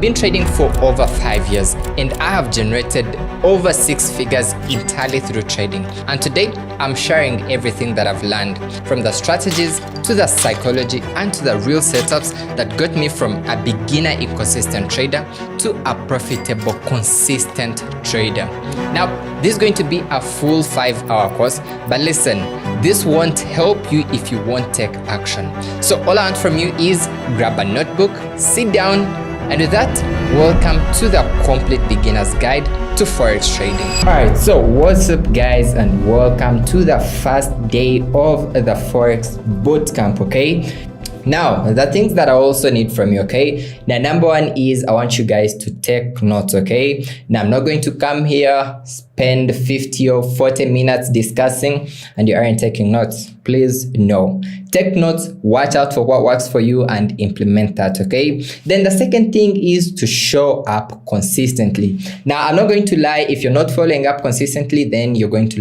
been trading for over 5 years and I have generated over 6 figures entirely through trading. And today I'm sharing everything that I've learned, from the strategies to the psychology and to the real setups that got me from a beginner ecosystem trader to a profitable consistent trader. Now this is going to be a full 5-hour course, but listen, this won't help you if you won't take action. So all I want from you is grab a notebook, sit down, and with that, welcome to the complete beginner's guide to forex trading. Alright, so what's up guys, and welcome to the first day of the forex bootcamp. Okay, now the things that I also need from you, okay, now number one is I want you guys to take notes. Okay, now I'm not going to come here spend 50 or 40 minutes discussing and you aren't taking notes. Please, no. Take notes, watch out for what works for you and implement that. Okay, then the second thing is to show up consistently. Now I'm not going to lie, if you're not following up consistently, then you're going to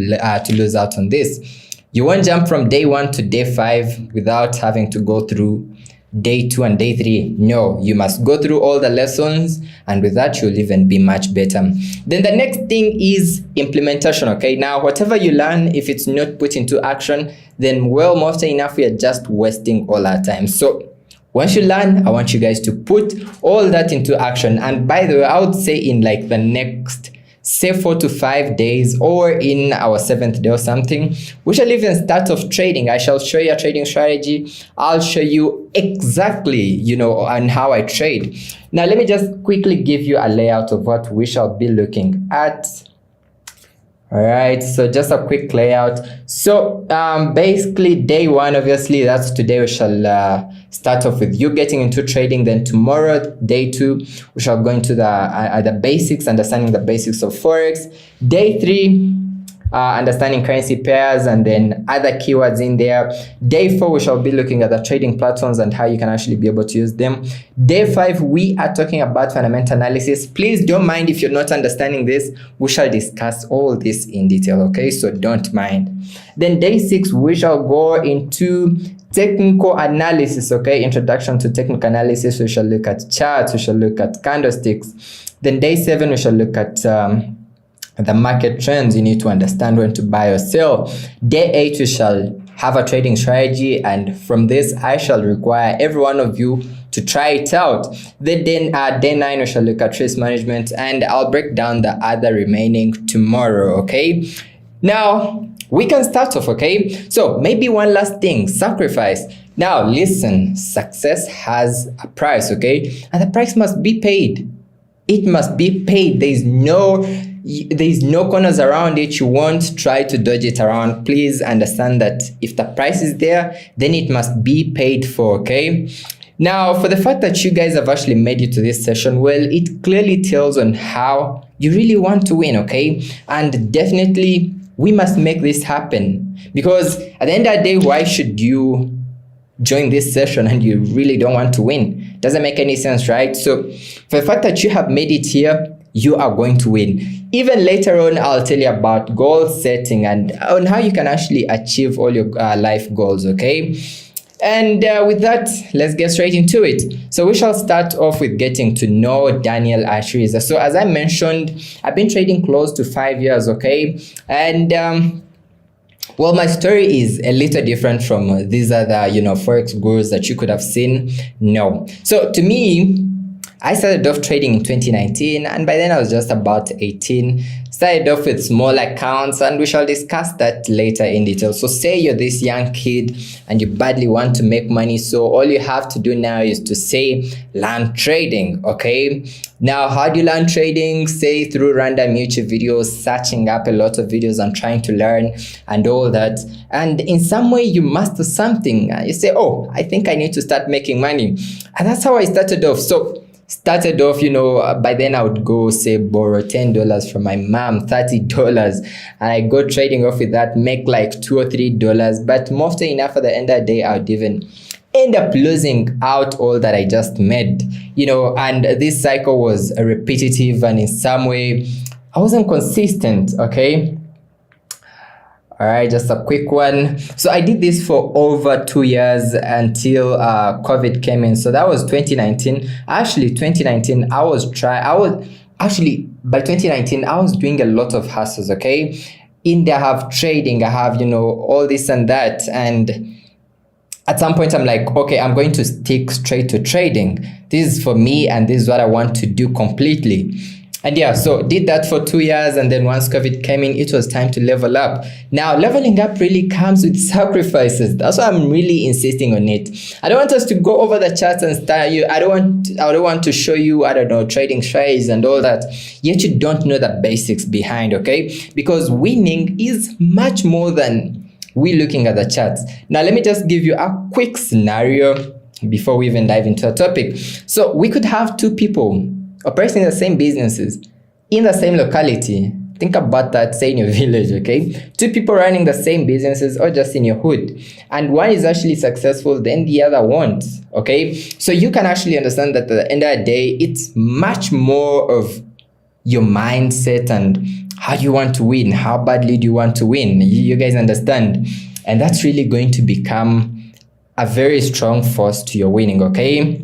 lose out on this. You won't jump from day 1 to day 5 without having to go through day 2 and day 3. No, you must go through all the lessons, and with that you'll even be much better. Then the next thing is implementation. Okay, now whatever you learn, if it's not put into action, then well, more often enough we are just wasting all our time. So once you learn, I want you guys to put all that into action. And by the way, I would say in like the next, say 4 to 5 days, or in our 7th day or something, we shall even start off trading. I shall show you a trading strategy. I'll show you exactly, on how I trade. Now let me just quickly give you a layout of what we shall be looking at. All right, so just a quick layout. So basically day 1, obviously that's today, we shall start off with you getting into trading. Then tomorrow, day 2, we shall go into the basics, understanding the basics of forex. Day 3, understanding currency pairs and then other keywords in there. Day 4, we shall be looking at the trading platforms and how you can actually be able to use them. Day 5, we are talking about fundamental analysis. Please don't mind if you're not understanding this. We shall discuss all this in detail, okay? So don't mind. Then day 6, we shall go into technical analysis, okay? Introduction to technical analysis. We shall look at charts, we shall look at candlesticks. Then day 7, we shall look at the market trends. You need to understand when to buy or sell. Day 8, we shall have a trading strategy, and from this I shall require every one of you to try it out. Then day 9, we shall look at risk management, and I'll break down the other remaining tomorrow. Okay, now we can start off. Okay, so maybe one last thing, sacrifice. Now listen, success has a price, okay, and the price must be paid. It must be paid. There's no corners around it. You won't try to dodge it around. Please understand that if the price is there, then it must be paid for. Okay, now for the fact that you guys have actually made it to this session, well, it clearly tells on how you really want to win. Okay, and definitely we must make this happen, because at the end of the day, why should you join this session and you really don't want to win? Doesn't make any sense, right? So for the fact that you have made it here, you are going to win. Even later on, I'll tell you about goal setting and on how you can actually achieve all your life goals. Okay, and with that, let's get straight into it. So we shall start off with getting to know Daniel Archriza. So as I mentioned, I've been trading close to 5 years. Okay, and well, my story is a little different from these other, forex gurus that you could have seen. No. So to me, I started off trading in 2019, and by then I was just about 18. Started off with small accounts, and we shall discuss that later in detail. So say you're this young kid and you badly want to make money, so all you have to do now is to say learn trading. Okay, now how do you learn trading? Say through random YouTube videos, searching up a lot of videos and trying to learn and all that, and in some way you master something. You say, oh, I think I need to start making money, and that's how I started off. So by then I would go say borrow $10 from my mom, $30, and I go trading off with that, make like $2 or $3, but more often enough at the end of the day I would even end up losing out all that I just made, and this cycle was repetitive, and in some way I wasn't consistent. Okay, all All right, just a quick one. So I did this for over 2 years until COVID came in. So that was 2019. Actually, 2019, by 2019, I was doing a lot of hustles, okay? In there, I have trading, I have, all this and that. And at some point, I'm like, okay, I'm going to stick straight to trading. This is for me, and this is what I want to do completely. And yeah, so did that for 2 years, and then once COVID came in, it was time to level up. Now, leveling up really comes with sacrifices. That's why I'm really insisting on it. I don't want us to go over the charts and style you. I don't want to show you, trading strategies and all that. Yet you don't know the basics behind, okay? Because winning is much more than we looking at the charts. Now, let me just give you a quick scenario before we even dive into the topic. So we could have two people operating the same businesses in the same locality. Think about that, say in your village, okay? Two people running the same businesses or just in your hood. And one is actually successful, then the other won't, okay? So you can actually understand that at the end of the day, it's much more of your mindset and how you want to win, how badly do you want to win. You guys understand? And that's really going to become a very strong force to your winning, okay?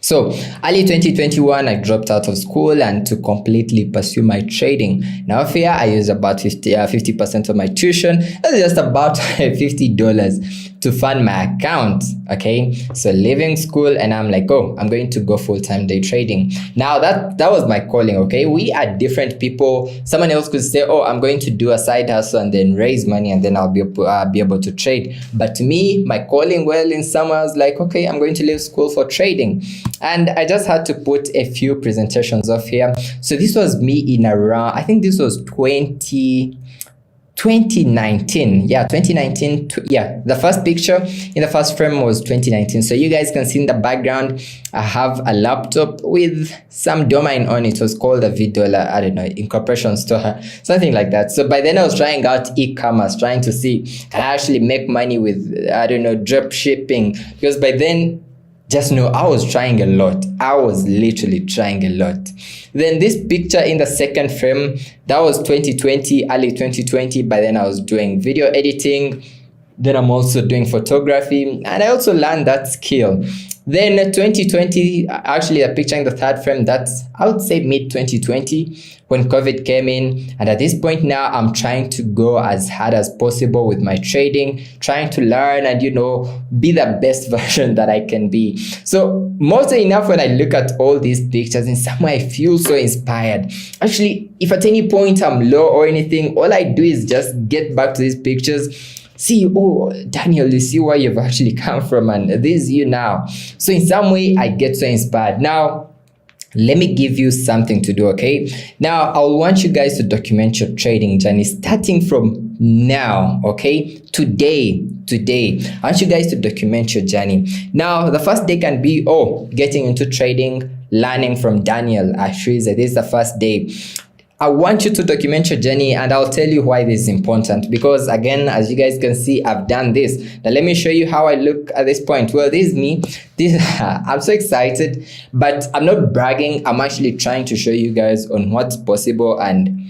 So early 2021, I dropped out of school and to completely pursue my trading. Now here I use about 50% of my tuition. That's just about $50 to fund my account, okay? So leaving school and I'm like, oh, I'm going to go full-time day trading. Now that was my calling, okay? We are different people. Someone else could say, oh, I'm going to do a side hustle and then raise money and then I'll be able to trade. But to me, my calling, well, in summer, I was like, okay, I'm going to leave school for trading. And I just had to put a few presentations off here. So this was me in around, I think this was 2019. Yeah, 2019. Yeah, the first picture in the first frame was 2019. So you guys can see in the background, I have a laptop with some domain on it. It was called a $V, I don't know, incorporation store, something like that. So by then I was trying out e-commerce, trying to see, can I actually make money with, I don't know, drop shipping? Because by then, just know I was trying a lot. I was literally trying a lot. Then this picture in the second frame, that was 2020, early 2020. By then I was doing video editing. Then I'm also doing photography. And I also learned that skill. Then 2020, actually the picture in the third frame, that's, I would say mid 2020 when COVID came in. And at this point now, I'm trying to go as hard as possible with my trading, trying to learn and, be the best version that I can be. So mostly enough, when I look at all these pictures, in some way I feel so inspired. Actually, if at any point I'm low or anything, all I do is just get back to these pictures, see, oh, Daniel, you see where you've actually come from, and this is you now. So in some way, I get so inspired. Now, let me give you something to do, okay? Now, I want you guys to document your trading journey starting from now, okay? Today, I want you guys to document your journey. Now, the first day can be, getting into trading, learning from Daniel Ashrize. This is the first day. I want you to document your journey, and I'll tell you why this is important, because again, as you guys can see, I've done this. Now let me show you how I look at this point. Well, this is me. I'm so excited, but I'm not bragging. I'm actually trying to show you guys on what's possible and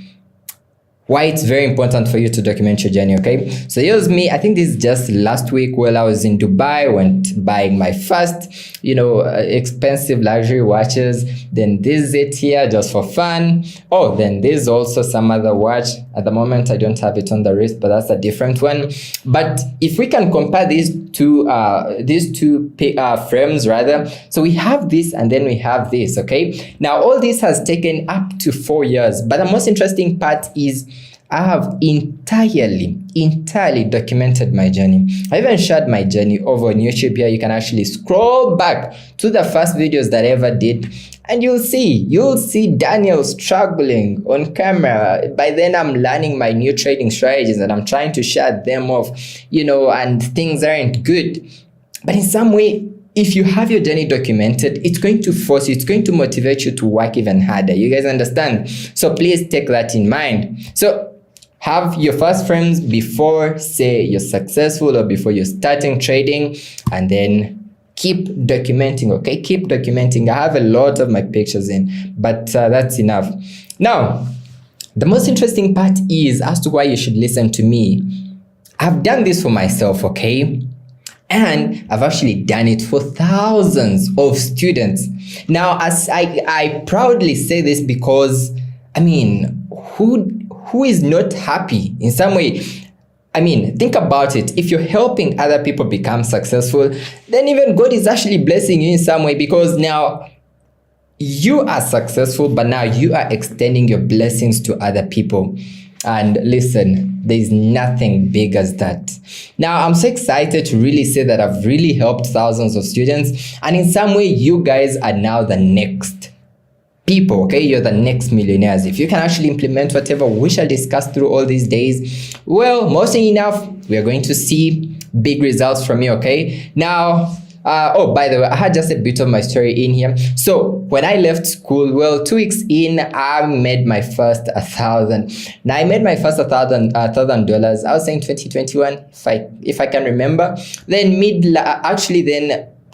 why it's very important for you to document your journey, okay? So here's me. I think this is just last week while I was in Dubai, went buying my first, expensive luxury watches. Then this is it here just for fun. Oh, then there's also some other watch. At the moment, I don't have it on the wrist, but that's a different one. But if we can compare these two frames rather, so we have this and then we have this, okay? Now, all this has taken up to 4 years, but the most interesting part is I have entirely documented my journey. I even shared my journey over on YouTube here. You can actually scroll back to the first videos that I ever did, and you'll see Daniel struggling on camera. By then I'm learning my new trading strategies and I'm trying to share them off, and things aren't good. But in some way, if you have your journey documented, it's going to force you, it's going to motivate you to work even harder. You guys understand? So please take that in mind. So have your first frames before, say, you're successful or before you're starting trading, and then keep documenting, okay? Keep documenting. I have a lot of my pictures in, but that's enough. Now, the most interesting part is as to why you should listen to me. I've done this for myself, okay? And I've actually done it for thousands of students. Now, as I proudly say this because, I mean, who is not happy in some way? I mean, think about it. If you're helping other people become successful, then even God is actually blessing you in some way, because now you are successful, but now you are extending your blessings to other people. And listen, there's nothing big as that. Now, I'm so excited to really say that I've really helped thousands of students, and in some way, you guys are now the next people, okay? You're the next millionaires. If you can actually implement whatever we shall discuss through all these days, well, mostly enough, we are going to see big results from you, okay? Now, oh, by the way, I had just a bit of my story in here. So when I left school, well, 2 weeks in, I made my first 1,000. Now I made my first $1,000. I was saying 2021, if I can remember. Then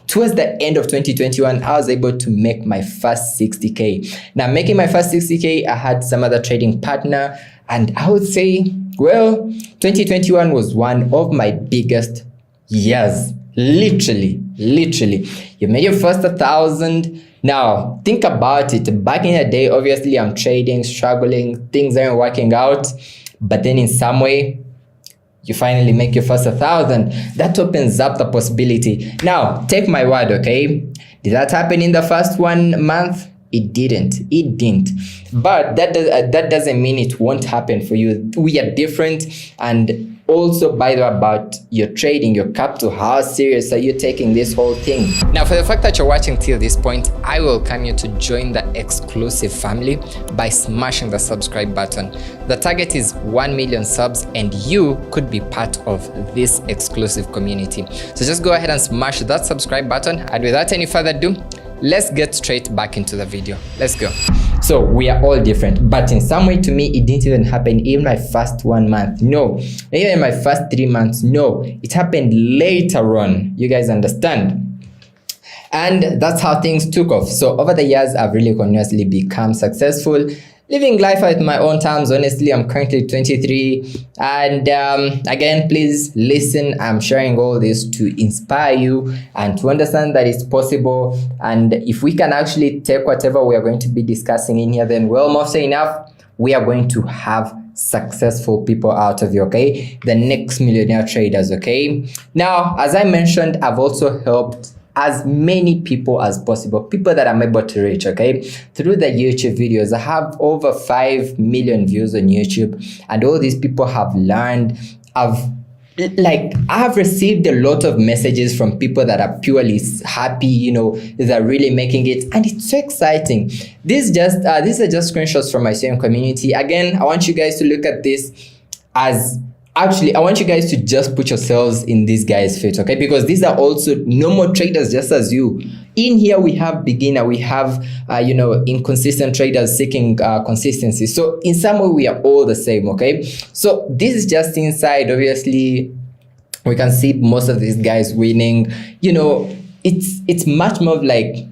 towards the end of 2021, I was able to make my first 60K. Now, making my first 60K, I had some other trading partner, and I would say, well, 2021 was one of my biggest years. Literally. You made your first 1,000. Now, think about it. Back in the day, obviously, I'm trading, struggling, things aren't working out. But then in some way, you finally make your first 1,000. That opens up the possibility. Now, take my word, okay? Did that happen in the first 1 month? It didn't. But that doesn't mean it won't happen for you. We are different. And also, by the way, about your trading, your capital, how serious are you taking this whole thing? Now, for the fact that you're watching till this point, I welcome you to join the exclusive family by smashing the subscribe button. The target is 1 million subs, and you could be part of this exclusive community. So just go ahead and smash that subscribe button. And without any further ado, let's get straight back into the video. Let's go. So we are all different, but in some way, to me, it didn't even happen in my first 1 month. No, even in my first 3 months. No, it happened later on. You guys understand? And that's how things took off. So over the years, I've really continuously become successful, living life at my own terms. Honestly, I'm currently 23. And again, please listen. I'm sharing all this to inspire you and to understand that it's possible. And if we can actually take whatever we are going to be discussing in here, then well, more so enough, we are going to have successful people out of you, okay? The next millionaire traders, okay? Now, as I mentioned, I've also helped as many people as possible, people that I'm able to reach, okay, through the YouTube videos. I have over 5 million views on YouTube, and all these people have learned. I have received a lot of messages from people that are purely happy, you know, that are really making it, and it's so exciting. These are just screenshots from my same community. Again, I want you guys to look at this as, actually, I want you guys to just put yourselves in these guys' feet, okay? Because these are also normal traders just as you. In here, we have beginner, we have, inconsistent traders seeking consistency. So in some way, we are all the same, okay? So this is just inside. Obviously, we can see most of these guys winning. You know, it's much more of like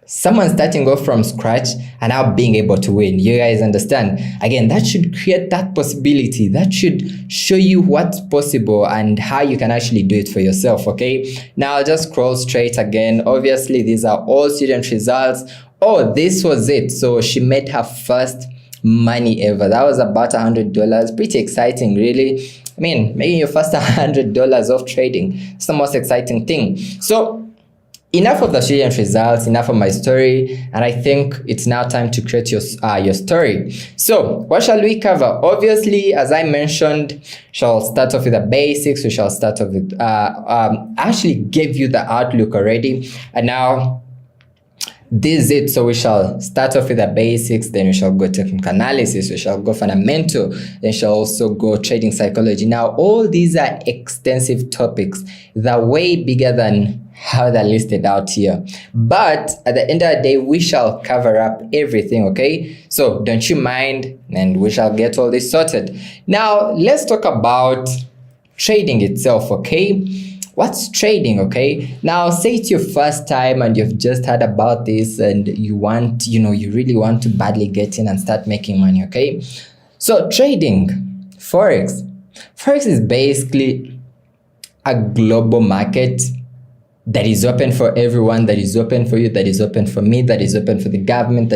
someone starting off from scratch and now being able to win. You guys understand? Again, that should create that possibility. That should show you what's possible and how you can actually do it for yourself, okay? Now, I'll just scroll straight again. Obviously, these are all student results. Oh, this was it. So she made her first money ever. That was about $100. Pretty exciting, really. I mean, making your first $100 of trading. It's the most exciting thing. So, enough of the student results, enough of my story, and I think it's now time to create your story. So what shall we cover? Obviously, as I mentioned, shall start off with the basics. We shall start off with, I actually gave you the outlook already, and now this is it. So we shall start off with the basics, then we shall go technical analysis, we shall go fundamental, then we shall also go trading psychology. Now, all these are extensive topics. They're way bigger than how they're listed out here, but at the end of the day, we shall cover up everything, okay? So don't you mind, and we shall get all this sorted. Now, let's talk about trading itself, okay? What's trading, okay? Now, say it's your first time and you've just heard about this and you really want to badly get in and start making money, okay? So trading, Forex. Forex is basically a global market that is open for everyone, that is open for you, that is open for me, that is open for the government,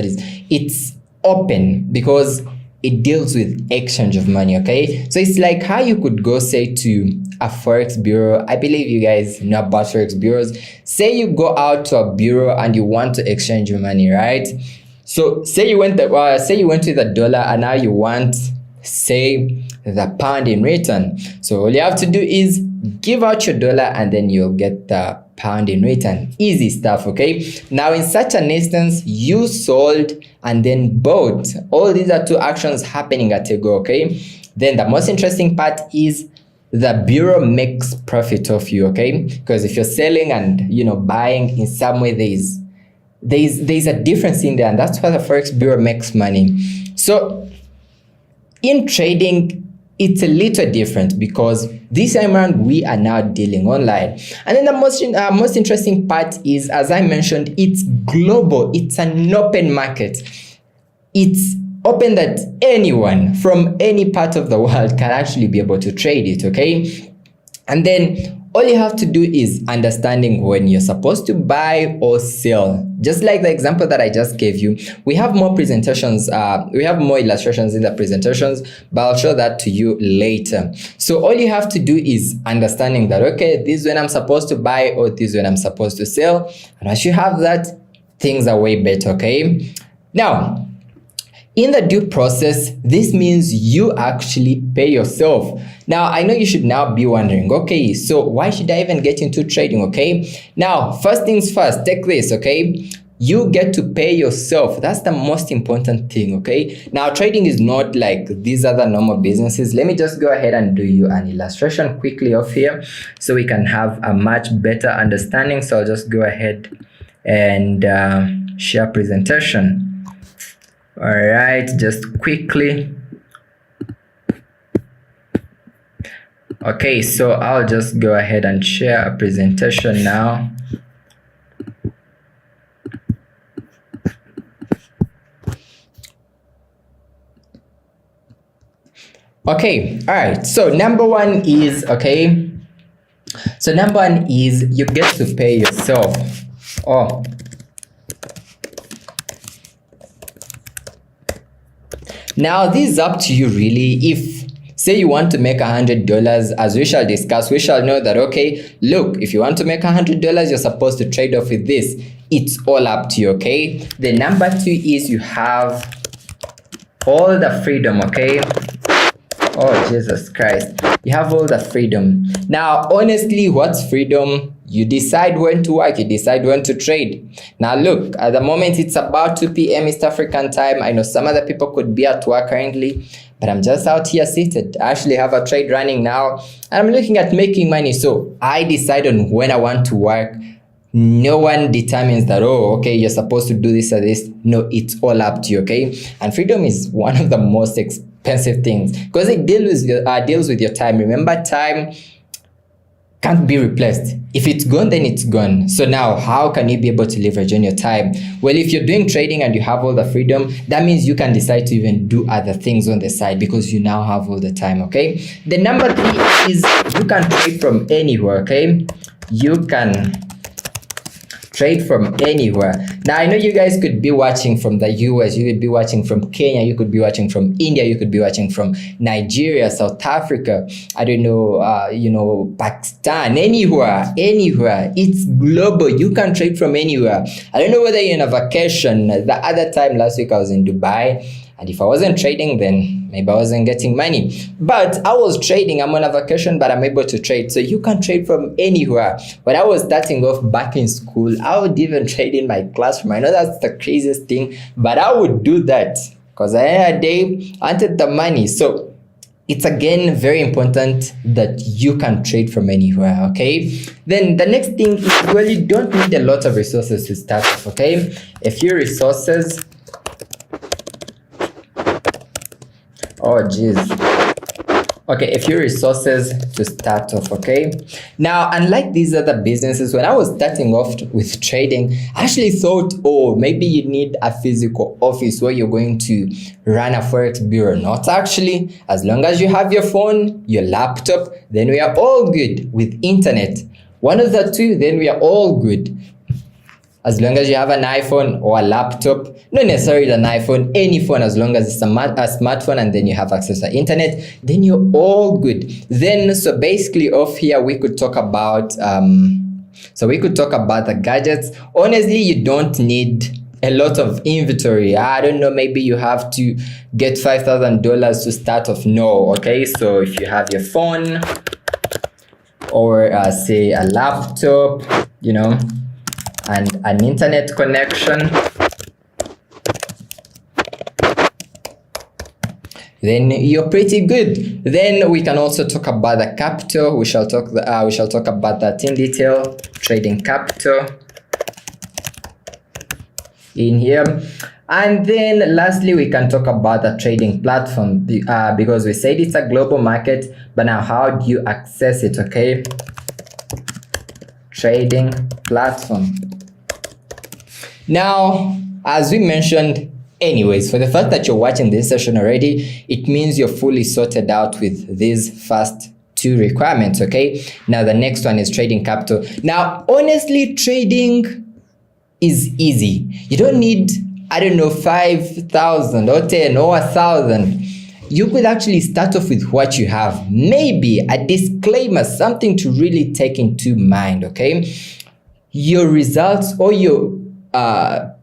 it's open because it deals with exchange of money, okay? So it's like how you could go say to a Forex bureau. I believe you guys know about Forex bureaus. Say you go out to a bureau and you want to exchange your money, right? So say you went with the dollar and now you want, say, the pound in return. So all you have to do is give out your dollar and then you'll get the pound in return. Easy stuff, okay? Now in such an instance, you sold and then bought. All these are two actions happening at a go, okay? Then the most interesting part is the bureau makes profit off you, okay? Because if you're selling and buying, in some way there's a difference in there, and that's why the Forex bureau makes money. So in trading, it's a little different because this time around we are now dealing online. And then the most interesting part is, as I mentioned, it's global. It's an open market. It's open that anyone from any part of the world can actually be able to trade it, okay? And then all you have to do is understanding when you're supposed to buy or sell. Just like the example that I just gave you, we have more presentations, we have more illustrations in the presentations, but I'll show that to you later. So all you have to do is understanding that, okay, this is when I'm supposed to buy or this is when I'm supposed to sell. And once you have that, things are way better, okay? Now, in the due process, this means you actually pay yourself. Now, I know you should now be wondering, okay, so why should I even get into trading, okay? Now, first things first, take this, okay? You get to pay yourself. That's the most important thing, okay? Now, trading is not like these other normal businesses. Let me just go ahead and do you an illustration quickly off here so we can have a much better understanding. So I'll just go ahead and share presentation. All right, just quickly. Okay, so I'll just go ahead and share a presentation now. Okay, all right, so number one is, okay, so number one is you get to pay yourself. Oh, now this is up to you really. If say you want to make $100, as we shall discuss, we shall know that, okay, look, if you want to make $100, you're supposed to trade off with this. It's all up to you, okay? The number two is you have all the freedom, okay? Oh, Jesus Christ. You have all the freedom. Now, honestly, what's freedom? You decide when to work, you decide when to trade. Now look, at the moment it's about 2 p.m. East African time. I know some other people could be at work currently, but I'm just out here seated. I actually have a trade running now, and I'm looking at making money. So I decide on when I want to work. No one determines that, oh, okay, you're supposed to do this or this. No, it's all up to you, okay? And freedom is one of the most expensive things because it deals with your time. Remember, time can't be replaced. If it's gone, then it's gone. So now, how can you be able to leverage on your time? Well, if you're doing trading and you have all the freedom, that means you can decide to even do other things on the side because you now have all the time, okay? The number three is you can trade from anywhere, okay? You can trade from anywhere. Now, I know you guys could be watching from the US, you could be watching from Kenya, you could be watching from India, you could be watching from Nigeria, South Africa, I don't know, Pakistan, anywhere. It's global. You can trade from anywhere. I don't know whether you're on a vacation. The other time last week I was in Dubai, and if I wasn't trading, then maybe I wasn't getting money. But I was trading. I'm on a vacation, but I'm able to trade. So you can trade from anywhere. When I was starting off back in school, I would even trade in my classroom. I know that's the craziest thing, but I would do that because at the end of the day, I wanted the money. So it's again very important that you can trade from anywhere, okay? Then the next thing is, well, you don't need a lot of resources to start off, okay? A few resources. Oh, geez. Okay, a few resources to start off, okay? Now, unlike these other businesses, when I was starting off with trading, I actually thought, oh, maybe you need a physical office where you're going to run a Forex bureau. Not actually. As long as you have your phone, your laptop, then we are all good. With internet, one of the two, then we are all good. As long as you have an iPhone or a laptop, not necessarily an iPhone, any phone, as long as it's a smartphone and then you have access to internet, then you're all good. Then, so basically off here, we could talk about, the gadgets. Honestly, you don't need a lot of inventory. I don't know, maybe you have to get $5,000 to start off. No, okay? So if you have your phone or say a laptop, you know, and an internet connection, then you're pretty good. Then we can also talk about the capital. We shall talk about that in detail. Trading capital in here. And then lastly, we can talk about the trading platform because we said it's a global market, but now how do you access it? Okay, trading platform. Now, as we mentioned, anyways, for the fact that you're watching this session already, it means you're fully sorted out with these first two requirements, okay? Now, the next one is trading capital. Now, honestly, trading is easy. You don't need, I don't know, 5,000 or 10 or 1,000. You could actually start off with what you have. Maybe a disclaimer, something to really take into mind, okay? Your results or your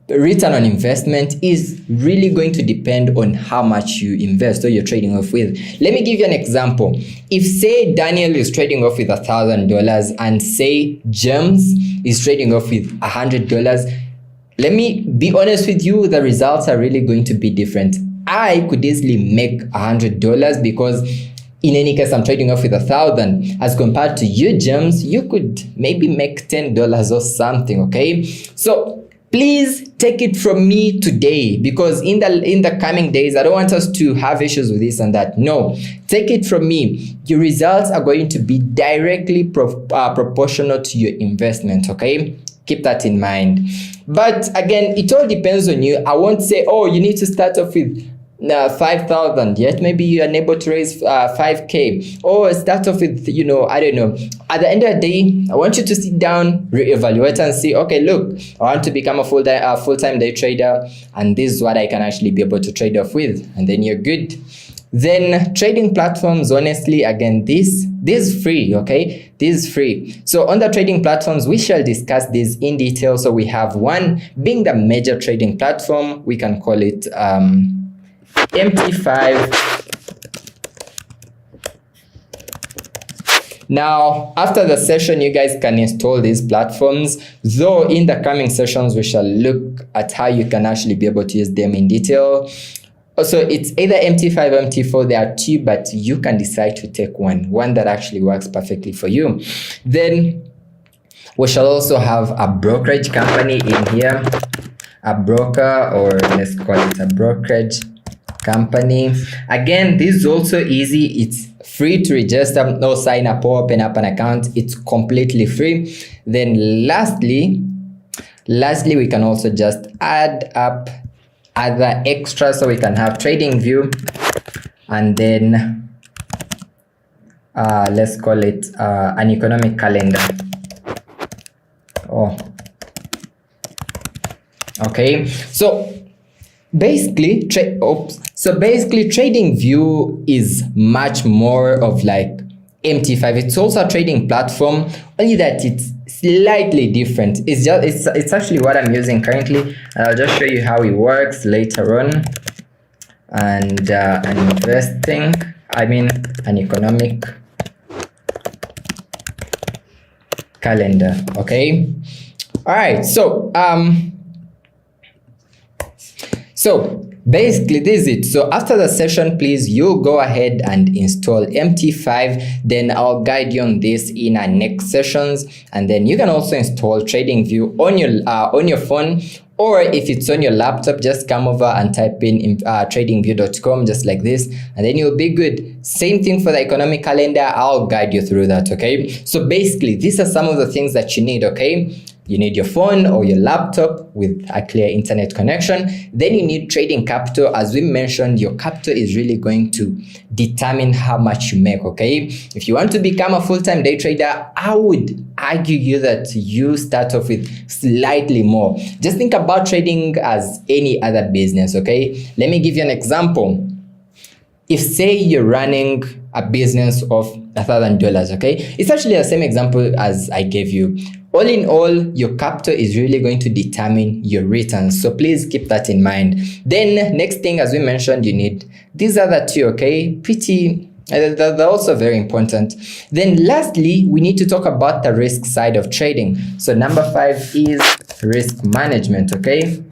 return on investment is really going to depend on how much you invest or you're trading off with. Let me give you an example. If say Daniel is trading off with $1,000 and say James is trading off with $100, let me be honest with you, the results are really going to be different. I could easily make $100 because in any case, I'm trading off with 1,000. As compared to you, James, you could maybe make $10 or something, okay? So please take it from me today, because in the coming days, I don't want us to have issues with this and that. No, take it from me. Your results are going to be directly proportional to your investment, okay? Keep that in mind. But again, it all depends on you. I won't say, oh, you need to start off with 5,000, yet maybe you're unable to raise 5K, or start off with, you know, I don't know. At the end of the day, I want you to sit down, reevaluate and see, okay, look, I want to become a full-time day trader, and this is what I can actually be able to trade off with, and then you're good. Then trading platforms, honestly, again, this is free, okay? This is free. So on the trading platforms, we shall discuss this in detail. So we have one being the major trading platform. We can call it MT5. Now, after the session, you guys can install these platforms, though in the coming sessions, we shall look at how you can actually be able to use them in detail. Also, it's either MT5 or MT4. There are two, but you can decide to take one that actually works perfectly for you. Then we shall also have a brokerage company in here, a broker, or let's call it a brokerage company. Again, this is also easy. It's free to register, no sign up or open up an account. It's completely free. Then lastly, we can also just add up other extras. So we can have TradingView, and then let's call it an economic calendar. Okay, so basically TradingView is much more of like MT5. It's also a trading platform, only that it's slightly different. It's actually what I'm using currently, and I'll just show you how it works later on. And an economic calendar. Okay, all right. So Basically, this is it. So after the session, please, you go ahead and install MT5. Then I'll guide you on this in our next sessions. And then you can also install TradingView on your phone, or if it's on your laptop, just come over and type in tradingview.com just like this, and then you'll be good. Same thing for the economic calendar. I'll guide you through that, okay? So basically, these are some of the things that you need, okay? You need your phone or your laptop with a clear internet connection. Then you need trading capital. As we mentioned, your capital is really going to determine how much you make, okay? If you want to become a full-time day trader, I would argue you that you start off with slightly more. Just think about trading as any other business, okay? Let me give you an example. If say you're running a business of $1,000, okay? It's actually the same example as I gave you. All in all, your capital is really going to determine your returns. So please keep that in mind. Then next thing, as we mentioned, you need these other two, okay? They're also very important. Then lastly, we need to talk about the risk side of trading. So number 5 is risk management, okay?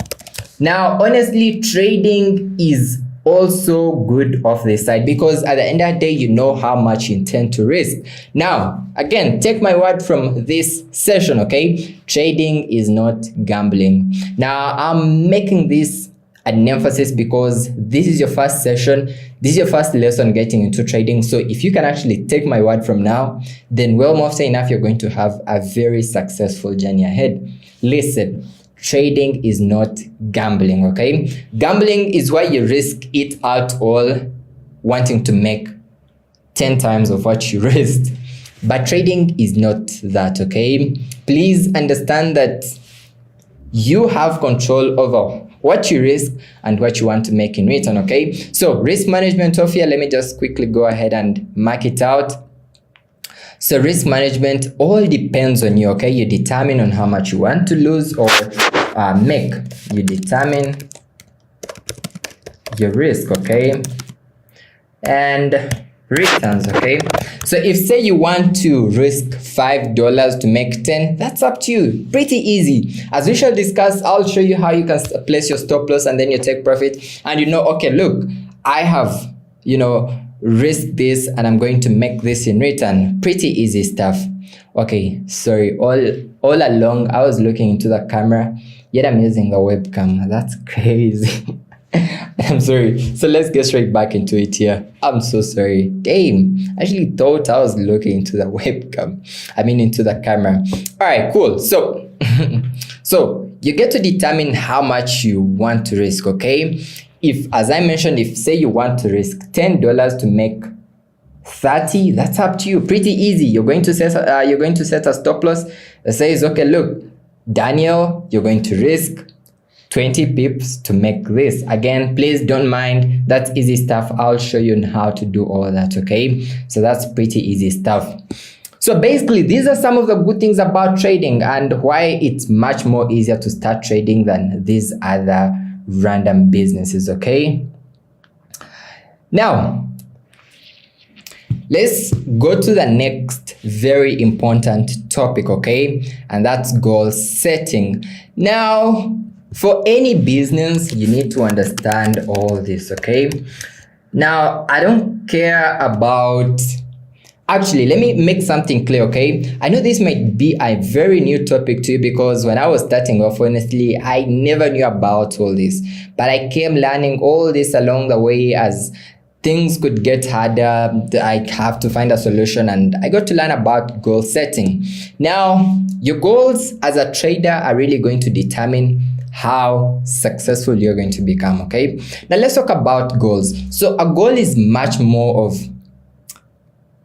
Now, honestly, trading is also good off this side, because at the end of the day, you know how much you intend to risk. Now, again, take my word from this session, okay? Trading is not gambling. Now, I'm making this an emphasis because this is your first session, this is your first lesson getting into trading. So if you can actually take my word from now, then well, more often enough, you're going to have a very successful journey ahead. Listen, trading is not gambling, okay? Gambling is why you risk it out all, wanting to make 10 times of what you risked. But trading is not that, okay? Please understand that you have control over what you risk and what you want to make in return, okay? So risk management of here, let me just quickly go ahead and mark it out. So risk management all depends on you, okay? You determine on how much you want to lose or make. You determine your risk, okay? And returns, okay? So if say you want to risk $5 to make 10, that's up to you. Pretty easy. As we shall discuss, I'll show you how you can place your stop loss and then you take profit, and you know, okay, look, I have, risk this and I'm going to make this in return. Pretty easy stuff. Okay, sorry, all along I was looking into the camera, yet I'm using a webcam. That's crazy. I'm sorry. So let's get straight back into it here. I'm so sorry. Damn, I actually thought I was looking into the webcam. into the camera. All right, cool. So so you get to determine how much you want to risk, okay? If, as I mentioned, if say you want to risk $10 to make 30, that's up to you. Pretty easy. You're going to set a stop loss that says, okay, look, Daniel, you're going to risk 20 pips to make this. Again, please don't mind, that's easy stuff. I'll show you how to do all that, okay? So that's pretty easy stuff. So basically, these are some of the good things about trading and why it's much more easier to start trading than these other random businesses, okay? Now, let's go to the next very important topic, okay? And that's goal setting. Now, for any business, you need to understand all this, okay? Now, I don't care about... Actually, let me make something clear, okay? I know this might be a very new topic to you because when I was starting off, honestly, I never knew about all this. But I came learning all this along the way as things could get harder. I have to find a solution and I got to learn about goal setting. Now, your goals as a trader are really going to determine how successful you're going to become, okay? Now let's talk about goals. So a goal is much more of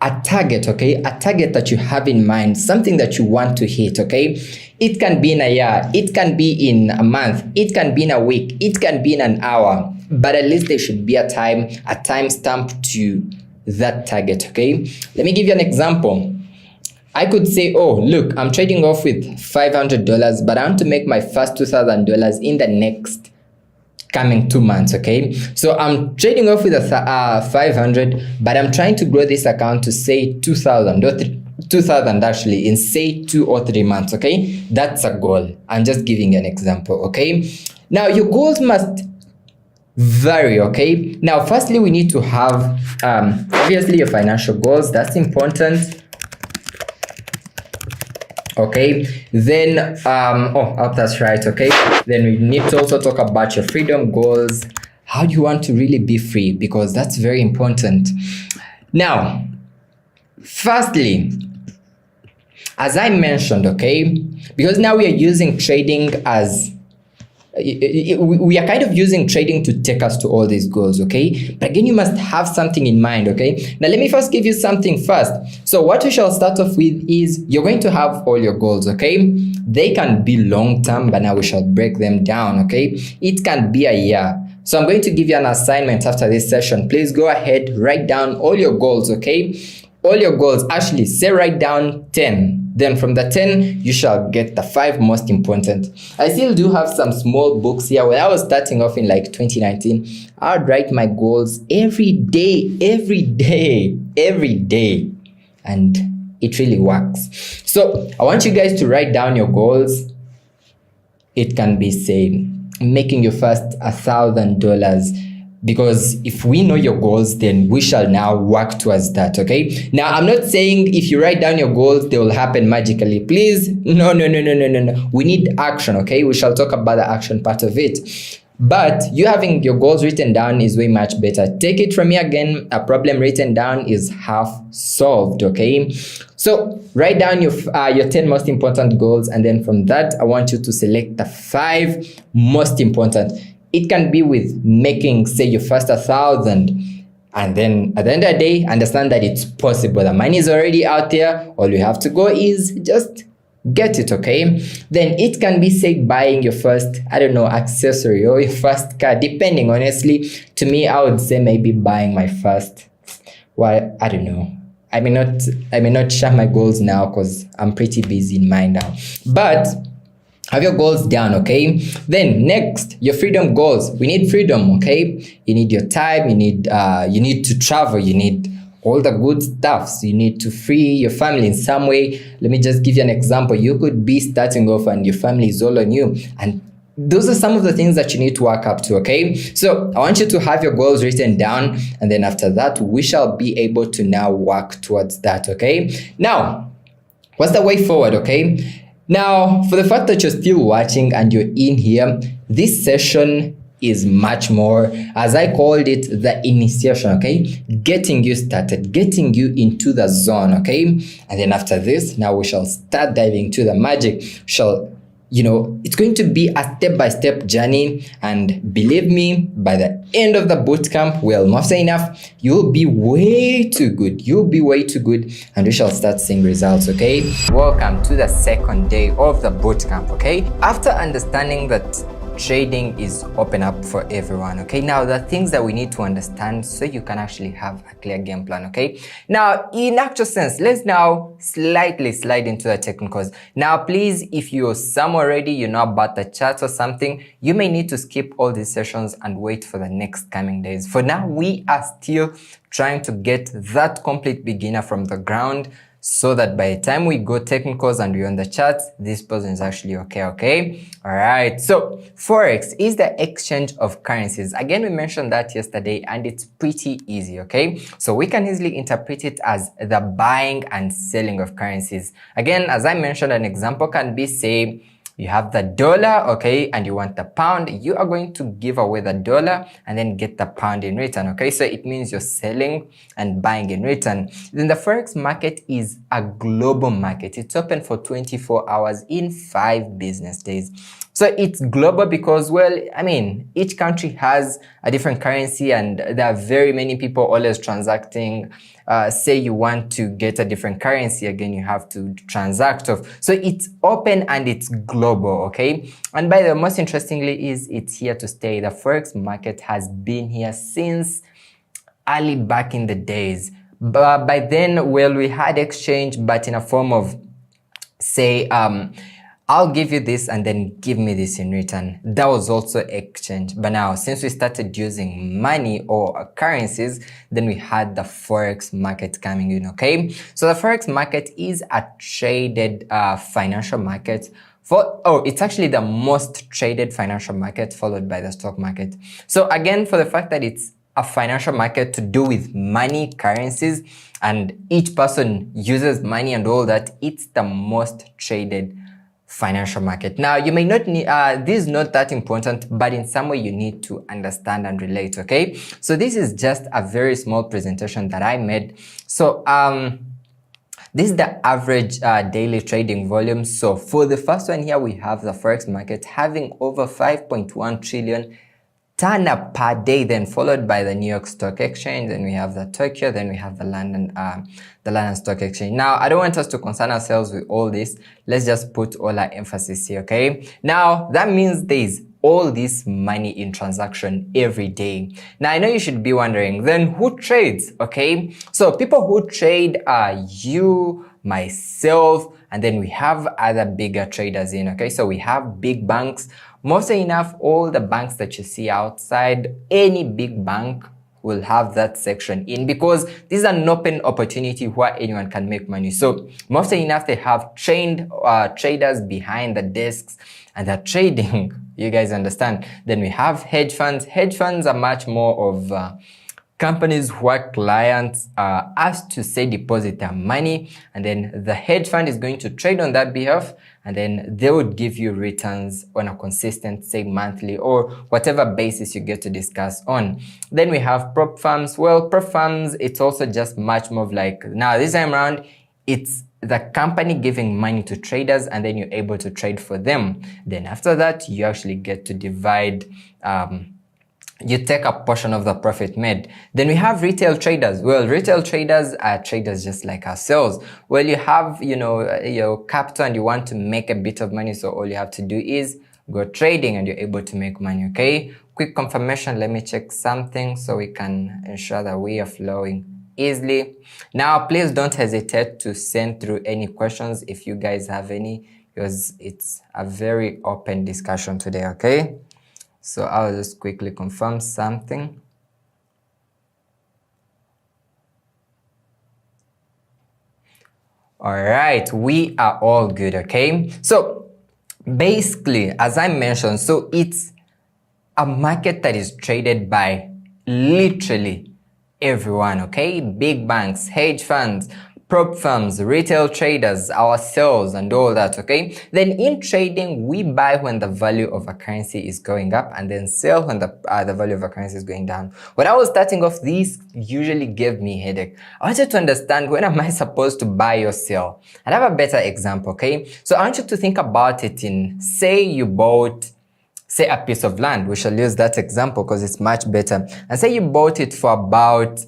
a target, okay? A target that you have in mind, something that you want to hit, okay? It can be in a year, it can be in a month, it can be in a week, it can be in an hour, but at least there should be a time stamp to that target, okay? Let me give you an example. I could say, oh, look, I'm trading off with $500, but I want to make my first $2,000 in the next coming 2 months, okay? So I'm trading off with a 500, but I'm trying to grow this account to say 2,000 or 2,000 actually in say 2 or 3 months, okay? That's a goal. I'm just giving an example, okay? Now your goals must vary, okay? Now, firstly, we need to have, obviously, your financial goals. That's important. Okay, then oh, that's right. Okay, then we need to also talk about your freedom goals. How do you want to really be free? Because that's very important. Now, firstly, as I mentioned, okay, because now we are using trading as we are kind of using trading to take us to all these goals, okay? But again, you must have something in mind, okay? Now, let me first give you something first. So what we shall start off with is you're going to have all your goals, okay? They can be long-term, but now we shall break them down, okay? It can be a year. So I'm going to give you an assignment after this session. Please go ahead, write down all your goals, okay? All your goals, actually, say write down 10. Then from the 10, you shall get the 5 most important. I still do have some small books here. When I was starting off in like 2019, I would write my goals every day. And it really works. So I want you guys to write down your goals. It can be, say, making your first $1,000. Because if we know your goals, then we shall now work towards that, okay? Now, I'm not saying if you write down your goals, they will happen magically. Please, no. We need action, okay? We shall talk about the action part of it. But you having your goals written down is way much better. Take it from me again, a problem written down is half solved, okay? So write down your 10 most important goals, and then from that, I want you to select the 5 most important. It can be with making, say, your first 1,000, and then at the end of the day, understand that it's possible. The money is already out there. All you have to go is just get it, okay? Then it can be, say, buying your first, I don't know, accessory or your first car, depending. Honestly, to me, I would say maybe buying my first, well, I don't know. I may not share my goals now because I'm pretty busy in mine now. But have your goals down, okay? Then next, your freedom goals. We need freedom, okay? You need your time, you need to travel, you need all the good stuff. So you need to free your family in some way. Let me just give you an example. You could be starting off and your family is all on you, and those are some of the things that you need to work up to, okay? So I want you to have your goals written down, and then after that, we shall be able to now work towards that, okay? Now, what's the way forward, okay? Now, for the fact that you're still watching and you're in here, this session is much more, as I called it, the initiation, okay? Getting you started, getting you into the zone, okay? And then after this, now we shall start diving to the magic. It's going to be a step-by-step journey, and believe me, by the end of the bootcamp, well, not say enough, you'll be way too good. You'll be way too good, and we shall start seeing results, okay? Welcome to the second day of the bootcamp, okay? After understanding that trading is open up for everyone, okay? Now, the things that we need to understand so you can actually have a clear game plan, okay? Now, in actual sense, let's now slightly slide into the technicals. Now, please, if you're somewhere already, you know about the charts or something, you may need to skip all these sessions and wait for the next coming days. For now, we are still trying to get that complete beginner from the ground, so that by the time we go technicals and we're on the charts, this person is actually okay? All right, so Forex is the exchange of currencies. Again, we mentioned that yesterday, and it's pretty easy, okay? So we can easily interpret it as the buying and selling of currencies. Again, as I mentioned, an example can be, say, you have the dollar, okay, and you want the pound. You are going to give away the dollar and then get the pound in return, okay? So it means you're selling and buying in return. Then the Forex market is a global market. It's open for 24 hours in 5 business days. So it's global because, well, I mean, each country has a different currency, and there are very many people always transacting. Say you want to get a different currency, again, you have to transact off. So it's open and it's global, okay? And by the way, most interestingly is it's here to stay. The Forex market has been here since early back in the days. But by then, well, we had exchange, but in a form of, say, I'll give you this and then give me this in return. That was also exchange. But now, since we started using money or currencies, then we had the Forex market coming in, okay? So the Forex market is a traded financial market It's actually the most traded financial market, followed by the stock market. So again, for the fact that it's a financial market to do with money, currencies, and each person uses money and all that, it's the most traded financial market. Now, you may not need, this is not that important, but in some way you need to understand and relate, okay? So this is just a very small presentation that I made. So, this is the average daily trading volume. So for the first one here, we have the Forex market having over 5.1 trillion turn up per day, then followed by the New York Stock Exchange, then we have the Tokyo, then we have the London Stock Exchange. Now, I don't want us to concern ourselves with all this. Let's just put all our emphasis here, okay? Now, that means there's all this money in transaction every day. Now, I know you should be wondering, then who trades, okay? So people who trade are you, myself, and then we have other bigger traders in, okay? So we have big banks. Mostly enough, all the banks that you see outside, any big bank will have that section in, because this is an open opportunity where anyone can make money. So mostly enough, they have trained traders behind the desks and they're trading. You guys understand? Then we have hedge funds. Hedge funds are much more of companies where clients are asked to say deposit their money, and then the hedge fund is going to trade on that behalf, and then they would give you returns on a consistent, say monthly or whatever basis you get to discuss on. Then we have prop firms. Well, prop firms, it's also just much more of like, now this time around, it's the company giving money to traders and then you're able to trade for them. Then after that, you actually get to divide, you take a portion of the profit made. Then we have retail traders. Well, retail traders are traders just like ourselves. Well, you have, your capital and you want to make a bit of money. So all you have to do is go trading and you're able to make money, okay? Quick confirmation. Let me check something so we can ensure that we are flowing easily. Now, please don't hesitate to send through any questions if you guys have any, because it's a very open discussion today, okay? So I'll just quickly confirm something. All right, we are all good, okay? So basically, as I mentioned, so it's a market that is traded by literally everyone, okay? Big banks, hedge funds, prop firms, retail traders, ourselves, and all that, okay? Then in trading, we buy when the value of a currency is going up and then sell when the value of a currency is going down. When I was starting off, this usually gave me headache. I wanted to understand, when am I supposed to buy or sell? I have a better example, okay? So I want you to think about it in, say you bought, say a piece of land. We shall use that example because it's much better. And say you bought it for about,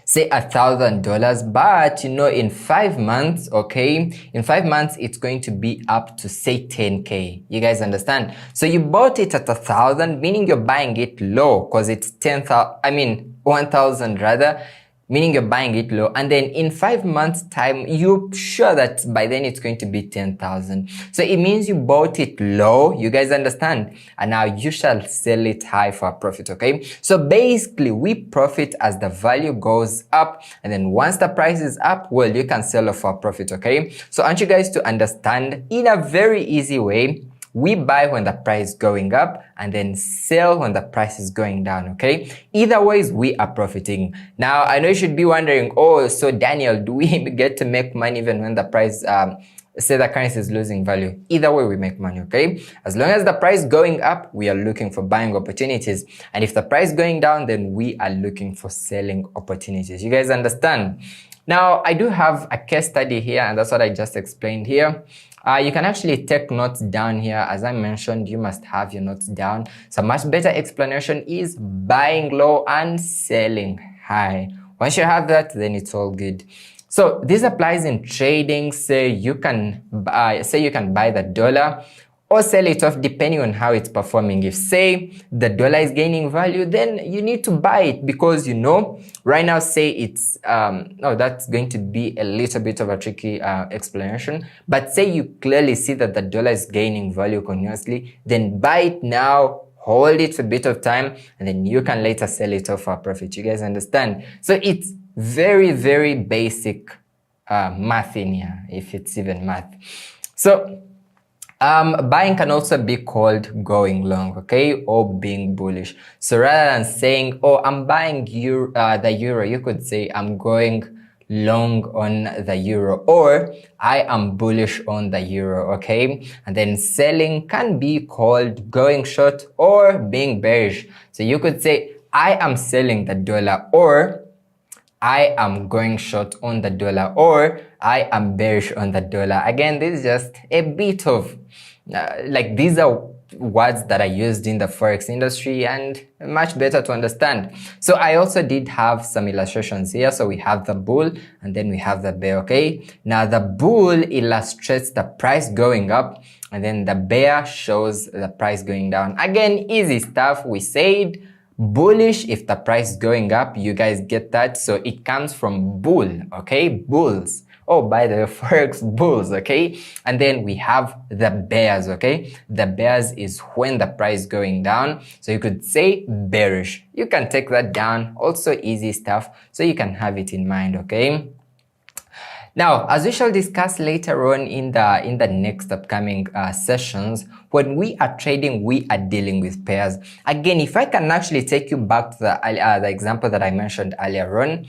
say $1,000, but in 5 months, okay, in 5 months it's going to be up to say 10K. You guys understand? So you bought it at 1,000, meaning you're buying it low because it's 1,000 rather, meaning you're buying it low, and then in 5 months time you're sure that by then it's going to be 10,000. So it means you bought it low, you guys understand, and now you shall sell it high for a profit, okay? So basically we profit as the value goes up, and then once the price is up, well, you can sell off for a profit, okay? So I want you guys to understand in a very easy way. We buy when the price is going up and then sell when the price is going down, okay? Either ways, we are profiting. Now, I know you should be wondering, oh, so Daniel, do we get to make money even when the price, say the currency is losing value? Either way, we make money, okay? As long as the price is going up, we are looking for buying opportunities. And if the price is going down, then we are looking for selling opportunities. You guys understand? Now, I do have a case study here, and that's what I just explained here. You can actually take notes down here. As I mentioned, you must have your notes down. So much better explanation is buying low and selling high. Once you have that, then it's all good. So this applies in trading. Say you can buy the dollar or sell it off depending on how it's performing. If say the dollar is gaining value, then you need to buy it because right now say it's that's going to be a little bit of a tricky explanation, but say you clearly see that the dollar is gaining value continuously, then buy it now, hold it for a bit of time, and then you can later sell it off for a profit. You guys understand? So it's very, very basic math in here, if it's even math. So Buying can also be called going long, okay, or being bullish. So rather than saying, oh, I'm buying the euro, you could say I'm going long on the euro, or I am bullish on the euro, okay? And then selling can be called going short or being bearish. So you could say I am selling the dollar, or I am going short on the dollar, or I am bearish on the dollar. Again, this is just a bit of like these are words that are used in the forex industry and much better to understand. So I also did have some illustrations here. So we have the bull and then we have the bear, okay? Now the bull illustrates the price going up and then the bear shows the price going down. Again, easy stuff. We said bullish if the price is going up. You guys get that? So it comes from bull, okay? Bulls. Oh, by the way, forex bulls, okay? And then we have the bears, okay? The bears is when the price is going down. So you could say bearish. You can take that down. Also easy stuff. So you can have it in mind, okay? Now, as we shall discuss later on in the next upcoming sessions, when we are trading, we are dealing with pairs. Again, if I can actually take you back to the example that I mentioned earlier on,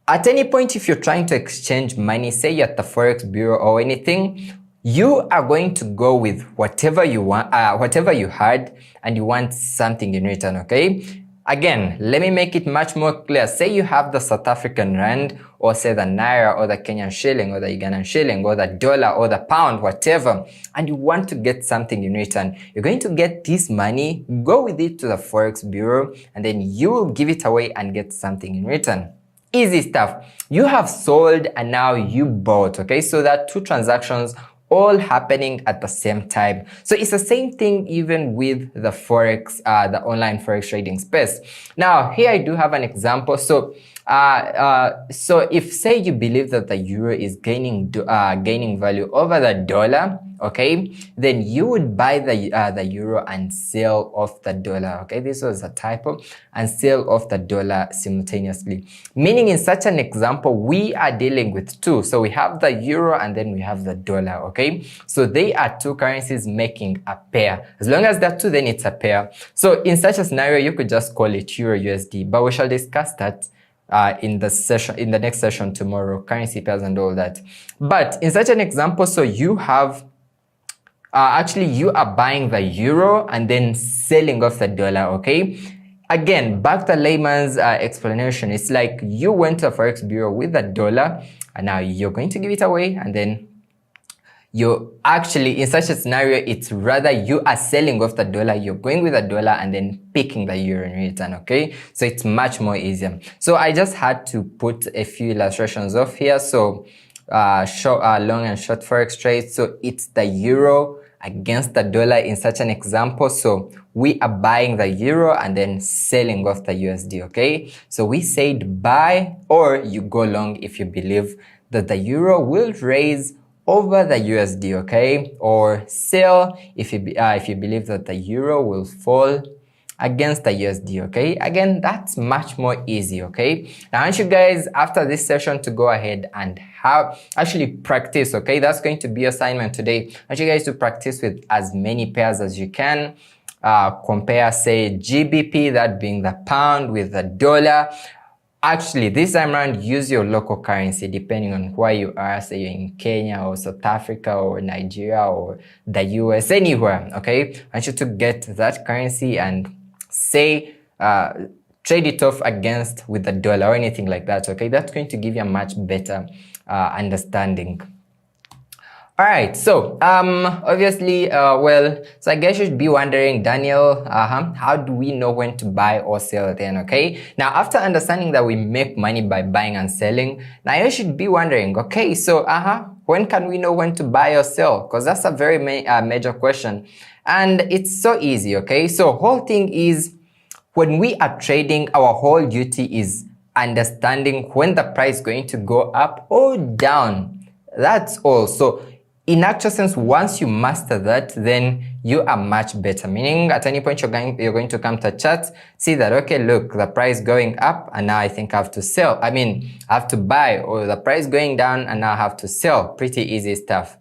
at any point, if you're trying to exchange money, say you're at the Forex Bureau or anything, you are going to go with whatever you want, whatever you had, and you want something in return, okay? Again, let me make it much more clear. Say you have the South African rand, or say the naira, or the Kenyan shilling, or the Ugandan shilling, or the dollar, or the pound, whatever, and you want to get something in return. You're going to get this money, go with it to the Forex Bureau, and then you will give it away and get something in return. Easy stuff. You have sold and now you bought, okay? So there are two transactions all happening at the same time. So it's the same thing even with the Forex, the online Forex trading space. Now, here I do have an example. So if say you believe that the euro is gaining value over the dollar, okay, then you would buy the euro and sell off the dollar, okay? This was a typo, and sell off the dollar simultaneously. Meaning in such an example, we are dealing with two. So we have the euro and then we have the dollar, okay? So they are two currencies making a pair. As long as they're two, then it's a pair. So in such a scenario, you could just call it euro USD, but we shall discuss that in the next session tomorrow, currency pairs and all that. But in such an example, so you have actually you are buying the euro and then selling off the dollar, okay? Again, back to layman's explanation, it's like you went to a Forex Bureau with the dollar and now you're going to give it away, and then you actually, in such a scenario, it's rather you are selling off the dollar, you're going with the dollar and then picking the euro in return, okay? So it's much more easier. So I just had to put a few illustrations off here. So long and short Forex trades. So it's the euro against the dollar in such an example. So we are buying the euro and then selling off the USD, okay? So we said buy, or you go long if you believe that the euro will raise over the USD, okay? Or sell if you believe that the euro will fall against the USD, okay? Again, that's much more easy, okay? Now I want you guys after this session to go ahead and actually practice, okay? That's going to be assignment today. I want you guys to practice with as many pairs as you can. Compare, say, GBP, that being the pound, with the dollar. Actually, this time around, use your local currency depending on where you are. Say you're in Kenya or South Africa or Nigeria or the US, anywhere, okay? I want you to get that currency and say, trade it off against with the dollar or anything like that, okay? That's going to give you a much better understanding. All right, so obviously, so I guess you should be wondering, Daniel, how do we know when to buy or sell then, okay? Now, after understanding that we make money by buying and selling, now you should be wondering, okay, so when can we know when to buy or sell? Because that's a very major question, and it's so easy, okay? So whole thing is, when we are trading, our whole duty is understanding when the price is going to go up or down. That's all. So in actual sense, once you master that, then you are much better. Meaning at any point you're going to come to a chart, see that, okay, look, the price going up and now I think I have to sell. I mean, I have to buy, or the price going down and now I have to sell. Pretty easy stuff.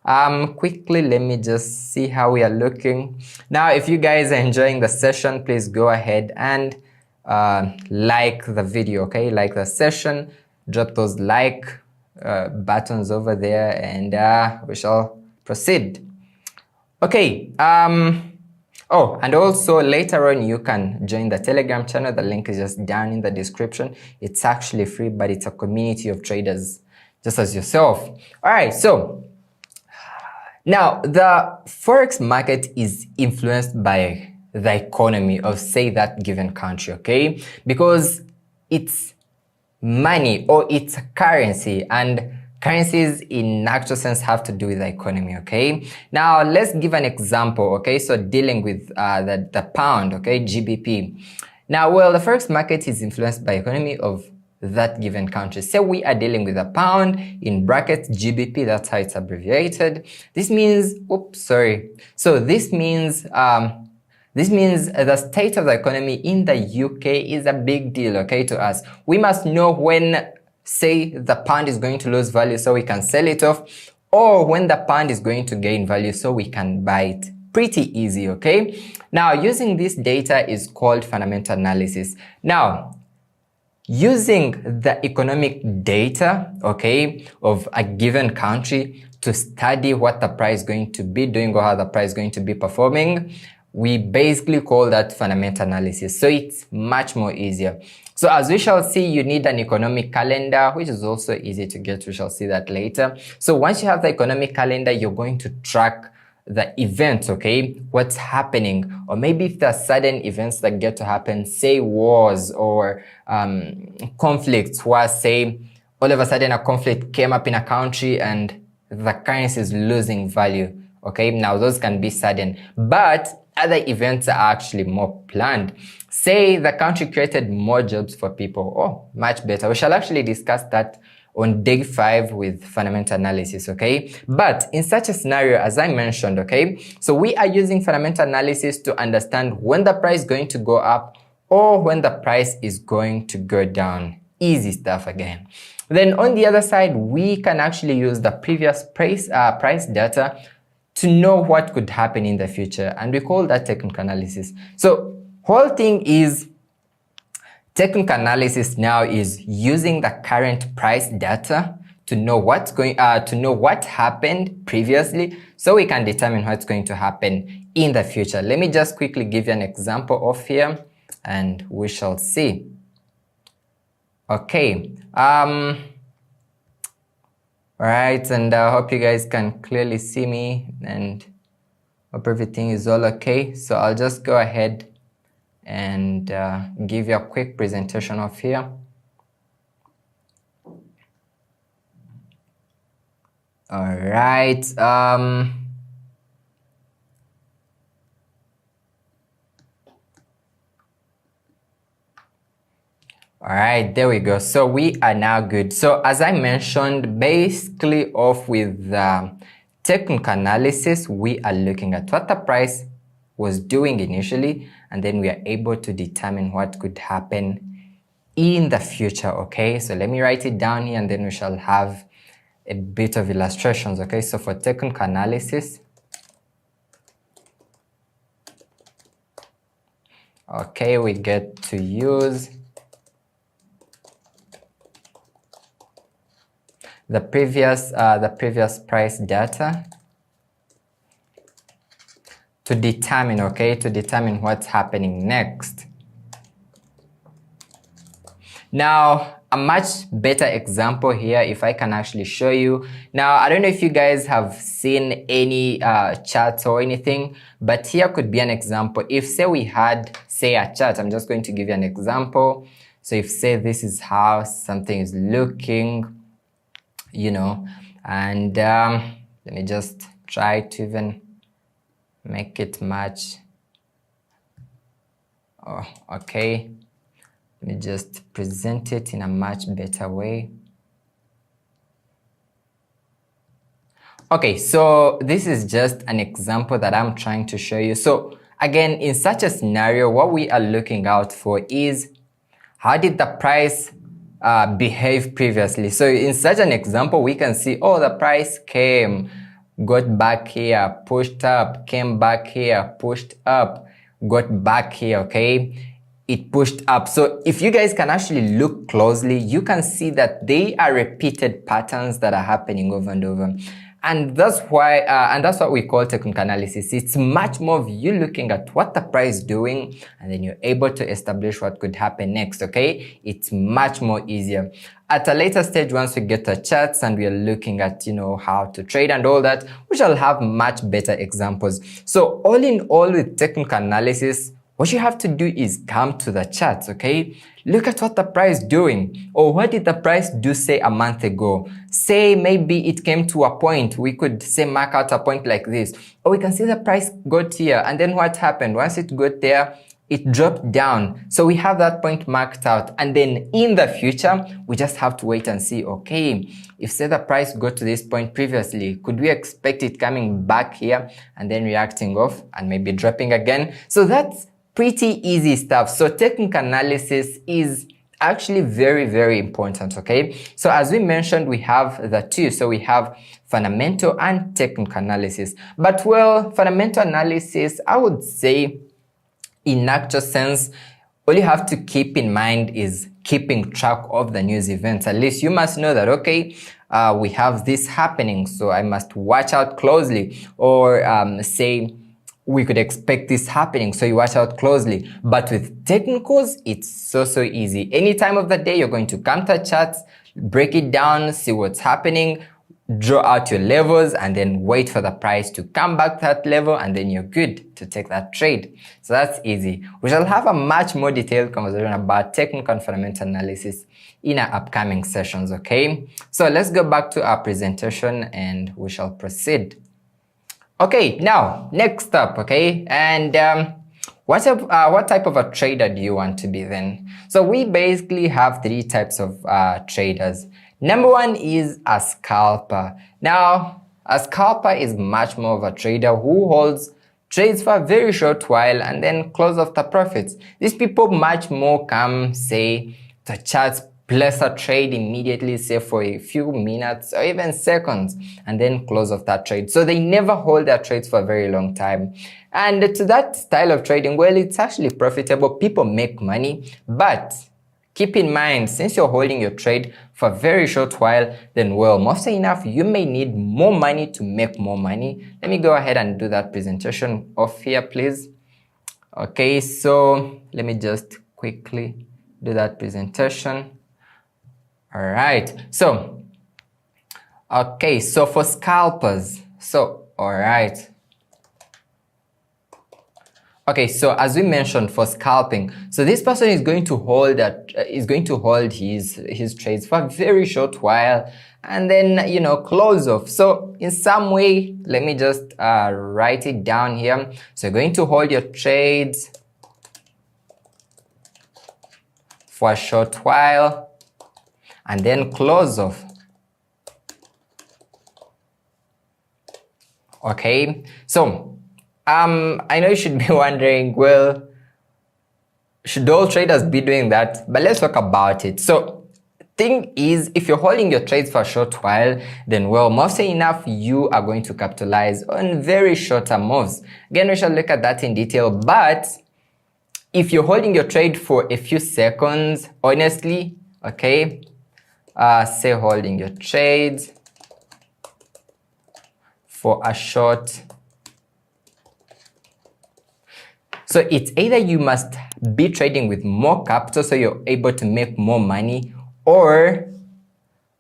Quickly, let me just see how we are looking. Now, if you guys are enjoying the session, please go ahead and like the video, okay? Like the session, drop those like buttons over there, and we shall proceed. Okay. Oh, and also later on you can join the Telegram channel. The link is just down in the description. It's actually free, but it's a community of traders just as yourself. All right, so now the forex market is influenced by the economy of, say, that given country, okay? Because it's money or it's currency, and currencies in actual sense have to do with the economy, okay? Now let's give an example, okay? So dealing with the pound, okay, GBP. Now, well, the forex market is influenced by economy of that given country. Say we are dealing with a pound, in brackets GBP, that's how it's abbreviated. This means, oops, sorry. So this means the state of the economy in the UK is a big deal, okay, to us. We must know when, say, the pound is going to lose value so we can sell it off, or when the pound is going to gain value so we can buy it. Pretty easy, okay? Now, using this data is called fundamental analysis. Now, using the economic data, okay, of a given country to study what the price is going to be doing or how the price is going to be performing, we basically call that fundamental analysis. So it's much more easier. So as we shall see, you need an economic calendar, which is also easy to get. We shall see that later. So once you have the economic calendar, you're going to track the events, okay, what's happening, or maybe if there are sudden events that get to happen, say wars or conflicts, where, say, all of a sudden a conflict came up in a country and the currency is losing value, okay? Now those can be sudden, but other events are actually more planned. Say the country created more jobs for people. Oh, much better. We shall actually discuss that on day 5 with fundamental analysis, okay? But in such a scenario, as I mentioned, okay, so we are using fundamental analysis to understand when the price is going to go up or when the price is going to go down. Easy stuff again. Then on the other side, we can actually use the previous price data to know what could happen in the future, and we call that technical analysis. So whole thing is technical analysis now is using the current price data to know what's going to know what happened previously, so we can determine what's going to happen in the future. Let me just quickly give you an example of here and we shall see. Okay, alright, and I hope you guys can clearly see me and hope everything is all okay. So I'll just go ahead and give you a quick presentation of here. All right. All right, there we go. So we are now good. So as I mentioned, basically off with the technical analysis, we are looking at what the price was doing initially, and then we are able to determine what could happen in the future, okay? So let me write it down here and then we shall have a bit of illustrations, okay? So for technical analysis, okay, we get to use the previous price data to determine, okay, to determine what's happening next. Now, a much better example here, if I can actually show you. Now, I don't know if you guys have seen any charts or anything, but here could be an example. If, say, we had, say, a chart, I'm just going to give you an example. So if, say, this is how something is looking, you know, and let me just try to even make it match. Oh, okay. Let me just present it in a much better way. Okay, so this is just an example that I'm trying to show you. So again, in such a scenario, what we are looking out for is how did the price behave previously. So in such an example, we can see, oh, the price came, got back here, pushed up, came back here, pushed up, got back here, okay? It pushed up. So if you guys can actually look closely, you can see that they are repeated patterns that are happening over and over. And that's why, and that's what we call technical analysis. It's much more of you looking at what the price is doing, and then you're able to establish what could happen next, okay? It's much more easier. At a later stage, once we get the charts and we are looking at, how to trade and all that, we shall have much better examples. So all in all, with technical analysis, what you have to do is come to the charts, okay? Look at what the price is doing, or what did the price do, say, a month ago. Say maybe it came to a point, we could say mark out a point like this, or we can see the price got here, and then what happened? Once it got there, it dropped down. So we have that point marked out, and then in the future, we just have to wait and see, okay, if say the price got to this point previously, could we expect it coming back here and then reacting off and maybe dropping again? So that's pretty easy stuff. So technical analysis is actually very, very important, okay? So as we mentioned, we have the two. So we have fundamental and technical analysis. But well, fundamental analysis, I would say in actual sense, all you have to keep in mind is keeping track of the news events. At least you must know that, okay, we have this happening, so I must watch out closely, or say, we could expect this happening, so you watch out closely. But with technicals, it's so easy. Any time of the day, you're going to come to charts, break it down, see what's happening, draw out your levels, and then wait for the price to come back to that level, and then you're good to take that trade. So that's easy. We shall have a much more detailed conversation about technical and fundamental analysis in our upcoming sessions, okay? So let's go back to our presentation and we shall proceed. Okay, now, next up, okay, and what type of a trader do you want to be then? So we basically have three types of traders. Number one is a scalper. Now, a scalper is much more of a trader who holds trades for a very short while and then close off the profits. These people much more come, say, the charts, place a trade immediately, say for a few minutes or even seconds, and then close off that trade. So they never hold their trades for a very long time. And to that style of trading, well, it's actually profitable. People make money, but keep in mind, since you're holding your trade for a very short while, then well, most enough, you may need more money to make more money. Let me go ahead and do that presentation off here, please. Okay, so let me just quickly do that presentation. All right, so, okay, so for scalpers, so, all right. Okay, so as we mentioned, for scalping, so this person is going to hold his trades for a very short while and then, close off. So in some way, let me just write it down here. So you're going to hold your trades for a short while and then close off. Okay, so I know you should be wondering, well, should all traders be doing that? But let's talk about it. So thing is, if you're holding your trades for a short while, then well, most enough, you are going to capitalize on very short-term moves. Again, we shall look at that in detail. But if you're holding your trade for a few seconds, honestly, okay, say holding your trades for a short. So it's either you must be trading with more capital so you're able to make more money, or,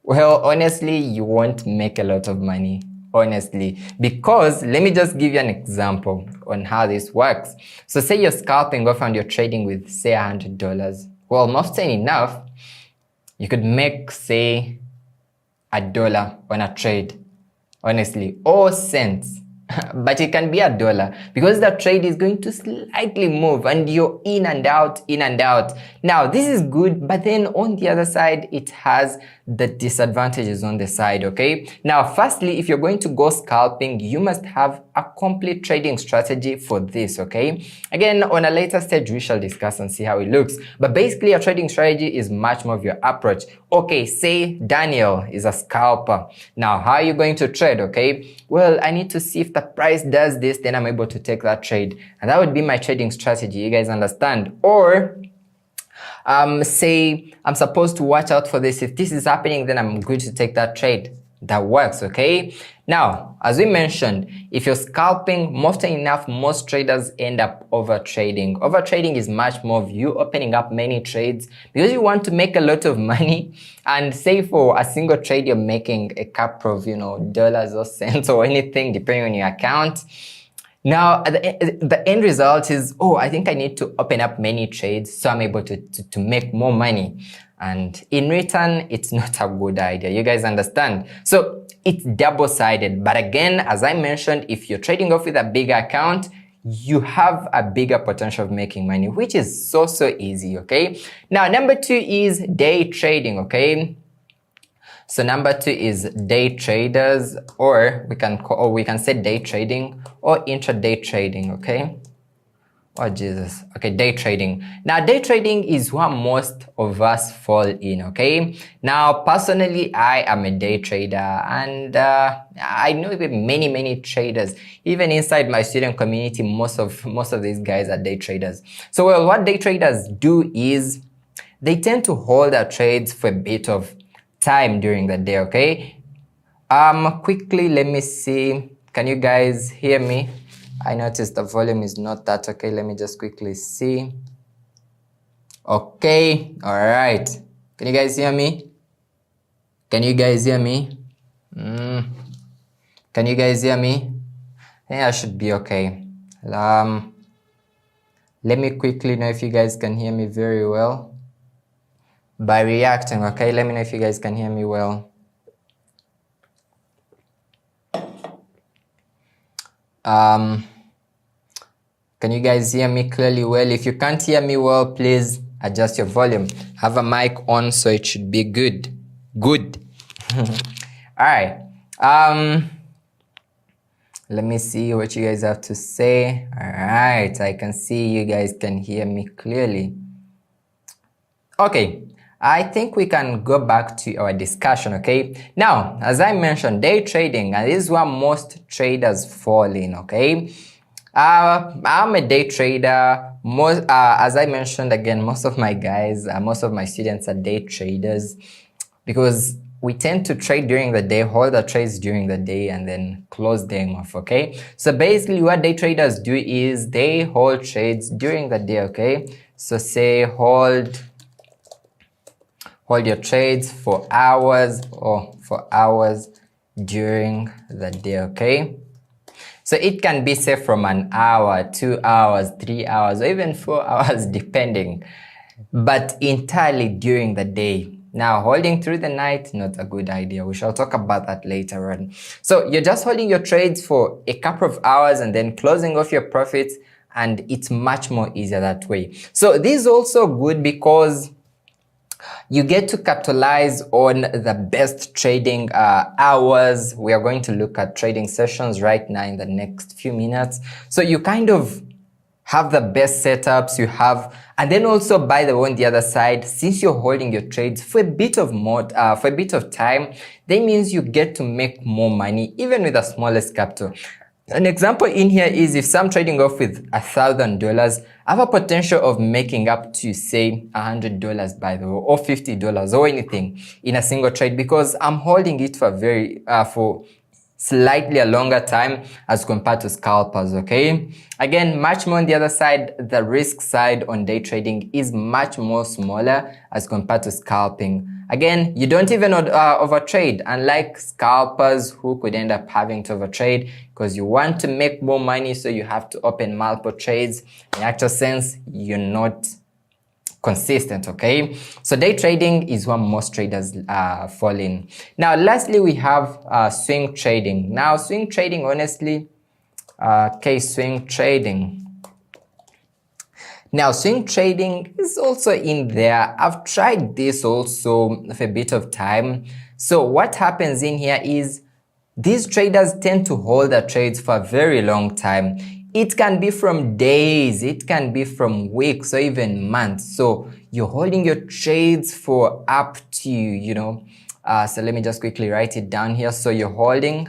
well, honestly, you won't make a lot of money, honestly. Because let me just give you an example on how this works. So say you're scalping off and you're trading with, say, $100. Well, often enough, you could make, say, $1 on a trade, honestly, or cents. but it can be $1 because the trade is going to slightly move and you're in and out, in and out. Now, this is good, but then on the other side, it has the disadvantages on the side, okay? Now, firstly, if you're going to go scalping, you must have a complete trading strategy for this, okay? Again, on a later stage, we shall discuss and see how it looks. But basically, a trading strategy is much more of your approach. Okay, say Daniel is a scalper. Now, how are you going to trade, okay? Well, I need to see if the price does this, then I'm able to take that trade. And that would be my trading strategy, you guys understand? Or say I'm supposed to watch out for this. If this is happening, then I'm going to take that trade. That works, okay? Now, as we mentioned, if you're scalping, more often enough, most traders end up overtrading. Overtrading is much more of you opening up many trades because you want to make a lot of money. And say for a single trade, you're making a couple of, dollars or cents or anything, depending on your account. Now, the end result is, oh, I think I need to open up many trades so I'm able to make more money. And in return, it's not a good idea. You guys understand? So it's double-sided. But again, as I mentioned, if you're trading off with a bigger account, you have a bigger potential of making money, which is so easy, okay? Now, number 2 is day trading, okay? So number 2 is day traders, or we can say day trading or intraday trading, okay? Oh Jesus, okay, day trading. Now, day trading is what most of us fall in, okay? Now, personally, I am a day trader, and I know many traders. Even inside my student community, most of these guys are day traders. So, well, what day traders do is they tend to hold their trades for a bit of time during the day, okay? Quickly, let me see. Can you guys hear me? I noticed the volume is not that okay. Let me just quickly see. Okay, all right. Can you guys hear me? Can you guys hear me? Can you guys hear me? Yeah, I should be okay. Let me quickly know if you guys can hear me very well by reacting, okay? Let me know if you guys can hear me well. Can you guys hear me clearly well? If you can't hear me well, please adjust your volume. Have a mic on so it should be good. Good. All right. Let me see what you guys have to say. All right. I can see you guys can hear me clearly. Okay. I think we can go back to our discussion, okay? Now, as I mentioned, day trading, and this is where most traders fall in, okay? I'm a day trader. As I mentioned again, most of my students are day traders because we tend to trade during the day, hold the trades during the day, and then close them off, okay? So basically what day traders do is they hold trades during the day, okay? So say hold your trades for hours during the day, okay? So it can be say from an hour, 2 hours, 3 hours, or even 4 hours depending, but entirely during the day. Now, holding through the night, not a good idea. We shall talk about that later on. So you're just holding your trades for a couple of hours and then closing off your profits, and it's much more easier that way. So this is also good because you get to capitalize on the best trading hours. We are going to look at trading sessions right now in the next few minutes. So you kind of have the best setups you have. And then also, by the way, on the other side, since you're holding your trades for a bit of time, that means you get to make more money even with the smallest capital. An example in here is if I'm trading off with $1,000, I have a potential of making up to say $100 by the way, or $50 or anything in a single trade because I'm holding it for slightly a longer time as compared to scalpers, okay? Again, much more on the other side, the risk side on day trading is much more smaller as compared to scalping. Again, you don't even overtrade, unlike scalpers who could end up having to overtrade because you want to make more money, so you have to open multiple trades. In actual sense, you're not consistent, okay? So day trading is what most traders fall in. Now, lastly, we have swing trading. Now, swing trading, honestly, Okay, swing trading. Now, swing trading is also in there. I've tried this also for a bit of time. So what happens in here is these traders tend to hold their trades for a very long time. It can be from days, it can be from weeks, or even months. So you're holding your trades for up to, so let me just quickly write it down here. So you're holding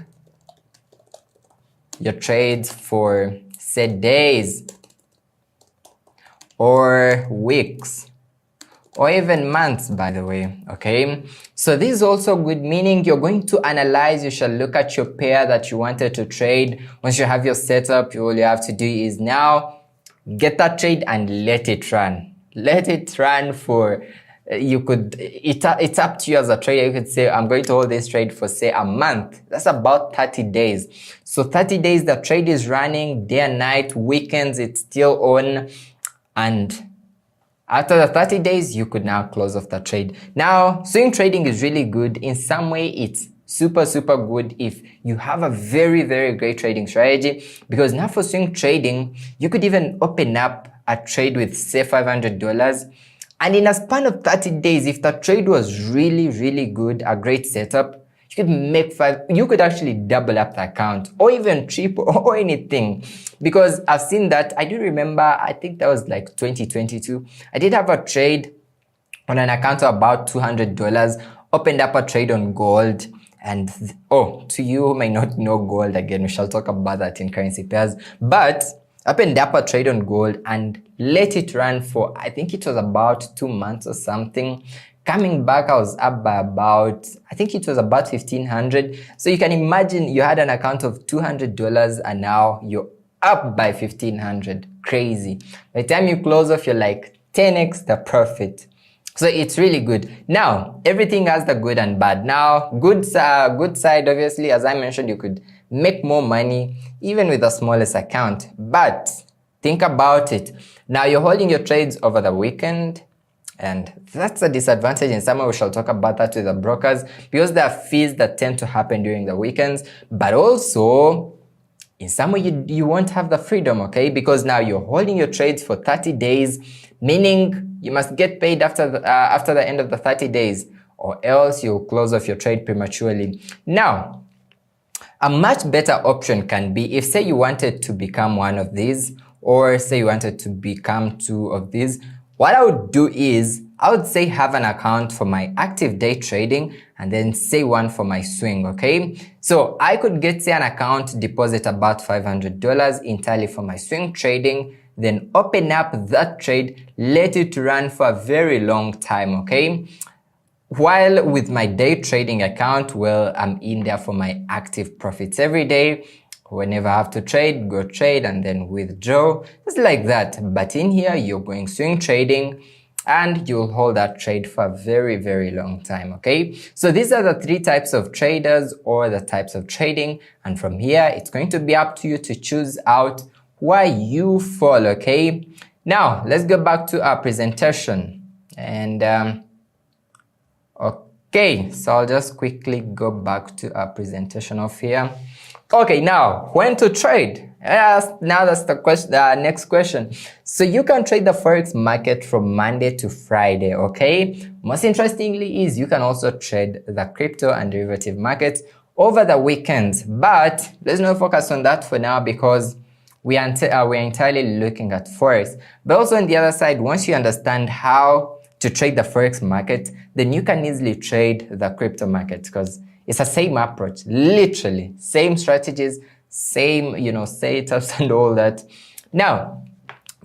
your trades for, say, days, or weeks, or even months, by the way. Okay, so this is also good, meaning you're going to analyze. You shall look at your pair that you wanted to trade. Once you have your setup, all you have to do is now get that trade and let it run. Let it run for it's up to you as a trader. You could say, I'm going to hold this trade for, say, a month. That's about 30 days. So 30 days the trade is running day and night, weekends it's still on, and after the 30 days, you could now close off the trade. Now, swing trading is really good. In some way, it's super good if you have a very great trading strategy, because now for swing trading, you could even open up a trade with, say, $500, and in a span of 30 days, if the trade was really good, a great setup, you could make you could actually double up the account, or even triple, or anything. Because I've seen that. I do remember, I think that was like 2022. I did have a trade on an account of about $200, opened up a trade on gold. And to you who may not know gold, again, we shall talk about that in currency pairs. But opened up a trade on gold and let it run for, I think it was about 2 months or something. Coming back, I was up by about, I think it was about $1,500. So you can imagine you had an account of $200 and now you're up by $1,500. Crazy. By the time you close off, you're like 10x the profit. So it's really good. Now, everything has the good and bad. Now, good side, obviously, as I mentioned, you could make more money even with the smallest account. But think about it. Now, you're holding your trades over the weekend, and that's a disadvantage. In some way, we shall talk about that with the brokers, because there are fees that tend to happen during the weekends. But also, in some way, you won't have the freedom, okay? Because now you're holding your trades for 30 days, meaning you must get paid after the end of the 30 days, or else you'll close off your trade prematurely. Now, a much better option can be if, say, you wanted to become one of these, or say you wanted to become 2 of these. What I would do is, I would say have an account for my active day trading, and then say one for my swing, okay? So I could get, say, an account, deposit about $500 entirely for my swing trading, then open up that trade, let it run for a very long time, okay? While with my day trading account, well, I'm in there for my active profits every day. Whenever I have to trade, go trade and then withdraw. It's like that. But in here, you're going swing trading and you'll hold that trade for a very long time, okay? So these are the 3 types of traders, or the types of trading. And from here, it's going to be up to you to choose out where you fall, okay? Now, let's go back to our presentation. And okay, so I'll just quickly go back to our presentation of here. Okay, now, when to trade? Now that's the question, next question. So you can trade the Forex market from Monday to Friday, okay? Most interestingly is you can also trade the crypto and derivative markets over the weekends. But let's not focus on that for now, because we're entirely looking at Forex. But also on the other side, once you understand how to trade the Forex market, then you can easily trade the crypto market, because it's the same approach, literally same strategies, same, setups and all that. Now,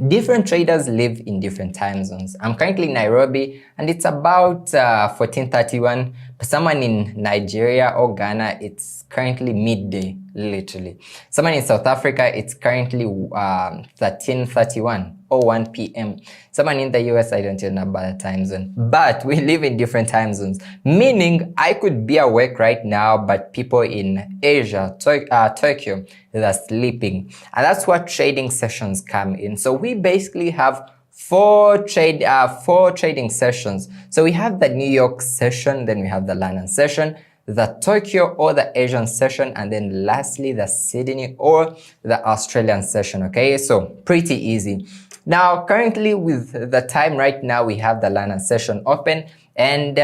different traders live in different time zones. I'm currently in Nairobi and it's about 14:31. But someone in Nigeria or Ghana, it's currently midday, literally. Someone in South Africa, it's currently 13:31 or 1 p.m. Someone in the US, I don't know about the time zone. But we live in different time zones, meaning I could be awake right now, but people in Asia, Tokyo, they're sleeping. And that's what trading sessions come in. So we basically have four trading sessions. So we have the New York session, then we have the London session, the Tokyo or the Asian session, and then lastly the Sydney or the Australian session. Okay, so pretty easy. Now currently with the time right now, we have the London session open, and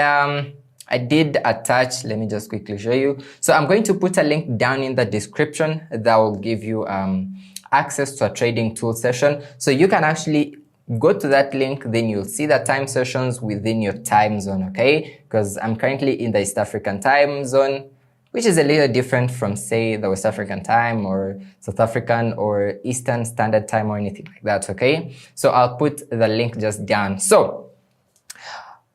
I did attach, let me just quickly show you. So I'm going to put a link down in the description that will give you access to a trading tool session. So you can actually go to that link, then you'll see the time sessions within your time zone, okay? Because I'm currently in the East African time zone, which is a little different from, say, the West African time or South African or Eastern Standard Time or anything like that, okay? So I'll put the link just down. So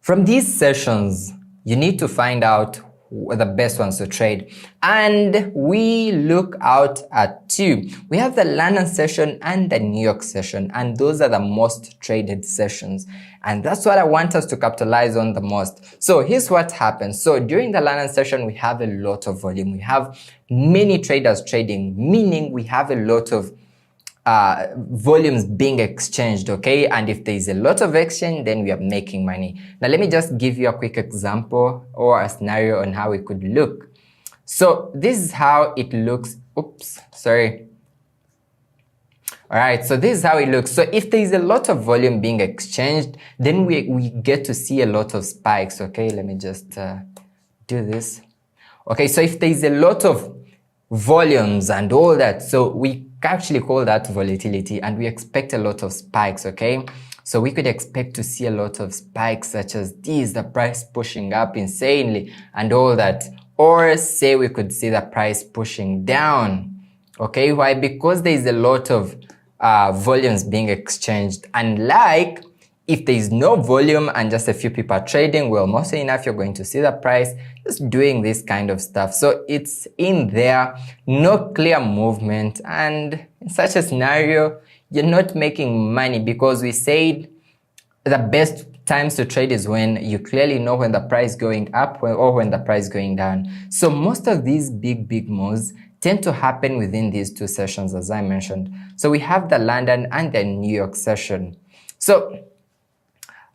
from these sessions, you need to find out the best ones to trade, and we look out at two. We have the London session and the New York session, and those are the most traded sessions, and that's what I want us to capitalize on the most. So here's what happens. So during the London session, we have a lot of volume. We have many traders trading, meaning we have a lot of volumes being exchanged, okay? And if there is a lot of exchange, then we are making money. Now let me just give you a quick example or a scenario on how it could look. So this is how it looks. Oops, sorry. All right, so this is how it looks. So if there is a lot of volume being exchanged, then we get to see a lot of spikes, okay? Let me just do this. Okay, so if there is a lot of volumes and all that, so we actually call that volatility, and we expect a lot of spikes, okay? So we could expect to see a lot of spikes such as these, the price pushing up insanely and all that. Or say we could see the price pushing down, okay? Why? Because there is a lot of volumes being exchanged. Unlike if there is no volume and just a few people are trading, well, most enough, you're going to see the price just doing this kind of stuff. So it's in there, no clear movement. And in such a scenario, you're not making money, because we said the best times to trade is when you clearly know when the price is going up or when the price is going down. So most of these big moves tend to happen within these two sessions, as I mentioned. So we have the London and the New York session. So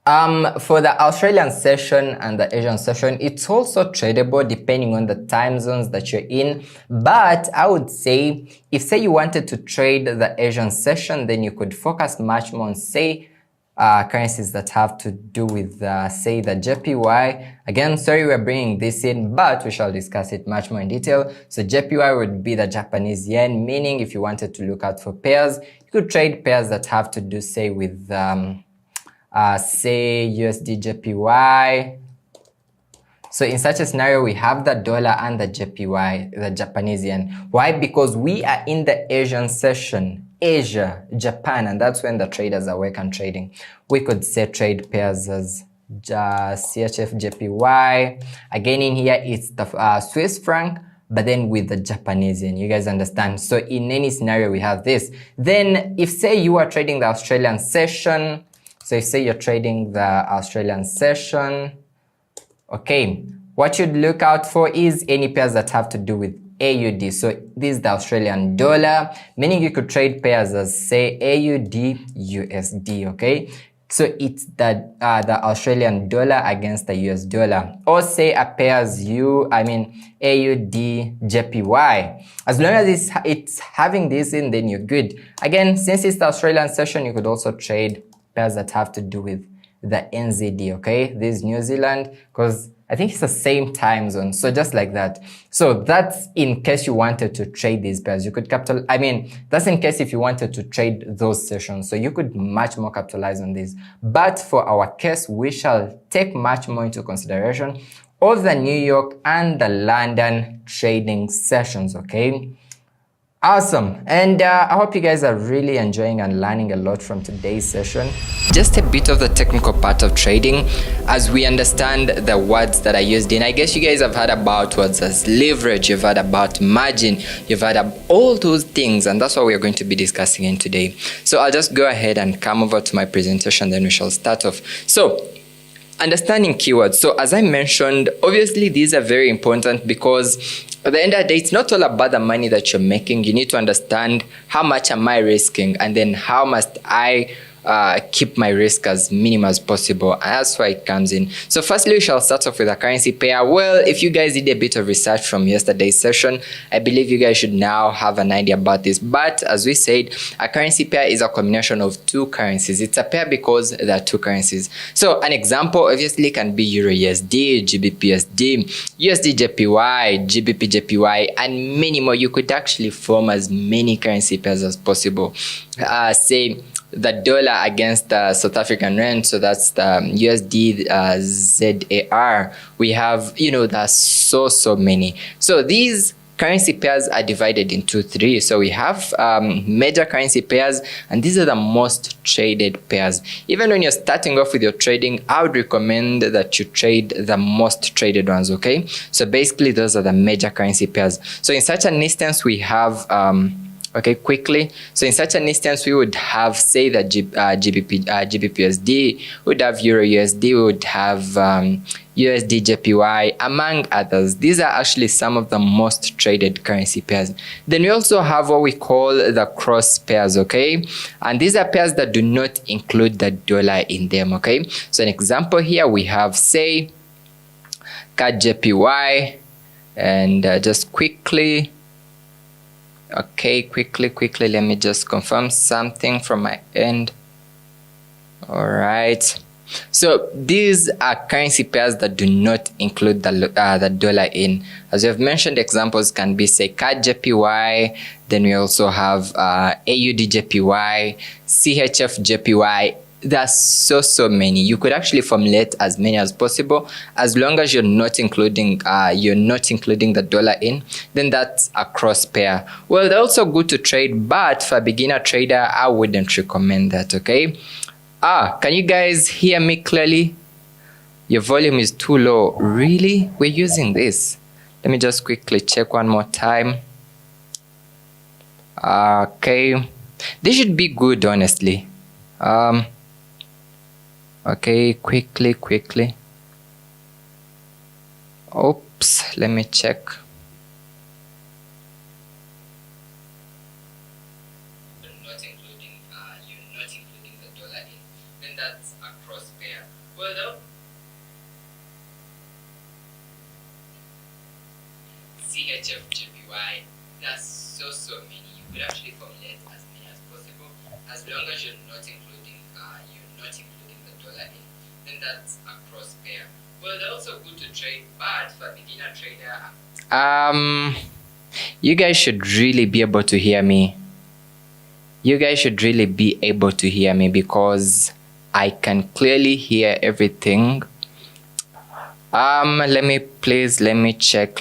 for the Australian session and the Asian session, it's also tradable depending on the time zones that you're in. But I would say, if say you wanted to trade the Asian session, then you could focus much more on, say, currencies that have to do with, say, the JPY. Again, sorry we're bringing this in, but we shall discuss it much more in detail. So JPY would be the Japanese yen, meaning if you wanted to look out for pairs, you could trade pairs that have to do, say, with say USD JPY. So in such a scenario, we have the dollar and the JPY, the Japanese yen. Why? Because we are in the Asian session, Asia, Japan, and that's when the traders are working and trading. We could say trade pairs as CHF JPY. Again, in here, it's the Swiss franc, but then with the Japanese yen, you guys understand? So in any scenario, we have this. Then if say you are trading the Australian session, so if say you're trading the Australian session, okay, what you'd look out for is any pairs that have to do with AUD. So this is the Australian dollar, meaning you could trade pairs as, say, AUD USD, okay? So it's the Australian dollar against the US dollar. Or say a pairs AUD JPY. As long as it's having this in, then you're good. Again, since it's the Australian session, you could also trade pairs that have to do with the NZD, okay? This is New Zealand, because I think it's the same time zone. So just like that. So that's in case you wanted to trade these pairs. You could that's in case if you wanted to trade those sessions. So you could much more capitalize on this. But for our case, we shall take much more into consideration of the New York and the London trading sessions, okay? Awesome. And I hope you guys are really enjoying and learning a lot from today's session. Just a bit of the technical part of trading as we understand the words that are used in. I guess you guys have heard about words as leverage, you've heard about margin, you've heard of all those things, and that's what we're going to be discussing in today. So I'll just go ahead and come over to my presentation, then we shall start off. So understanding keywords. So as I mentioned, obviously these are very important because at the end of the day, it's not all about the money that you're making. You need to understand how much am I risking, and then how must I keep my risk as minimum as possible. And that's why it comes in. So firstly, we shall start off with a currency pair. Well, if you guys did a bit of research from yesterday's session, I believe you guys should now have an idea about this. But as we said, a currency pair is a combination of two currencies. It's a pair because there are two currencies. So an example obviously can be Euro USD, GBP USD, USD JPY, GBP JPY, and many more. You could actually form as many currency pairs as possible. Say the dollar against the South African rand, so that's the USD ZAR. We have, there's so many. So these currency pairs are divided into three. So we have major currency pairs, and these are the most traded pairs. Even when you're starting off with your trading, I would recommend that you trade the most traded ones, okay? So basically, those are the major currency pairs. So in such an instance, we have okay, quickly. So in such an instance, we would have, say, that GBP USD, we would have Euro USD, we would have USD JPY, among others. These are actually some of the most traded currency pairs. Then we also have what we call the cross pairs, okay? And these are pairs that do not include the dollar in them, okay? So an example here, we have, say, CAD JPY, and just quickly, okay, quickly, let me just confirm something from my end. All right. So these are currency pairs that do not include the dollar in. As we have mentioned, examples can be, say, CAD JPY, then we also have AUD JPY, CHF JPY. There's so many. You could actually formulate as many as possible, as long as you're not including the dollar in. Then that's a cross pair. Well, they're also good to trade, but for a beginner trader, I wouldn't recommend that, okay? Can you guys hear me clearly? Your volume is too low. Really? We're using this. Let me just quickly check one more time. Okay. This should be good, honestly. Okay, quickly. Oops, let me check. You're not including the dollar in. Then that's a cross pair. Well, though, CHF JPY, that's so many. You could actually formulate as many as possible, as long as you're not including the dollar in. Then that's a cross pair. Well, they're also good to trade, but for a beginner trader, you guys should really be able to hear me. Because I can clearly hear everything. Let me check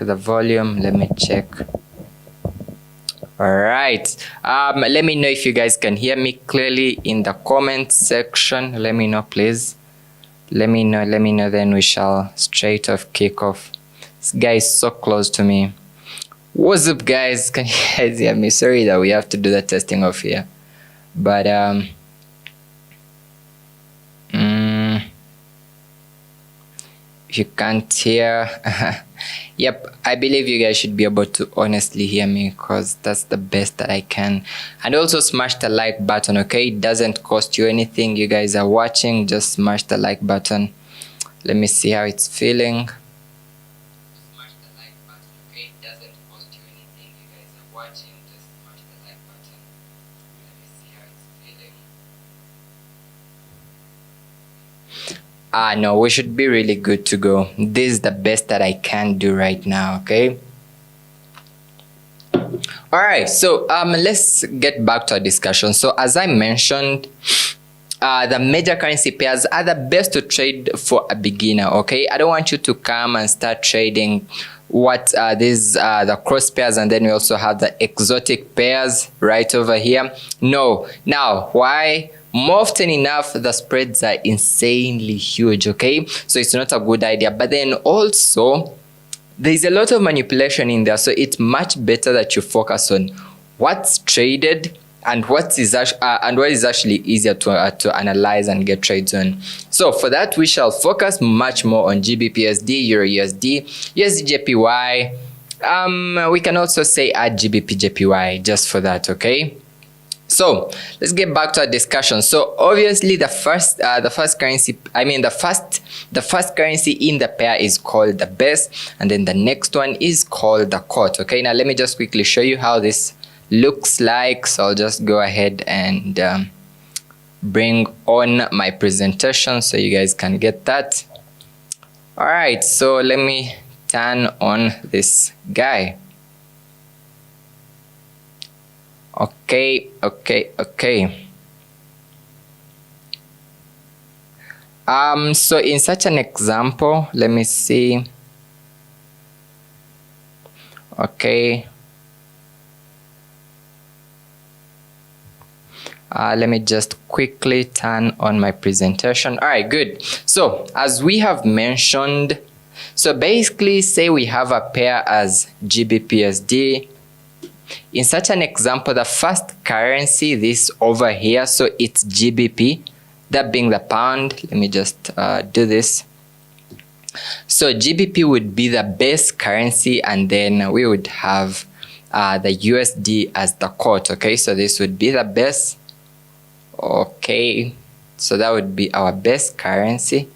the volume. Let me check. All right. Let me know if you guys can hear me clearly in the comment section. Let me know, please. Let me know. Then we shall straight off kick off. This guy is so close to me. What's up, guys? Can you guys hear me? Sorry that we have to do the testing off here, but if you can't hear, yep, I believe you guys should be able to honestly hear me, because that's the best that I can. And also smash the like button, okay? It doesn't cost you anything. You guys are watching, just smash the like button. Let me see how it's feeling. Smash the like button, okay? It doesn't cost you anything. You guys are watching, just smash the like button. Let me see how it's feeling. No, we should be really good to go. This is the best that I can do right now, okay? All right, so let's get back to our discussion. So as I mentioned, the major currency pairs are the best to trade for a beginner, okay? I don't want you to come and start trading the cross pairs, and then we also have the exotic pairs right over here. No. Now, why? More often enough, the spreads are insanely huge, okay? So it's not a good idea. But then also, there's a lot of manipulation in there, so it's much better that you focus on what's traded and what is actually easier to analyze and get trades on. So for that, we shall focus much more on GBP USD, Euro USD, USD JPY. We can also say add GBP JPY just for that, okay? So let's get back to our discussion. So obviously the first currency in the pair is called the base, and then the next one is called the quote. Okay, now let me just quickly show you how this looks like. So I'll just go ahead and bring on my presentation so you guys can get that. All right, so let me turn on this guy. Okay. So in such an example, let me see. Okay. Let me just quickly turn on my presentation. All right, good. So as we have mentioned, so basically say we have a pair as GBPUSD. In such an example, the first currency, this over here, so it's GBP, that being the pound. Let me just do this. So GBP would be the base currency, and then we would have the USD as the quote. Okay, so this would be the base. Okay, so that would be our base currency.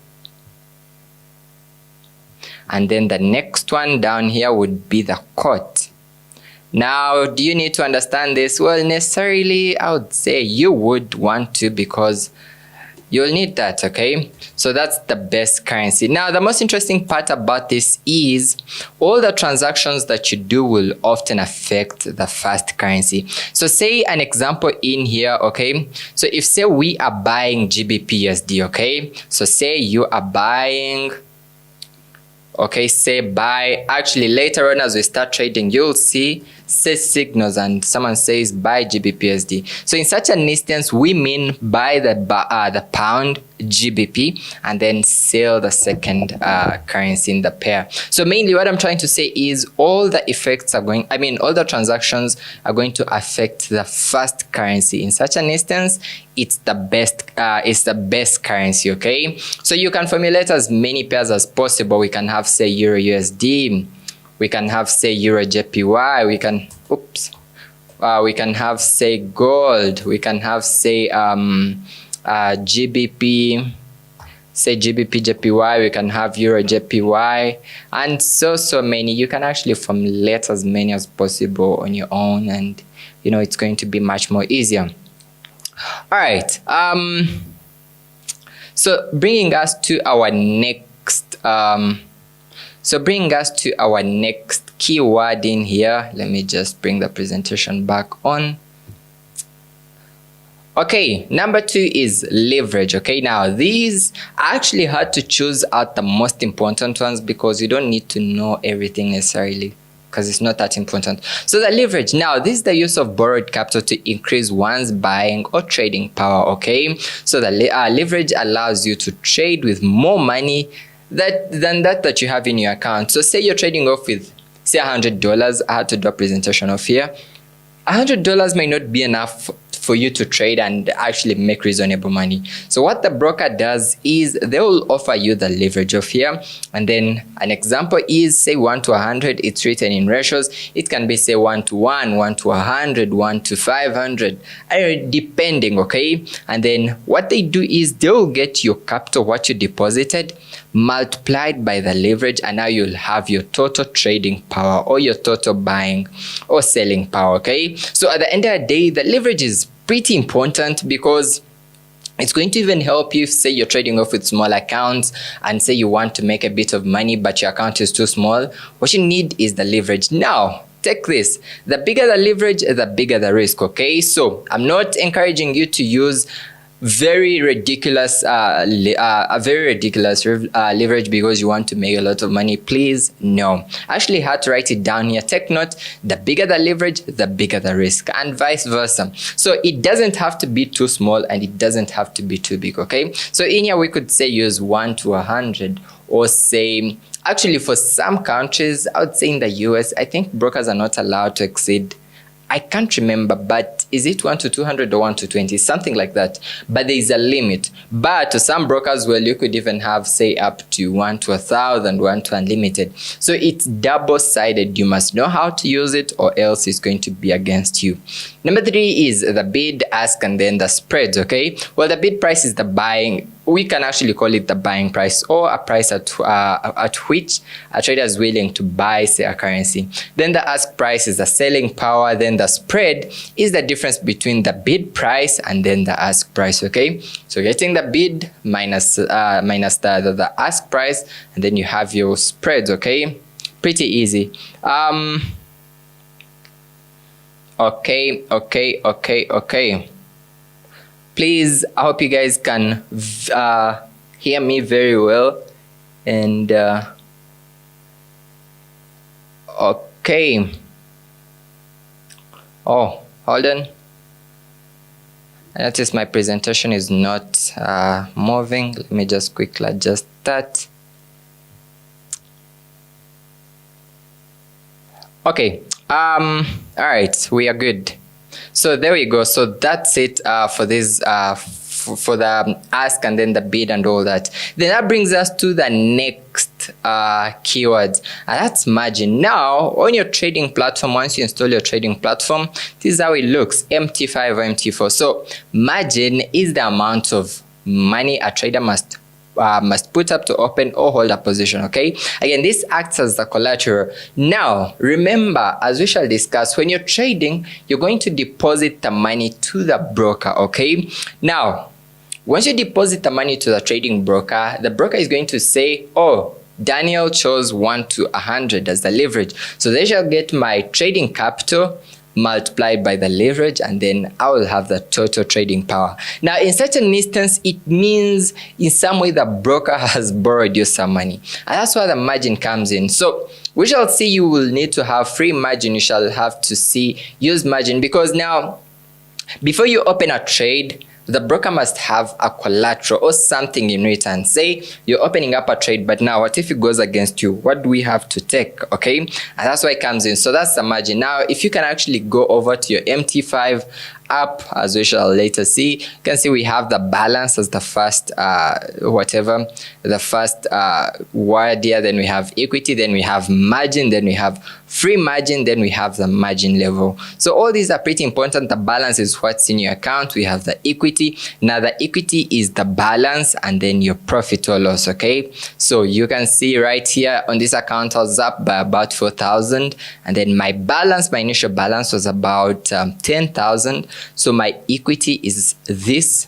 And then the next one down here would be the quote. Now, do you need to understand this? Well, necessarily, I would say you would want to, because you'll need that, okay? So that's the best currency. Now, the most interesting part about this is all the transactions that you do will often affect the first currency. So say an example in here, okay? So if say we are buying GBPUSD, okay? So say you are buying, okay, say buy. Actually, later on as we start trading, you'll see say signals and someone says buy GBPUSD. So in such an instance, we mean buy the pound GBP and then sell the second currency in the pair. So mainly what I'm trying to say is all the effects are going, all the transactions are going to affect the first currency. In such an instance, it's the best currency, okay? So you can formulate as many pairs as possible. We can have say Euro USD, we can have say Euro JPY, we can have say gold, we can have say GBP, say GBP JPY, we can have Euro JPY, and so many. You can actually formulate as many as possible on your own, and it's going to be much more easier. All right, so bringing us to our next keyword in here. Let me just bring the presentation back on. Okay, number 2 is leverage. Okay, now these I actually had to choose out the most important ones because you don't need to know everything necessarily, because it's not that important. So the leverage, now this is the use of borrowed capital to increase one's buying or trading power. Okay, so the leverage allows you to trade with more money than that you have in your account. So say you're trading off with say $100. I had to do a presentation of here. $100 may not be enough for you to trade and actually make reasonable money. So what the broker does is they will offer you the leverage of here, and then an example is say 1 to 100. It's written in ratios. It can be say 1 to 1, 1 to 100, 1 to 500, depending, okay? And then what they do is they will get your capital, what you deposited, multiplied by the leverage, and now you'll have your total trading power or your total buying or selling power, okay? So at the end of the day, the leverage is pretty important because it's going to even help you if say you're trading off with small accounts and say you want to make a bit of money but your account is too small. What you need is the leverage. Now take this, the bigger the leverage, the bigger the risk, okay? So I'm not encouraging you to use very ridiculous leverage because you want to make a lot of money. Please, no. I actually had to write it down here. Take note, the bigger the leverage, the bigger the risk, and vice versa. So it doesn't have to be too small and it doesn't have to be too big, okay? So in here we could say use 1 to 100, or say, actually for some countries, I would say in the US, I think brokers are not allowed to exceed, I can't remember, but is it 1 to 200 or 1 to 20, something like that, but there is a limit. But to some brokers, well, you could even have, say, up to 1 to 1,000, 1 to unlimited. So it's double-sided. You must know how to use it, or else it's going to be against you. Number 3 is the bid, ask, and then the spreads. Okay, well, the bid price is the buying, we can actually call it the buying price, or a price at which a trader is willing to buy, say, a currency. Then the ask price is the selling power. Then the spread is the difference between the bid price and then the ask price. Okay, so getting the bid minus the ask price, and then you have your spreads. Okay, pretty easy. Okay. Please, I hope you guys can hear me very well. And okay. Oh, hold on. I notice my presentation is not moving. Let me just quickly adjust that. Okay. All right, we are good. So there we go. So that's it for this for the ask and then the bid and all that. Then that brings us to the next keyword, and that's margin. Now on your trading platform, once you install your trading platform, this is how it looks: MT5 or MT4. So margin is the amount of money a trader must put up to open or hold a position. Okay, again, this acts as the collateral. Now remember, as we shall discuss, when you're trading, you're going to deposit the money to the broker. Okay, now once you deposit the money to the trading broker, the broker is going to say, oh, Daniel chose 1 to 100 as the leverage, so they shall get my trading capital multiplied by the leverage, and then I will have the total trading power. Now in certain instance, it means in some way the broker has borrowed you some money, and that's where the margin comes in. So we shall see, you will need to have free margin. You shall have to see use margin, because now before you open a trade, the broker must have a collateral or something in return. Say you're opening up a trade, but now what if it goes against you? What do we have to take? Okay, and that's why it comes in. So that's the margin. Now if you can actually go over to your MT5 app, as we shall later see, you can see we have the balance as the first word here. Then we have equity, then we have margin, then we have free margin, then we have the margin level. So all these are pretty important. The balance is what's in your account. We have the equity. Now the equity is the balance, and then your profit or loss. Okay, so you can see right here on this account, I was up by about 4,000, and then my initial balance was about 10,000. So my equity is this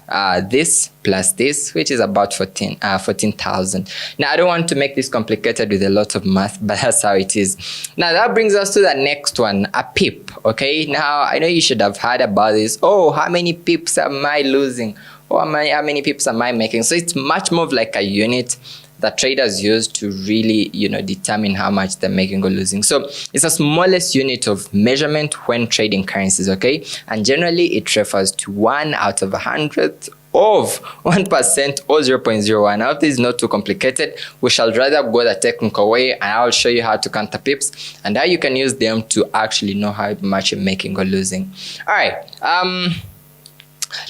plus this, which is about 14,000. Now I don't want to make this complicated with a lot of math, but that's how it is. Now that brings us to the next one, a pip. Okay, now I know you should have heard about this. Oh, how many pips am I losing? Or how many pips am I making? So it's much more of like a unit that traders use to really, determine how much they're making or losing. So it's the smallest unit of measurement when trading currencies. Okay, and generally it refers to 1 out of 100 of 1% or 0.01. Now this is not too complicated. We shall rather go the technical way, and I'll show you how to count the pips and how you can use them to actually know how much you're making or losing. All right.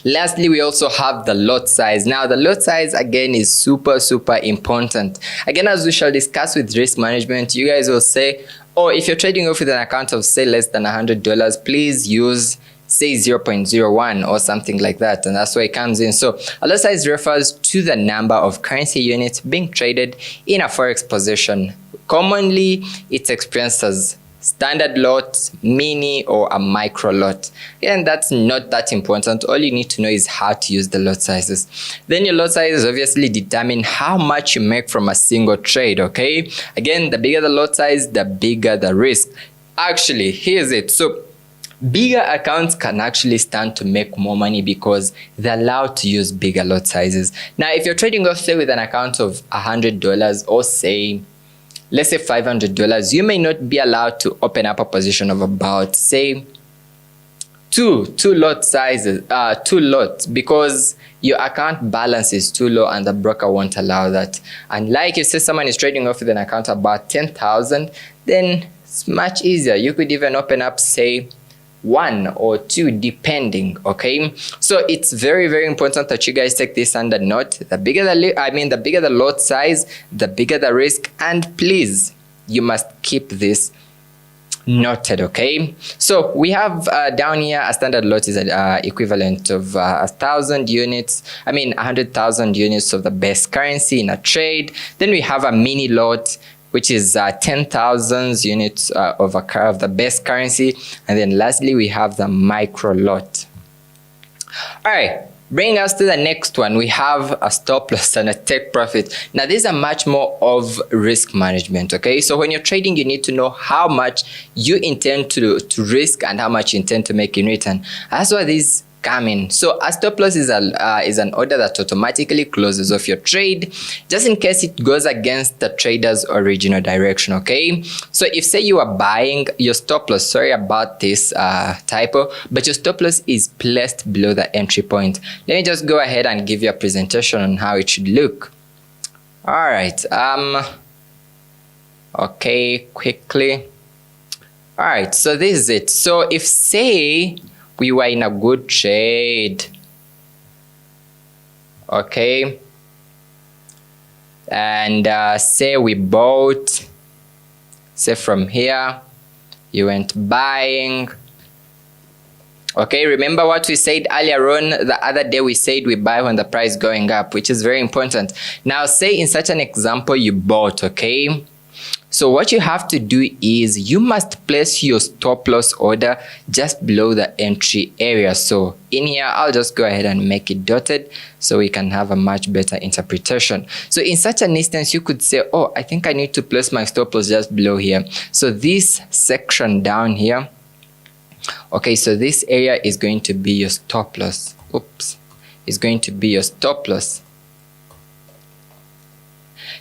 Lastly, we also have the lot size. Now the lot size again is super important. Again, as we shall discuss with risk management, you guys will say, oh, if you're trading off with an account of say less than $100, please use say 0.01 or something like that, and that's where it comes in. So a lot size refers to the number of currency units being traded in a forex position. Commonly it's experienced as standard lot, mini, or a micro lot. And that's not that important. All you need to know is how to use the lot sizes. Then your lot sizes obviously determine how much you make from a single trade. Okay, again, the bigger the lot size, the bigger the risk. Actually, here's it. So bigger accounts can actually stand to make more money because they're allowed to use bigger lot sizes. Now if you're trading off say with an account of $100, or say let's say $500, you may not be allowed to open up a position of about say two lot sizes, two lots, because your account balance is too low and the broker won't allow that. And like if say someone is trading off with an account about 10,000, then it's much easier. You could even open up say 1 or 2 depending. Okay, so it's very, very important that you guys take this under note. The bigger the bigger the lot size, the bigger the risk, and please, you must keep this noted. Okay, so we have down here a standard lot is equivalent of 1,000 units, 100,000 units of the best currency in a trade. Then we have a mini lot, which is 10,000 units of the best currency. And then lastly, we have the micro lot. All right, bring us to the next one. We have a stop loss and a take profit. Now, these are much more of risk management, okay? So when you're trading, you need to know how much you intend to risk and how much you intend to make in return. That's why these come in. So a stop loss is an order that automatically closes off your trade just in case it goes against the trader's original direction. Okay, so if say you are buying, your stop loss, sorry about this typo, but your stop loss is placed below the entry point. Let me just go ahead and give you a presentation on how it should look. All right, okay, quickly. All right, so this is it. So if say we were in a good trade, okay, and say we bought, say from here, you went buying. Okay, remember what we said earlier on the other day? We said we buy when the price is going up, which is very important. Now, say in such an example you bought, okay? So what you have to do is you must place your stop loss order just below the entry area. So in here, I'll just go ahead and make it dotted so we can have a much better interpretation. So in such an instance, you could say, oh, I think I need to place my stop loss just below here. So this section down here, okay, so this area is going to be your stop loss. Oops, is going to be your stop loss.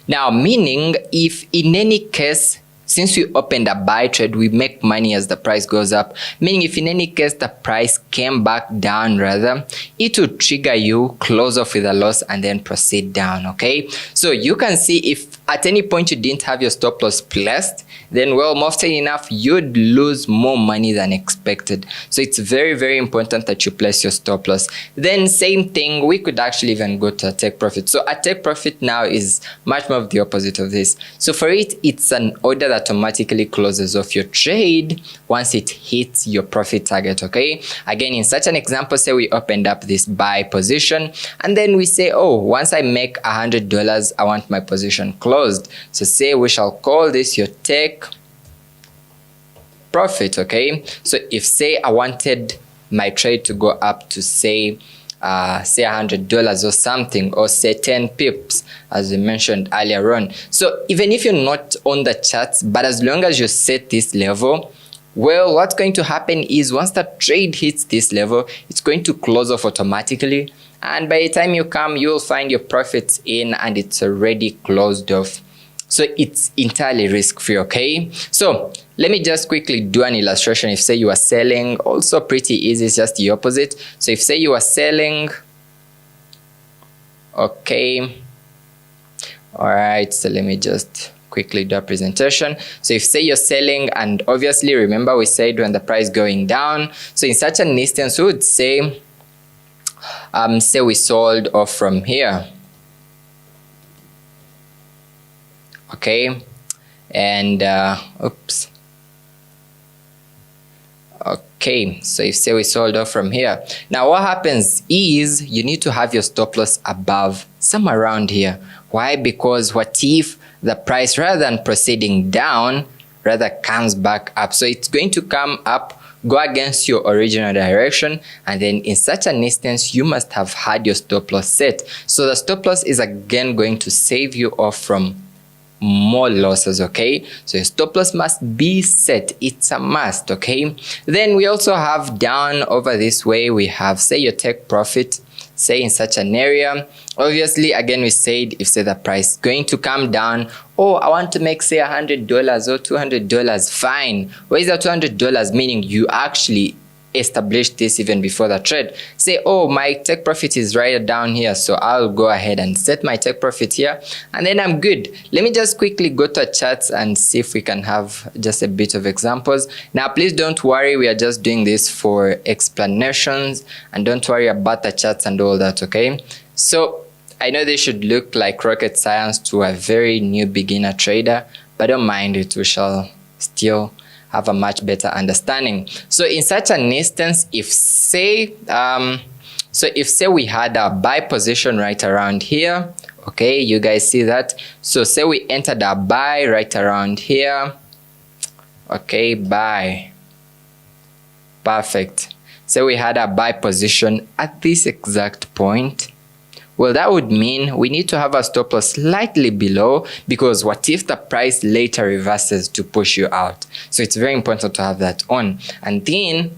Now, meaning if in any case, since we opened a buy trade, we make money as the price goes up. Meaning if in any case the price came back down, rather, it will trigger you, close off with a loss, and then proceed down, okay? So you can see if at any point you didn't have your stop loss placed, then well, more often enough, you'd lose more money than expected. So it's very, very important that you place your stop loss. Then same thing, we could actually even go to a take profit. So a take profit now is much more of the opposite of this. So for it, it's an order that automatically closes off your trade once it hits your profit target, okay? Again, in such an example, say we opened up this buy position, and then we say, oh, once I make $100, I want my position closed. So say we shall call this your take profit, okay? So if say I wanted my trade to go up to say $100 or something, or say 10 pips, as we mentioned earlier on. So even if you're not on the charts, but as long as you set this level, well, what's going to happen is once the trade hits this level, it's going to close off automatically. And by the time you come, you'll find your profits in and it's already closed off. So it's entirely risk-free, okay? So let me just quickly do an illustration. If say you are selling, also pretty easy, it's just the opposite. So if say you are selling, okay, all right, so let me just quickly do a presentation. So if say you're selling, and obviously remember we said when the price going down, so in such an instance we would say, say we sold off from here. Okay, and oops. Okay, so if say we sold off from here. Now what happens is you need to have your stop loss above, somewhere around here. Why? Because what if the price, rather than proceeding down, rather comes back up? So it's going to come up, go against your original direction, and then in such an instance you must have had your stop loss set. So the stop loss is again going to save you off from more losses, okay? So your stop loss must be set, it's a must, okay? Then we also have down over this way, we have say your take profit, say in such an area. Obviously again we said if say the price is going to come down, oh, I want to make say $100 or $200, fine. Where is the $200? Meaning you actually establish this even before the trade. Say, oh, my take profit is right down here, so I'll go ahead and set my take profit here, and then I'm good. Let me just quickly go to a chart and see if we can have just a bit of examples. Now, please don't worry, we are just doing this for explanations, and don't worry about the charts and all that, okay? So I know this should look like rocket science to a very new beginner trader, but don't mind it, we shall still have a much better understanding. So in such an instance, if say we had a buy position right around here, okay, you guys see that? So say we entered a buy right around here, okay, buy, perfect. So we had a buy position at this exact point. Well, that would mean we need to have a stop loss slightly below, because what if the price later reverses to push you out? So it's very important to have that on. And then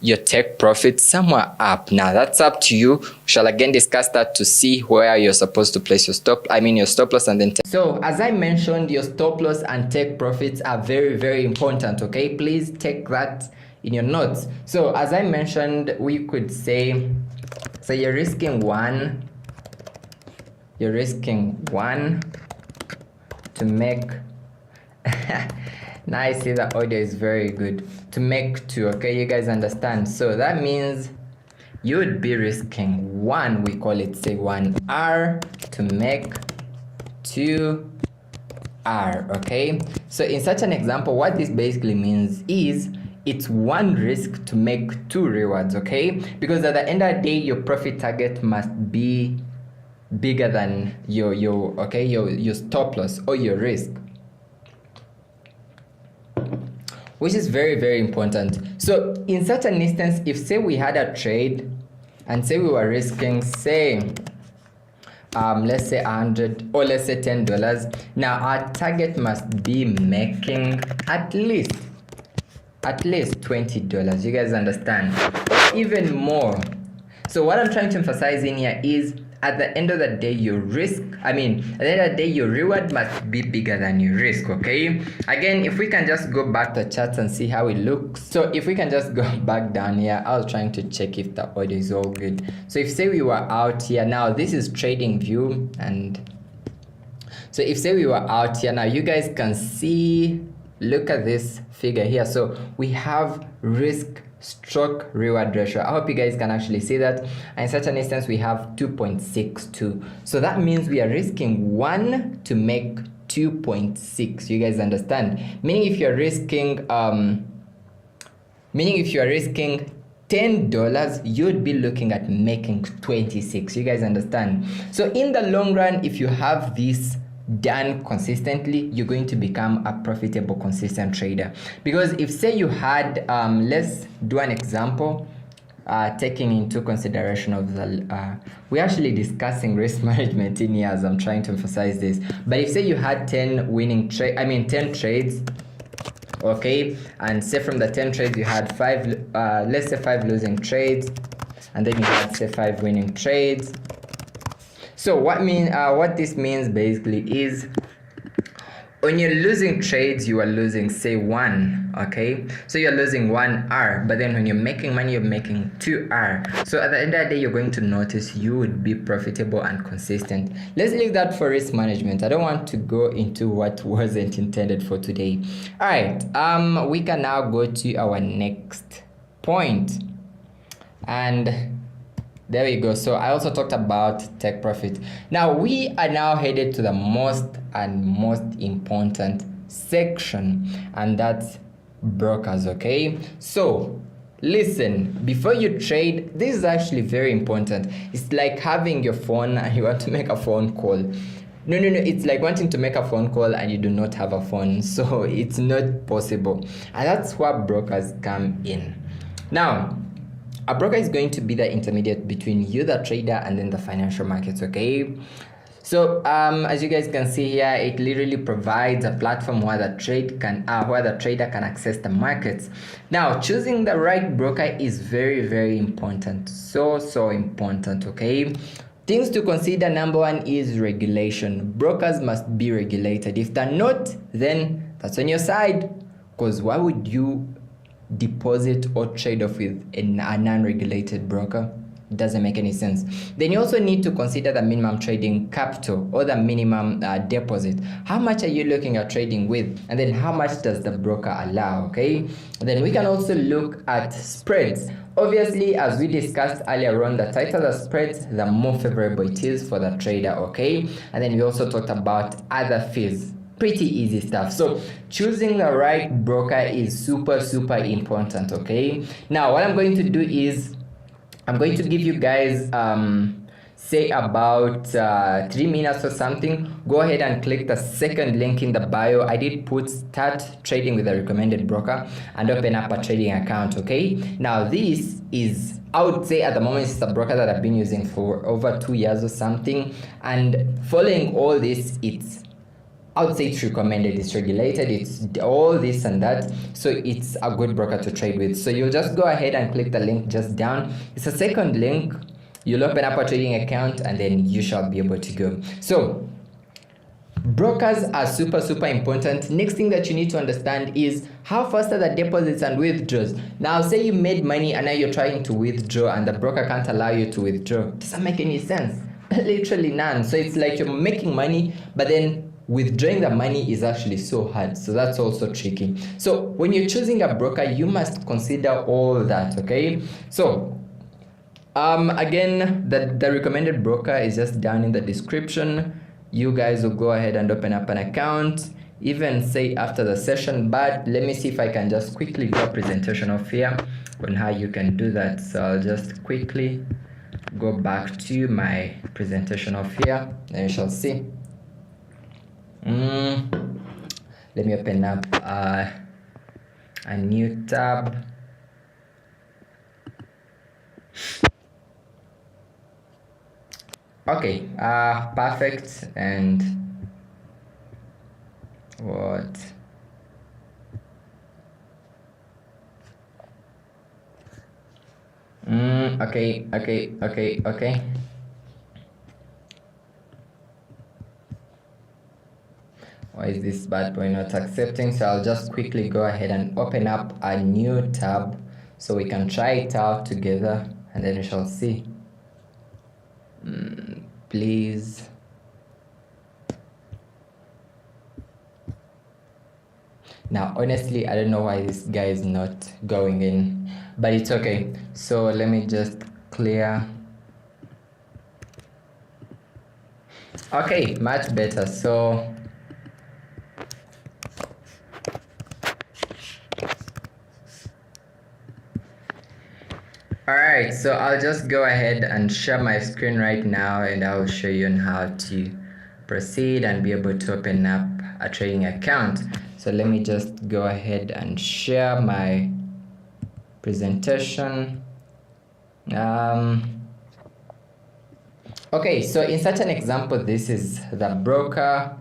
your take profit somewhere up. Now that's up to you. We shall again discuss that to see where you're supposed to place your stop loss and then take. So as I mentioned, your stop loss and take profits are very, very important, okay? Please take that in your notes. So as I mentioned, we could say, so you're risking one to make now I see the audio is very good, to make two, okay, you guys understand? So that means you would be risking one, we call it say 1R to make 2R, okay? So in such an example, what this basically means is it's one risk to make two rewards, okay? Because at the end of the day, your profit target must be bigger than your stop loss or your risk, which is very, very important. So in such an instance, if say we had a trade and say we were risking, say let's say 100 or let's say $10, now our target must be making at least $20, you guys understand, or even more. So what I'm trying to emphasize in here is at the end of the day, your reward must be bigger than your risk, okay? Again, if we can just go back to the charts and see how it looks. So if we can just go back down here, I was trying to check if the audio is all good. So if say we were out here, now this is trading view, and so if say we were out here, now you guys can see, look at this figure here. So we have risk stroke reward ratio. I hope you guys can actually see that. And in such an instance, we have 2.62. So that means we are risking 1 to make 2.6. You guys understand? Meaning if you're risking $10, you'd be looking at making 26. You guys understand? So in the long run, if you have this done consistently, you're going to become a profitable, consistent trader. Because if say you had let's do an example, taking into consideration of the we're actually discussing risk management in here as I'm trying to emphasize this. But if say you had 10 trades, okay, and say from the 10 trades you had 5 let's say 5 losing trades, and then you had say 5 winning trades. So what this means basically is when you're losing trades, you are losing say 1, okay? So you're losing 1R, but then when you're making money, you're making 2R. So at the end of the day, you're going to notice you would be profitable and consistent. Let's leave that for risk management. I don't want to go into what wasn't intended for today. All right, we can now go to our next point. And there we go. So I also talked about take profit. Now we are now headed to the most important section, and that's brokers, okay? So listen, before you trade, this is actually very important. It's like having your phone and you want to make a phone call. No, it's like wanting to make a phone call and you do not have a phone, so it's not possible. And that's where brokers come in. Now, a broker is going to be the intermediate between you, the trader, and then the financial markets, okay? So as you guys can see here, it literally provides a platform where the trader can access the markets. Now, choosing the right broker is very, very important. So important, okay? Things to consider: number one is regulation. Brokers must be regulated. If they're not, then that's on your side. Because why would you deposit or trade off with a non-regulated broker? It doesn't make any sense. Then you also need to consider the minimum trading capital or the minimum deposit. How much are you looking at trading with, and then how much does the broker allow? Okay, then we can also look at spreads. Obviously, as we discussed earlier on, the tighter the spreads, the more favorable it is for the trader. Okay, and then we also talked about other fees. Pretty easy stuff. So choosing the right broker is super important. Okay, now what I'm going to do is I'm going to give you guys say about 3 minutes or something. Go ahead and click the second link in the bio. I did put start trading with a recommended broker and open up a trading account. Okay, now this is, I would say at the moment, it's a broker that I've been using for over 2 years or something, and following all this, I would say it's recommended, it's regulated, it's all this and that, so it's a good broker to trade with. So you'll just go ahead and click the link just down. It's a second link. You'll open up a trading account and then you shall be able to go. So brokers are super important. Next thing that you need to understand is how fast are the deposits and withdrawals. Now say you made money and now you're trying to withdraw and the broker can't allow you to withdraw. Doesn't make any sense. Literally none. So it's like you're making money, but then withdrawing the money is actually so hard. So that's also tricky. So when you're choosing a broker, you must consider all that. Okay, so again, the recommended broker is just down in the description. You guys will go ahead and open up an account, even say after the session, but let me see if I can just quickly do a presentation of here on how you can do that. So I'll just quickly go back to my presentation of here and you shall see. Let me open up a new tab. Okay, perfect. And what? Okay. Why is this bad boy not accepting? So I'll just quickly go ahead and open up a new tab so we can try it out together and then we shall see. Please. Now honestly, I don't know why this guy is not going in, but it's okay. So let me just clear. Okay, much better. So alright, so I'll just go ahead and share my screen right now and I'll show you on how to proceed and be able to open up a trading account. So let me just go ahead and share my presentation. Okay, so in such an example, this is the broker.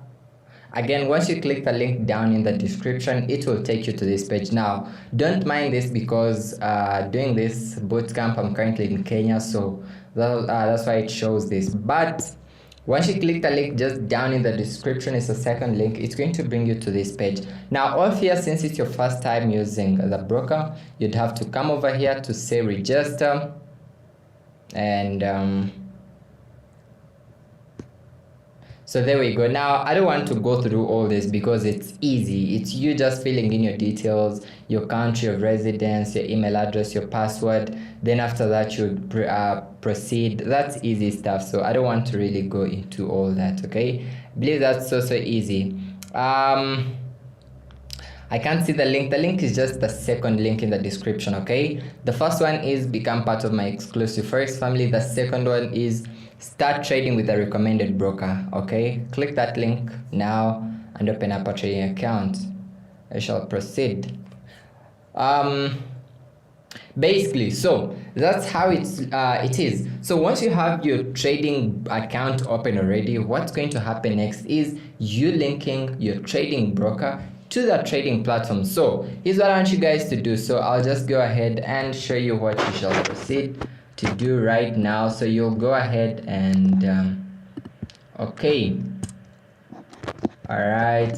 Again, once you click the link down in the description, it will take you to this page. Now, don't mind this because doing this bootcamp, I'm currently in Kenya, so that's why it shows this. But once you click the link just down in the description, it's a second link, it's going to bring you to this page. Now, off here, since it's your first time using the broker, you'd have to come over here to say register, and so there we go. Now, I don't want to go through all this because it's easy. It's you just filling in your details, your country of residence, your email address, your password. Then after that, you proceed. That's easy stuff. So I don't want to really go into all that, okay? I believe that's so easy. I can't see the link. The link is just the second link in the description, okay? The first one is become part of my exclusive Forex family. The second one is start trading with a recommended broker. Okay, click that link now and open up a trading account. I shall proceed. Basically, so that's how it is. So once you have your trading account open already, what's going to happen next is you linking your trading broker to the trading platform. So here's what I want you guys to do. So I'll just go ahead and show you what you shall proceed to do right now. So you'll go ahead and okay, all right.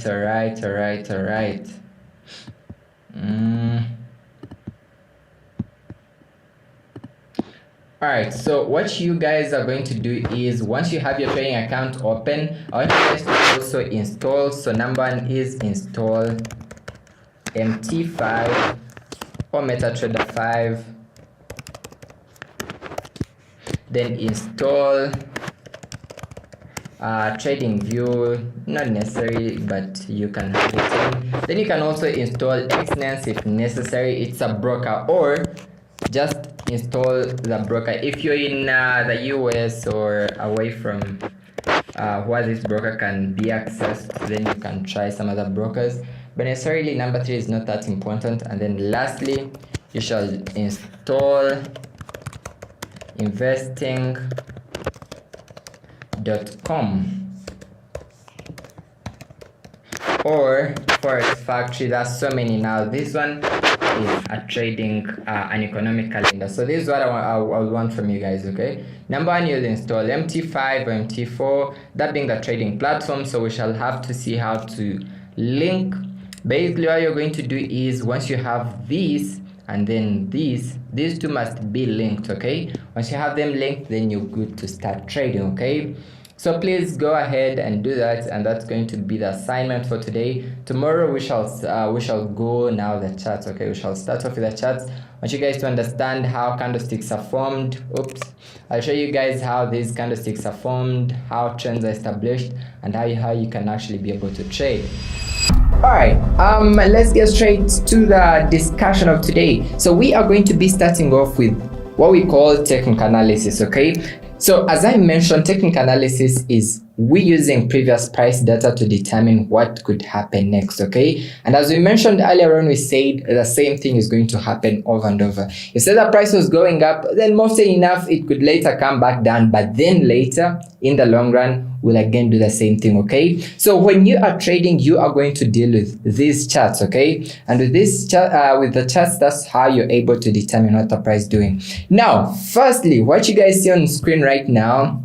Alright, so what you guys are going to do is, once you have your trading account open, I want you guys to also install. So number one is install MT5 or MetaTrader 5. Then install TradingView, not necessary, but you can have it in. Then you can also install Exness if necessary. It's a broker, or just install the broker if you're in the US or away from where this broker can be accessed. Then you can try some other brokers, but necessarily number 3 is not that important. And then lastly, you shall install investing.com or Forex Factory. There's so many now. This one is a trading an economic calendar. So this is what I want from you guys. Okay, number one, you'll install MT5 or MT4, that being the trading platform. So we shall have to see how to link. Basically what you're going to do is, once you have these and then these two must be linked. Okay, once you have them linked, then you're good to start trading. Okay, so please go ahead and do that, and that's going to be the assignment for today. Tomorrow we shall go now the charts. Okay, we shall start off with the charts. I want you guys to understand how candlesticks are formed. I'll show you guys how these candlesticks are formed, how trends are established, and how you can actually be able to trade. Alright, let's get straight to the discussion of today. So we are going to be starting off with what we call technical analysis. Okay, so as I mentioned, technical analysis is we using previous price data to determine what could happen next. Okay, and as we mentioned earlier on, we said the same thing is going to happen over and over. You said the price was going up, then most enough it could later come back down, but then later in the long run will again do the same thing. Okay, so when you are trading, you are going to deal with these charts. Okay, and with this chart, with the charts, that's how you're able to determine what the price is doing. Now firstly, what you guys see on screen right now,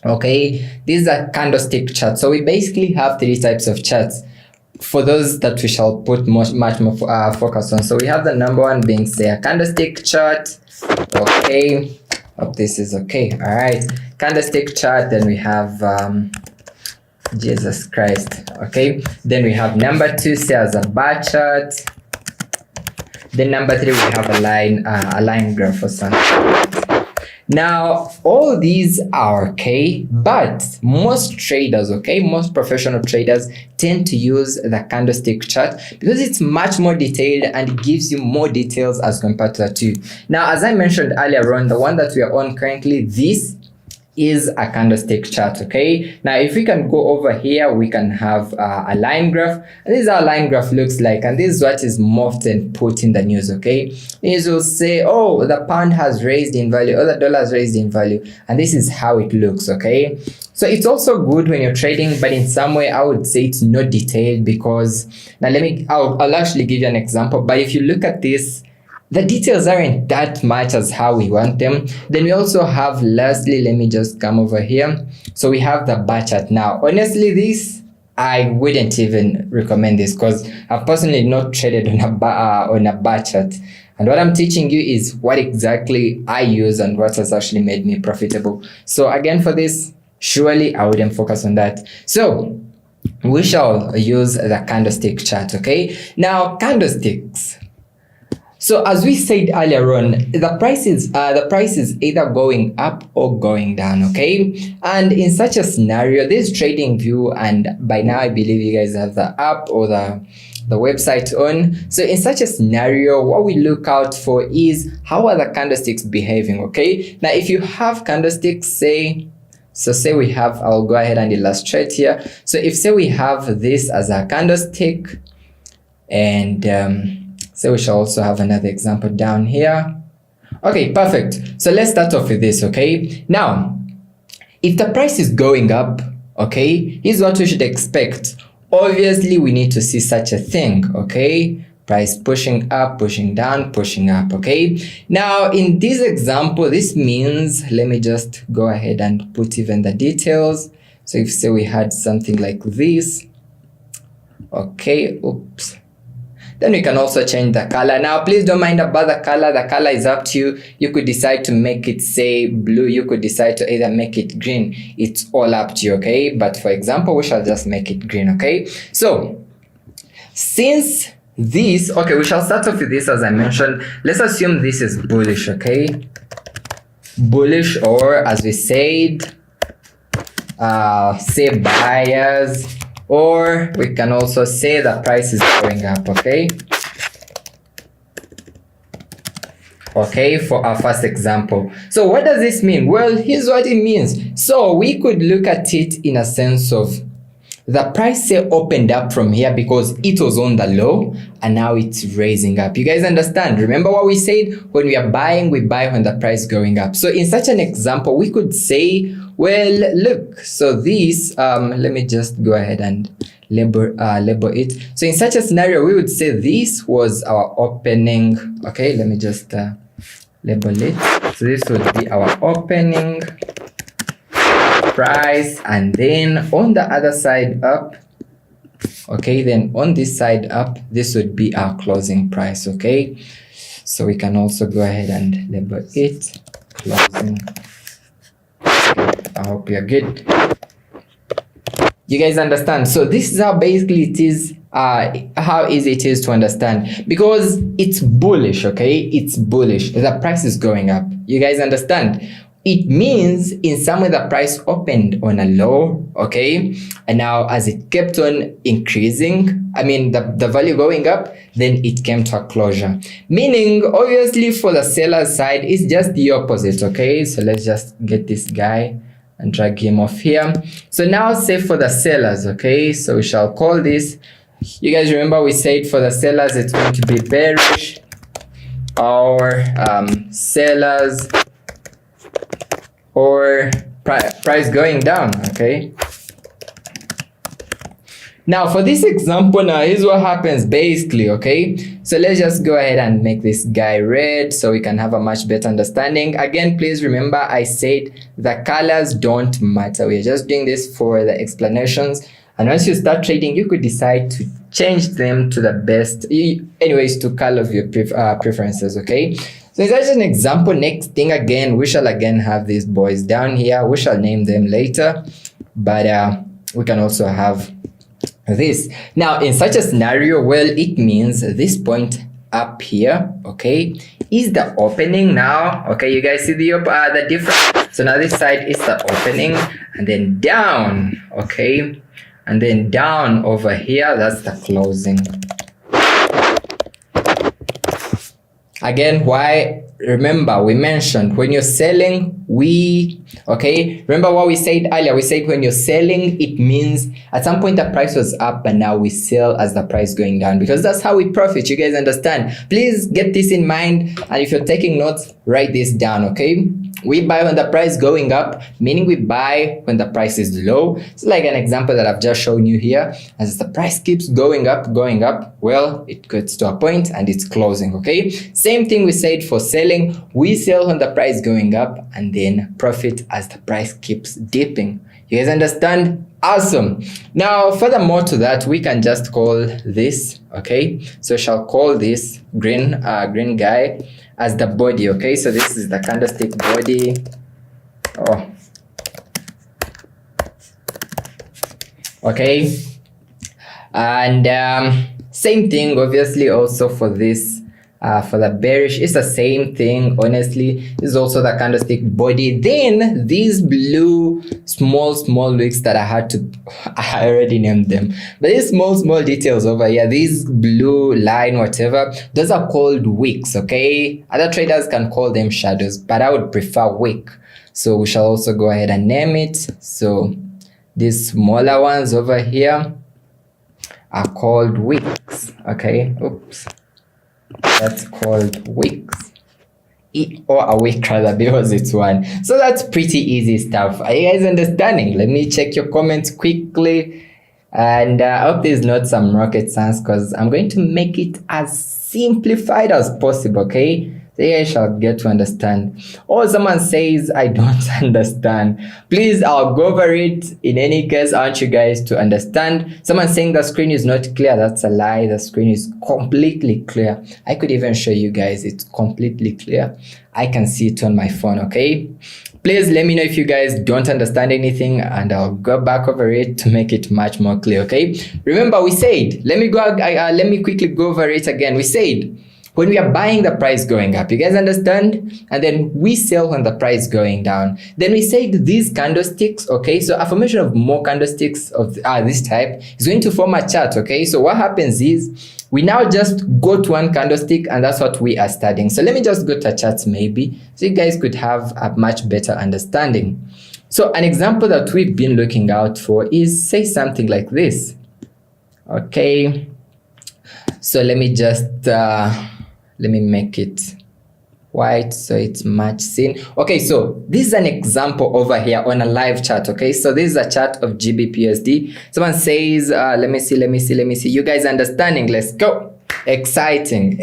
okay, this is a candlestick chart. So we basically have 3 types of charts for those that we shall put much more focus on. So we have the number one being, say, a candlestick chart. Okay, hope this is okay. All right, candlestick chart. Then we have Jesus Christ. Okay, then we have number 2, say, as a bar chart. Then number 3, we have a line graph or something. Now all these are okay, but most traders, okay, most professional traders tend to use the candlestick chart because it's much more detailed and it gives you more details as compared to the 2. Now, as I mentioned earlier on, the one that we are on currently, this is a candlestick chart. Okay, now if we can go over here, we can have a line graph, and this is how a line graph looks like, and this is what is often put in the news. Okay, news will say, oh, the pound has raised in value, or the dollar has raised in value, and this is how it looks. Okay, so it's also good when you're trading, but in some way I would say it's not detailed, because now I'll actually give you an example. But if you look at this, the details aren't that much as how we want them. Then we also have, lastly, let me just come over here. So we have the bar chart. Now, honestly, this, I wouldn't even recommend this because I've personally not traded on a bar chart. And what I'm teaching you is what exactly I use and what has actually made me profitable. So again, for this, surely I wouldn't focus on that. So we shall use the candlestick chart. Okay, now candlesticks. So as we said earlier on, the price is either going up or going down. Okay, and in such a scenario, this TradingView, and by now I believe you guys have the app or the website on. So in such a scenario, what we look out for is how are the candlesticks behaving. Okay, now if you have candlesticks, say we have, I'll go ahead and illustrate here. So if, say, we have this as a candlestick, and so we shall also have another example down here. Okay, perfect. So let's start off with this. Okay, now if the price is going up, okay, here's what we should expect. Obviously we need to see such a thing. Okay, price pushing up, pushing down, pushing up. Okay, now in this example, this means, let me just go ahead and put even the details. So if, say, we had something like this, okay, oops, Then we can also change the color. Now please don't mind about the color is up to you. You could decide to make it say blue, you could decide to either make it green. It's all up to you, okay? But for example, we shall just make it green, okay? So since this, okay, we shall start off with this. As I mentioned, let's assume this is bullish, okay? Bullish, or as we said, say buyers, or we can also say the price is going up, okay? Okay, for our first example. So what does this mean? Well, here's what it means. So we could look at it in a sense of the price say opened up from here because it was on the low and now it's raising up. You guys understand? Remember what we said? When we are buying, we buy when the price is going up. So in such an example, we could say, well, look, so this, let me just go ahead and label it. So in such a scenario, we would say this was our opening. Okay, let me just label it. So this would be our opening price, and then on the other side up, okay, then on this side up, this would be our closing price, okay? So we can also go ahead and label it closing. I hope you're good. You guys understand? So this is how basically it is, how easy it is to understand, because it's bullish, okay? It's bullish. The price is going up. You guys understand? It means in some way the price opened on a low, okay? And now as it kept on increasing, I mean the value going up, then it came to a closure. Meaning, obviously for the seller's side, it's just the opposite, okay? So let's just get this guy and drag him off here. So now say for the sellers, okay? So we shall call this, you guys remember we said for the sellers it's going to be bearish, or sellers, or price going down, okay? Now for this example, now here's what happens basically, okay? So let's just go ahead and make this guy red so we can have a much better understanding. Again, please remember I said the colors don't matter. We're just doing this for the explanations, and once you start trading, you could decide to change them to the best, anyways, to color of your preferences, okay? So it's just an example. Next thing, again, we shall again have these boys down here. We shall name them later, but we can also have this. Now, in such a scenario, well, it means this point up here, okay, is the opening now. Okay, you guys see the difference? So now this side is the opening, and then down, okay, and then down over here, that's the closing. Again, why? Remember, we mentioned when you're selling, okay, remember what we said earlier? We said when you're selling, it means at some point the price was up and now we sell as the price going down, because that's how we profit. You guys understand? Please get this in mind, and if you're taking notes, write this down, okay? We buy when the price going up, meaning we buy when the price is low. It's like an example that I've just shown you here. As the price keeps going up, well, it gets to a point and it's closing, okay? Same thing we said for selling. We sell when the price going up and then profit as the price keeps dipping. You guys understand? Awesome. Now, furthermore to that, we can just call this, okay? So shall call this green guy as the body, okay? So this is the candlestick body. Oh, okay. And same thing obviously also for this, for the bearish, it's the same thing. Honestly, this is also the candlestick body. Then these blue small wicks that I already named them, but these small details over here, these blue line, whatever, those are called wicks, okay? Other traders can call them shadows, but I would prefer wick. So we shall also go ahead and name it. So these smaller ones over here are called wicks, okay? Oops. That's called wicks, or a wick rather, because it's one. So that's pretty easy stuff. Are you guys understanding? Let me check your comments quickly, and I hope there's not some rocket science, because I'm going to make it as simplified as possible, okay? So you guys shall get to understand. Or someone says, I don't understand. Please, I'll go over it. In any case, I want you guys to understand. Someone saying the screen is not clear. That's a lie. The screen is completely clear. I could even show you guys it's completely clear. I can see it on my phone, okay? Please let me know if you guys don't understand anything and I'll go back over it to make it much more clear, okay? Remember we said, let me quickly go over it again. We said, when we are buying, the price going up, you guys understand? And then we sell when the price going down. Then we said these candlesticks, okay? So a formation of more candlesticks of this type is going to form a chart, okay? So what happens is, we now just go to one candlestick and that's what we are studying. So let me just go to charts maybe, so you guys could have a much better understanding. So an example that we've been looking out for is, say, something like this. Okay, so let me just, let me make it white so it's much seen. Okay, so this is an example over here on a live chart. Okay, so this is a chart of GBPUSD. Someone says, let me see. You guys understanding? Let's go. Exciting.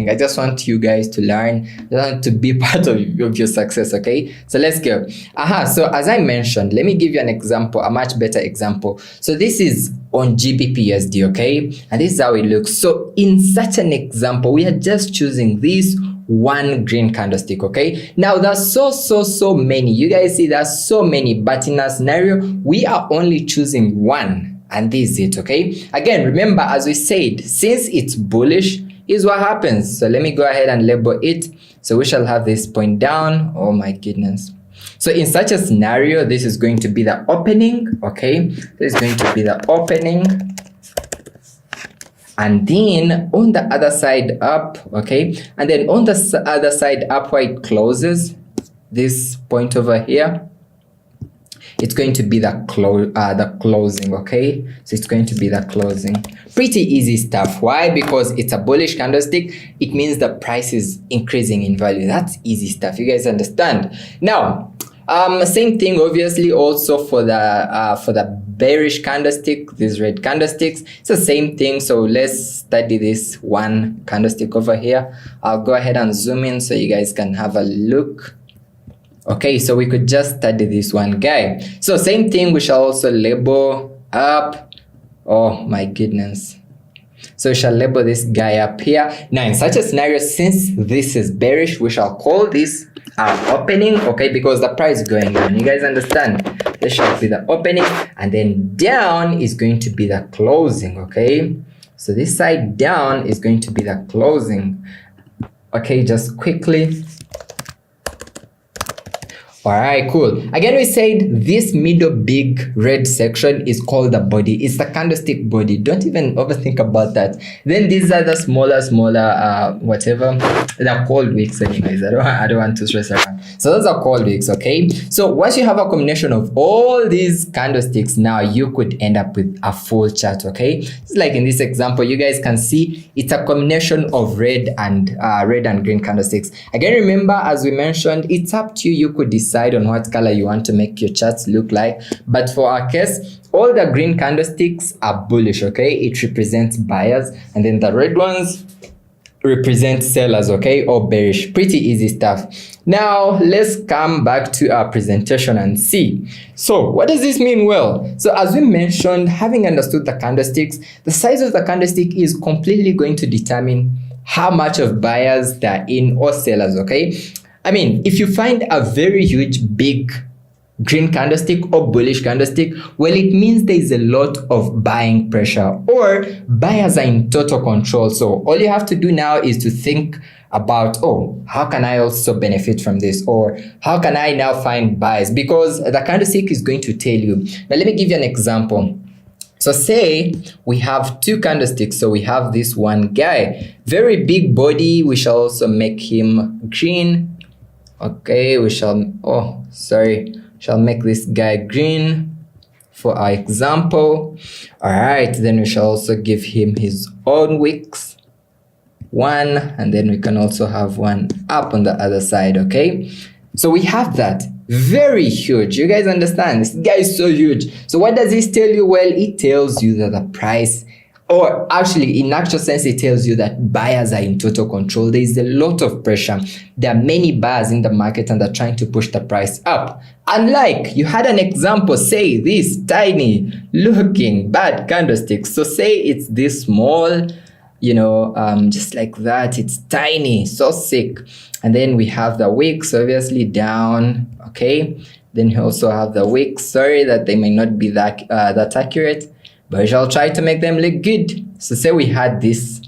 I just want you guys to learn. I want to be part of your success. Okay, so let's go. So as I mentioned, let me give you an example, a much better example. So this is on GBPUSD, okay, and this is how it looks. So in such an example, we are just choosing this one green candlestick, okay? Now there's so many. You guys see there's so many, but in a scenario we are only choosing one, and this is it, okay? Again, remember, as we said, since it's bullish is what happens. So let me go ahead and label it. So we shall have this point down. Oh my goodness. So in such a scenario, this is going to be the opening, okay? This is going to be the opening. And then on the other side up, okay, and then on the other side up where it closes, this point over here, it's going to be the closing, okay? So it's going to be the closing. Pretty easy stuff. Why? Because it's a bullish candlestick. It means the price is increasing in value. That's easy stuff. You guys understand? Now, same thing obviously also for the bearish candlestick, these red candlesticks. It's the same thing. So let's study this one candlestick over here. I'll go ahead and zoom in so you guys can have a look. Okay, so we could just study this one guy. So same thing, we shall also label up. Oh my goodness. So we shall label this guy up here. Now in such a scenario, since this is bearish, we shall call this opening, okay, because the price is going down. You guys understand? This shall be the opening, and then down is going to be the closing, okay? So this side down is going to be the closing. Okay, just quickly. Alright, cool. Again, we said this middle big red section is called the body. It's the candlestick body. Don't even overthink about that. Then these are the smaller, whatever. They're called wicks anyways. I don't want to stress around. So those are called wicks, okay? So once you have a combination of all these candlesticks, now you could end up with a full chart, okay? It's like in this example, you guys can see it's a combination of red and green candlesticks. Again, remember, as we mentioned, it's up to you. You could decide on what color you want to make your charts look like, but for our case, all the green candlesticks are bullish, okay? It represents buyers, and then the red ones represent sellers, okay, or bearish. Pretty easy stuff. Now let's come back to our presentation and see. So what does this mean? Well, so as we mentioned, having understood the candlesticks, the size of the candlestick is completely going to determine how much of buyers they're in or sellers, okay? I mean, if you find a very huge, big green candlestick or bullish candlestick, well, it means there is a lot of buying pressure or buyers are in total control. So all you have to do now is to think about, oh, how can I also benefit from this? Or how can I now find buyers? Because the candlestick is going to tell you. Now, let me give you an example. So say we have two candlesticks. So we have this one guy, very big body. We shall also make him green. Okay, we shall, shall make this guy green for our example. All right, then we shall also give him his own wicks, one, and then we can also have one up on the other side, okay? So we have that, very huge. You guys understand? This guy is so huge. So what does this tell you? Well, it tells you that the price or actually in actual sense it tells you that buyers are in total control. There is a lot of pressure. There are many buyers in the market and they're trying to push the price up. Unlike, you had an example, say this tiny looking bad candlestick. So say it's this small, just like that, it's tiny, so sick. And then we have the wicks obviously down, okay? Then you also have the wicks, sorry that they may not be that accurate, but we shall try to make them look good. So say we had this.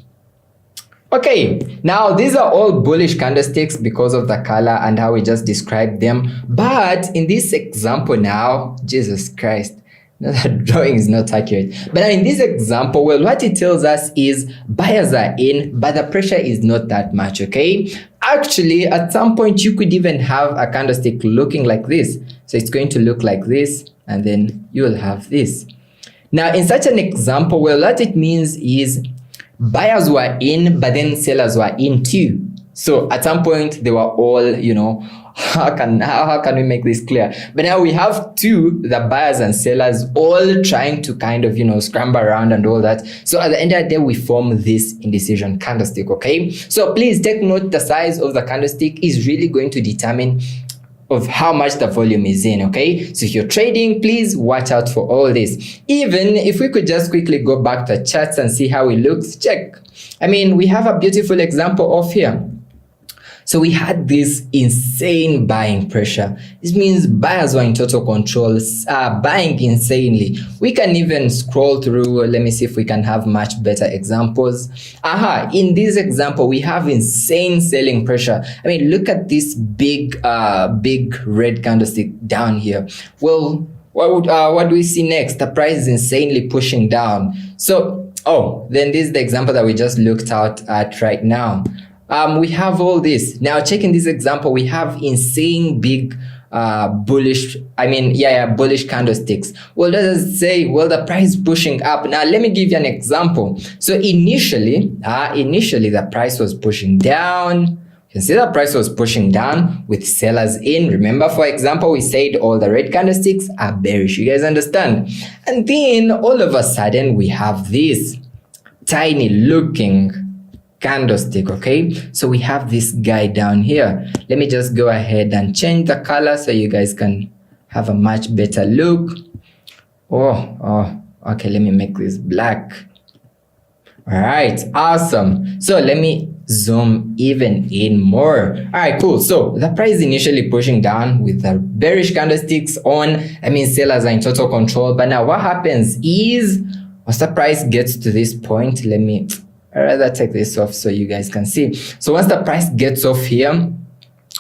Okay, now these are all bullish candlesticks because of the color and how we just described them. But in this example now, Jesus Christ, that drawing is not accurate. But now in this example, well, what it tells us is buyers are in, but the pressure is not that much, okay? Actually, at some point, you could even have a candlestick looking like this. So it's going to look like this, and then you will have this. Now, in such an example, well, what it means is buyers were in, but then sellers were in too. So at some point, they were all, how can we make this clear? But now we have the buyers and sellers all trying to kind of, scramble around and all that. So at the end of the day, we form this indecision candlestick, okay? So please take note, the size of the candlestick is really going to determine of how much the volume is in, okay? So if you're trading, please watch out for all this. Even if we could just quickly go back to the charts and see how it looks, check. I mean, we have a beautiful example of here. So we had this insane buying pressure. This means buyers were in total control, buying insanely. We can even scroll through. Let me see if we can have much better examples. In this example, we have insane selling pressure. I mean, look at this big red candlestick down here. Well, what do we see next? The price is insanely pushing down. So, then this is the example that we just looked at right now. We have all this. Now, checking this example, we have insane big bullish candlesticks. Well, does it say, well, the price is pushing up? Now, let me give you an example. So initially the price was pushing down. You can see the price was pushing down with sellers in. Remember, for example, we said all the red candlesticks are bearish. You guys understand? And then all of a sudden, we have this tiny looking candlestick, okay? So we have this guy down here. Let me just go ahead and change the color so you guys can have a much better look. Okay, let me make this black. All right, awesome. So let me zoom even in more. All right, cool. So the price initially pushing down with the bearish candlesticks on. I mean, sellers are in total control. But now what happens is, once the price gets to this point, I'd rather take this off so you guys can see. So once the price gets off here,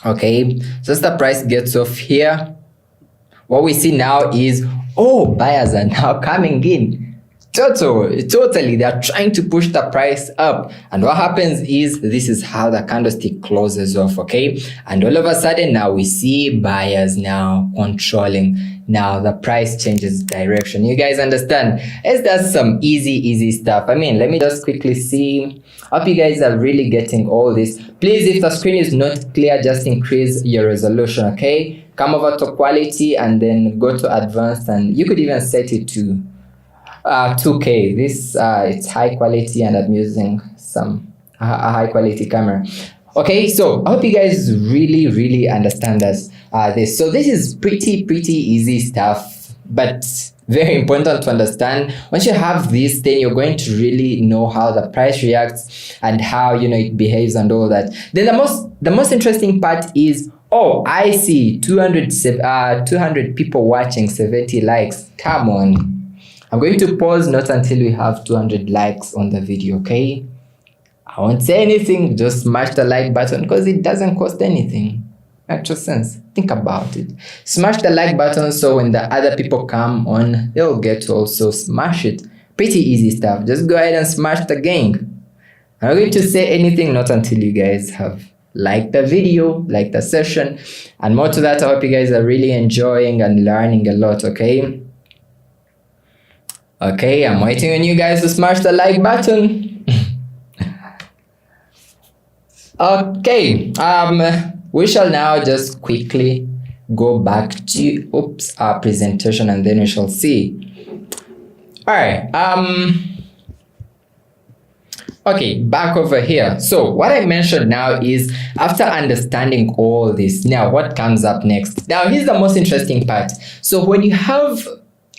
okay, what we see now is, buyers are now coming in. Totally, they're trying to push the price up. And what happens is, this is how the candlestick closes off, okay? And all of a sudden, now we see buyers now controlling. Now the price changes direction. You guys understand? It's just some easy stuff. I mean, let me just quickly see. Hope you guys are really getting all this. Please, if the screen is not clear, just increase your resolution, okay? Come over to quality and then go to advanced, and you could even set it to 2K. This it's high quality, and I'm using a high quality camera. Okay, so I hope you guys really understand this. So this is pretty easy stuff, but very important to understand. Once you have this, then you're going to really know how the price reacts and how it behaves and all that. Then the most interesting part is, I see 200 people watching, 70 likes. Come on. I'm going to pause not until we have 200 likes on the video, okay? I won't say anything, just smash the like button because it doesn't cost anything. Actual sense, think about it. Smash the like button so when the other people come on, they'll get to also smash it. Pretty easy stuff. Just go ahead and smash the gang. I'm not going to say anything not until you guys have liked the video, liked the session, and more to that, I hope you guys are really enjoying and learning a lot, okay? Okay, I'm waiting on you guys to smash the like button. Okay, we shall now just quickly go back to our presentation, and then we shall see. All right, Okay, back over here. So what I mentioned now is after understanding all this, now what comes up next? Now here's the most interesting part. So when you have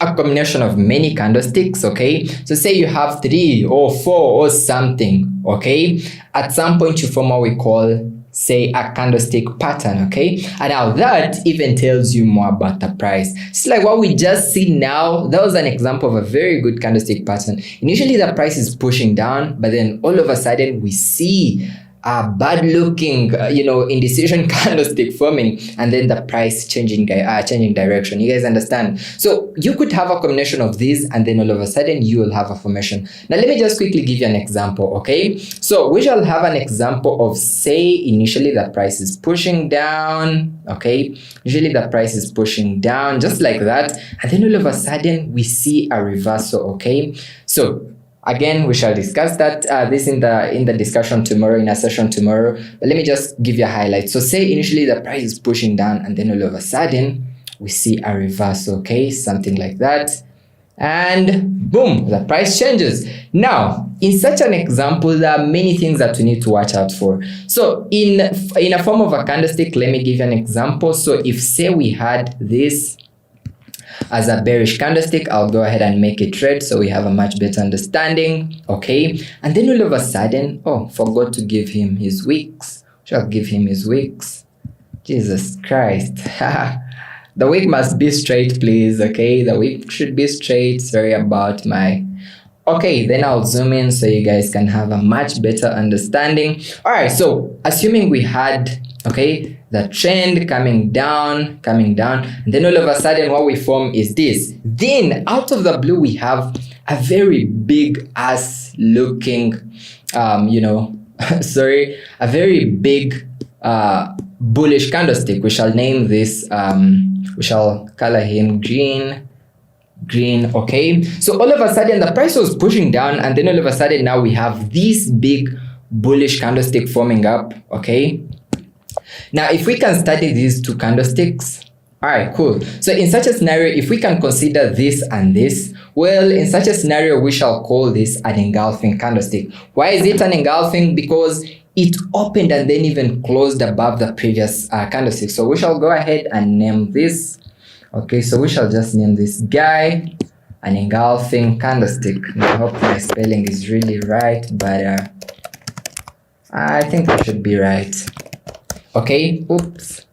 a combination of many candlesticks, okay, so say you have 3 or 4 or something, okay, at some point you form what we call, say, a candlestick pattern, okay, and now that even tells you more about the price. It's like what we just see now. That was an example of a very good candlestick pattern. Initially the price is pushing down, but then all of a sudden we see a bad looking indecision candlestick forming, and then the price changing direction. You guys understand? So you could have a combination of these, and then all of a sudden you will have a formation. Now let me just quickly give you an example, okay? So we shall have an example of, say, initially the price is pushing down, okay, usually the price is pushing down just like that, and then all of a sudden we see a reversal, okay? So again, we shall discuss that this in the discussion tomorrow, in a session tomorrow. But let me just give you a highlight. So say initially the price is pushing down, and then all of a sudden we see a reversal, okay, something like that, and boom, the price changes. Now in such an example, there are many things that we need to watch out for. So in a form of a candlestick, let me give you an example. So if, say, we had this as a bearish candlestick, I'll go ahead and make it red so we have a much better understanding, okay? And then all of a sudden, oh, forgot to give him his wicks. Shall give him his wicks. Jesus Christ. The wick must be straight, please, okay? The wick should be straight. Sorry about my... Okay, then I'll zoom in so you guys can have a much better understanding. All right, so assuming we had, okay, the trend coming down, and then all of a sudden what we form is this. Then out of the blue we have a very big ass looking, sorry, a very big bullish candlestick. We shall name this, we shall color him green, okay? So all of a sudden the price was pushing down, and then all of a sudden now we have this big bullish candlestick forming up, okay? Now if we can study these two candlesticks, all right, cool. So in such a scenario, if we can consider this and this, well, in such a scenario we shall call this an engulfing candlestick. Why is it an engulfing? Because it opened and then even closed above the previous candlestick. So we shall go ahead and name this. Okay, so we shall just name this guy an engulfing candlestick. I hope my spelling is really right, but I think it should be right. Okay, oops.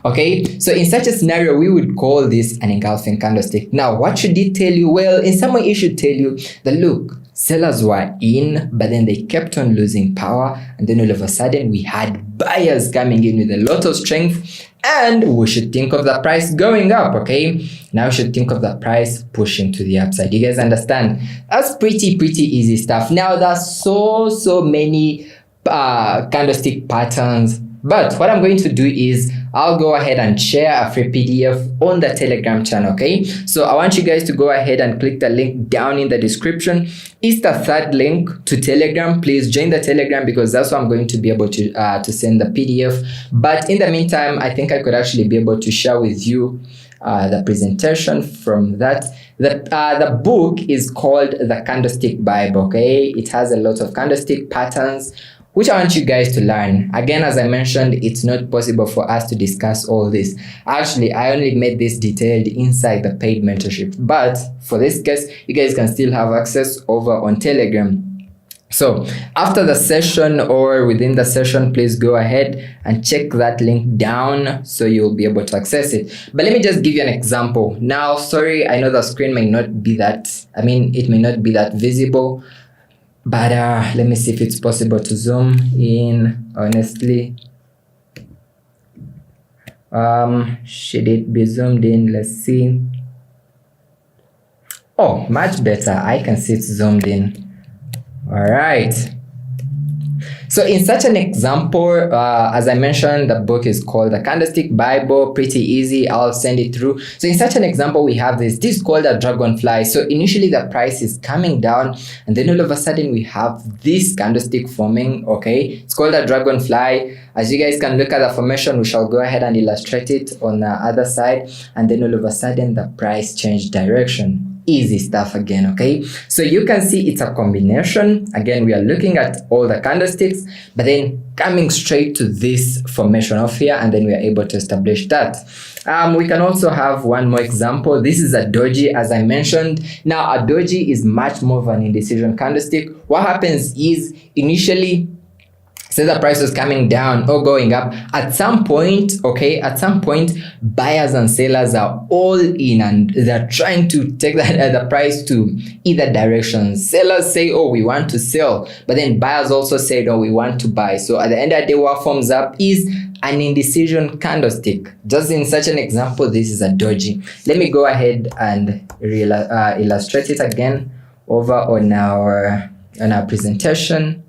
Okay, so in such a scenario we would call this an engulfing candlestick. Now what should it tell you? Well, in some way it should tell you that, look, sellers were in, but then they kept on losing power, and then all of a sudden we had buyers coming in with a lot of strength, and we should think of the price going up, okay? Now we should think of the price pushing to the upside. You guys understand? That's pretty easy stuff. Now there's so many candlestick patterns, but what I'm going to do is I'll go ahead and share a free PDF on the Telegram channel, okay? So I want you guys to go ahead and click the link down in the description. It's the third link to Telegram. Please join the Telegram because that's where I'm going to be able to send the PDF. But in the meantime, I think I could actually be able to share with you the presentation from that. The book is called The Candlestick Bible, okay? It has a lot of candlestick patterns, which I want you guys to learn. Again, as I mentioned, it's not possible for us to discuss all this. Actually, I only made this detailed inside the paid mentorship. But for this case, you guys can still have access over on Telegram. So after the session or within the session, please go ahead and check that link down so you'll be able to access it. But let me just give you an example. Now, sorry, I know the screen may not be that, it may not be that visible. But let me see if it's possible to zoom in, honestly. Should it be zoomed in? Let's see. Oh, much better. I can see it's zoomed in. All right. So in such an example, as I mentioned, the book is called The Candlestick Bible. Pretty easy. I'll send it through. So in such an example, we have this. This is called a dragonfly. So initially the price is coming down, and then all of a sudden we have this candlestick forming. Okay, it's called a dragonfly. As you guys can look at the formation, we shall go ahead and illustrate it on the other side, and then all of a sudden the price changed direction. easy stuff again, okay? So you can see it's a combination. Again, we are looking at all the candlesticks, but then coming straight to this formation of here, and then we are able to establish that. We can also have one more example. This is a doji, as I mentioned. Now, a doji is much more of an indecision candlestick. What happens is initially, say the price was coming down or going up, at some point, okay, at some point, buyers and sellers are all in and they're trying to take the price to either direction. Sellers say, oh, we want to sell, but then buyers also say, no, we want to buy. So at the end of the day, what forms up is an indecision candlestick. Just in such an example, this is a doji. Let me go ahead and illustrate it again over on our presentation.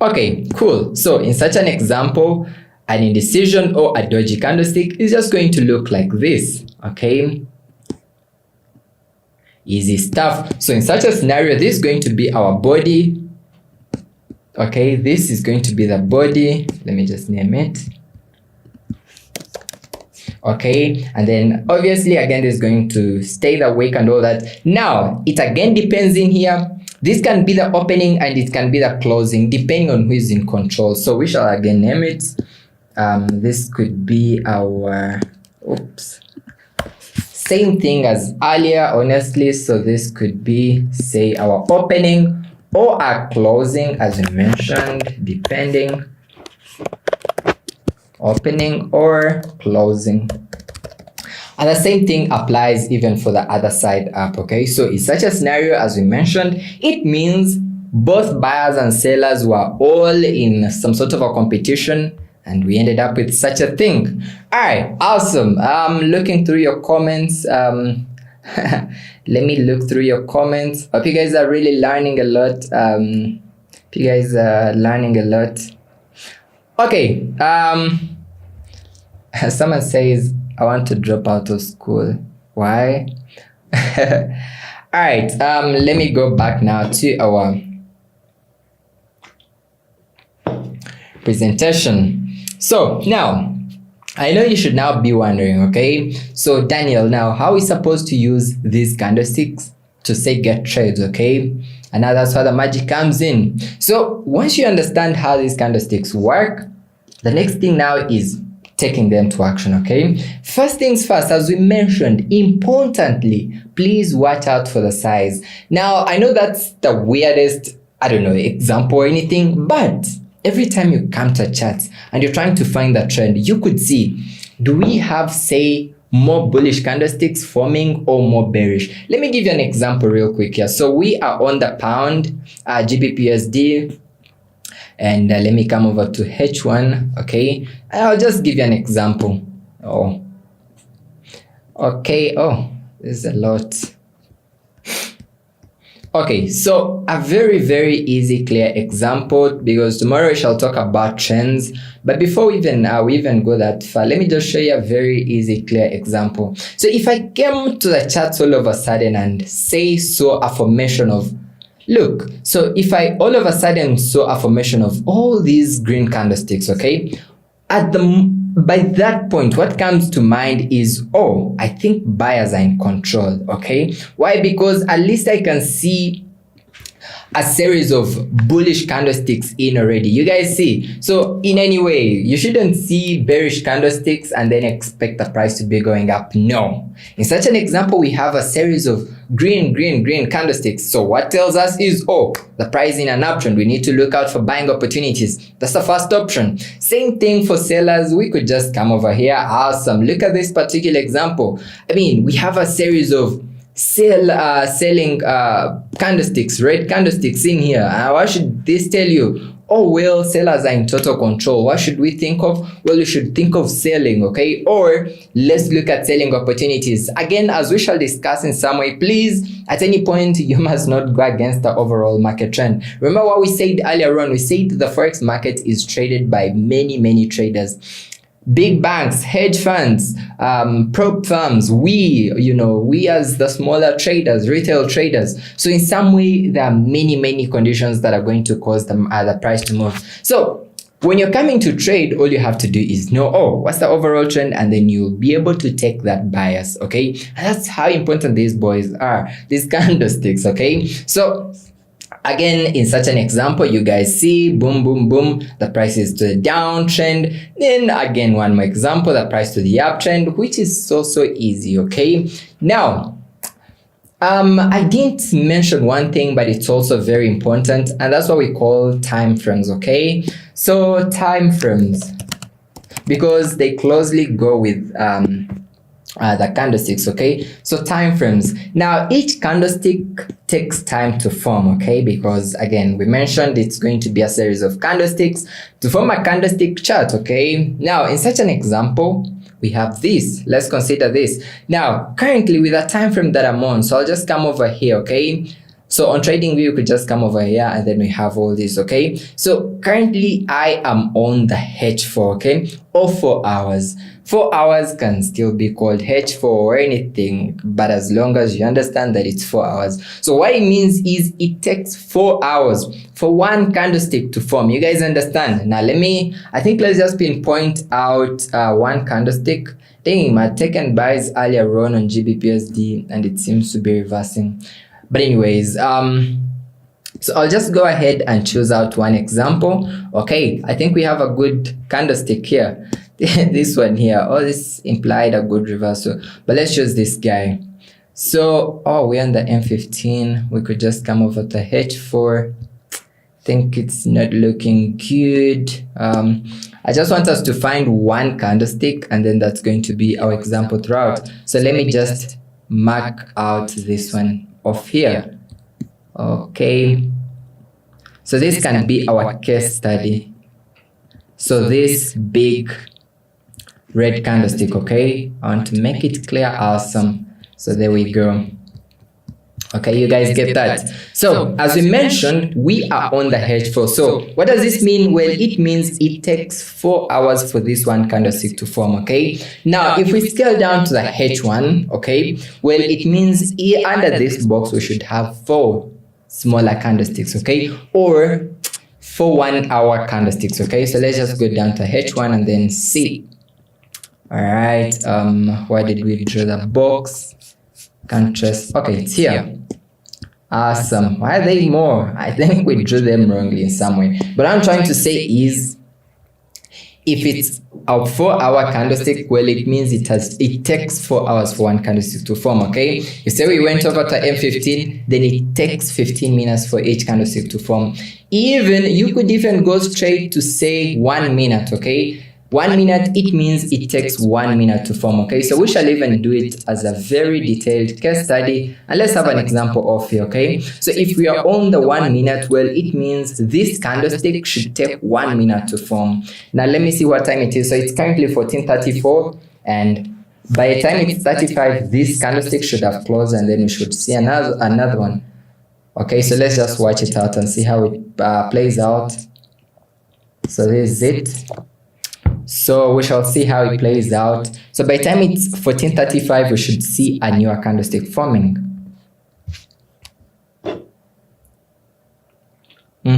Okay, cool. So in such an example, an indecision or a doji candlestick is just going to look like this, okay? Easy stuff. So in such a scenario, this is going to be our body. Okay, this is going to be the body. Let me just name it. Okay, and then obviously again, this is going to stay the wick and all that. Now, it again depends in here. This can be the opening and it can be the closing, depending on who is in control. So we shall again name it. This could be our, same thing as earlier, honestly. So this could be, say, our opening or our closing, as we mentioned, depending. Opening or closing. And the same thing applies even for the other side up, okay? So in such a scenario, as we mentioned, it means both buyers and sellers were all in some sort of a competition, and we ended up with such a thing. All right, awesome. Looking through your comments. Let me look through your comments. Hope you guys are really learning a lot. Hope you guys are learning a lot. Okay, someone says, I want to drop out of school. Why? All right, let me go back now to our presentation. So now, I know you should now be wondering, okay? So Daniel, now how are we supposed to use these candlesticks to say get trades, okay? And now that's how the magic comes in. So once you understand how these candlesticks work, the next thing now is taking them to action, okay? First things first, as we mentioned, importantly, please watch out for the size. Now, I know that's the weirdest, I don't know, example or anything, but every time you come to charts and you're trying to find the trend, you could see, do we have, say, more bullish candlesticks forming or more bearish? Let me give you an example real quick here. So we are on the pound, GBPUSD, and let me come over to H1, okay? I'll just give you an example. Oh, okay, oh, there's a lot. Okay, so a very, very easy, clear example, because tomorrow we shall talk about trends. But before we even go that far, let me just show you a very easy, clear example. So if I came to the charts all of a sudden and say saw a formation of, look, so if I all of a sudden saw a formation of all these green candlesticks, okay, by that point, what comes to mind is, oh, I think buyers are in control, okay? Why? Because at least I can see a series of bullish candlesticks in already. You guys see? So in any way, you shouldn't see bearish candlesticks and then expect the price to be going up. No. In such an example, we have a series of green candlesticks. So what tells us is, oh, the price in an uptrend. We need to look out for buying opportunities. That's the first option. Same thing for sellers. We could just come over here. Awesome. Look at this particular example. I mean, we have a series of selling candlesticks, red candlesticks in here. What should this tell you? Oh, well, sellers are in total control. What should we think of? Well, you should think of selling, okay? Or let's look at selling opportunities. Again, as we shall discuss in some way, please, at any point, you must not go against the overall market trend. Remember what we said earlier on? We said the Forex market is traded by many traders. Big banks, hedge funds, prop firms, we as the smaller traders, retail traders. So in some way, there are many conditions that are going to cause the price to move. So When you're coming to trade, all you have to do is know, oh, what's the overall trend? And then you'll be able to take that bias, okay? And that's how important these boys are, these candlesticks, okay? So again, in such an example, you guys see, boom, boom, boom, the price is to the downtrend. Then again, one more example, the price to the uptrend, which is so easy, okay? Now, I didn't mention one thing, but it's also very important, and that's what we call time frames, okay? So time frames, because they closely go with the candlesticks, okay? So time frames. Now, each candlestick takes time to form, okay? Because again, we mentioned it's going to be a series of candlesticks to form a candlestick chart, okay? Now, in such an example, we have this. Let's consider this. Now, currently with the time frame that I'm on, so I'll just come over here, okay? So on TradingView, you could just come over here and then we have all this, okay? So currently I am on the H4, okay? Or 4 hours. 4 hours can still be called H4 or anything, but as long as you understand that it's 4 hours. So what it means is it takes 4 hours for one candlestick to form. You guys understand? Now I think let's just pinpoint out one candlestick. I think it might taken buys earlier on GBPUSD and it seems to be reversing. But anyways, so I'll just go ahead and choose out one example. Okay, I think we have a good candlestick here. This one here. Oh, this implied a good reversal. But let's choose this guy. So, oh, we're on the M15. We could just come over to H4. Think it's not looking good. I just want us to find one candlestick and then that's going to be our example throughout. So let me just mark out this one off here. Okay, so this can be our case study. So this big red candlestick, okay? I want to make it clear. Awesome. So there we go. Okay, you guys get that? So as we mentioned, we are on the H4. So what does this mean? Well, it means it takes 4 hours for this one candlestick to form, okay? Now, if we scale down to the H1, okay, well, it means under this box, we should have 4 smaller candlesticks, okay? Or 4 1 hour candlesticks, okay? So let's just go down to H1 and then see. All right, where did we draw the box? Can't trust. Okay, it's here. Awesome. Why are they more? I think we drew them wrongly in some way. But I'm trying to say is, if it's a 4 hour candlestick, well, it means it takes 4 hours for one candlestick to form, okay? You say we went over to M15, then it takes 15 minutes for each candlestick to form. You could even go straight to say 1 minute, okay? 1 minute, it means it takes 1 minute to form, okay? So we shall even do it as a very detailed case study, and let's have an example of here, okay? So if we are on the 1 minute, well, it means this candlestick should take 1 minute to form. Now let me see what time it is. So it's currently 14:34, and by the time it's 35, this candlestick should have closed, and then we should see another one. Okay, so let's just watch it out and see how it plays out. So this is it. So we shall see how it plays out. So by the time it's 14:35, we should see a newer candlestick forming. All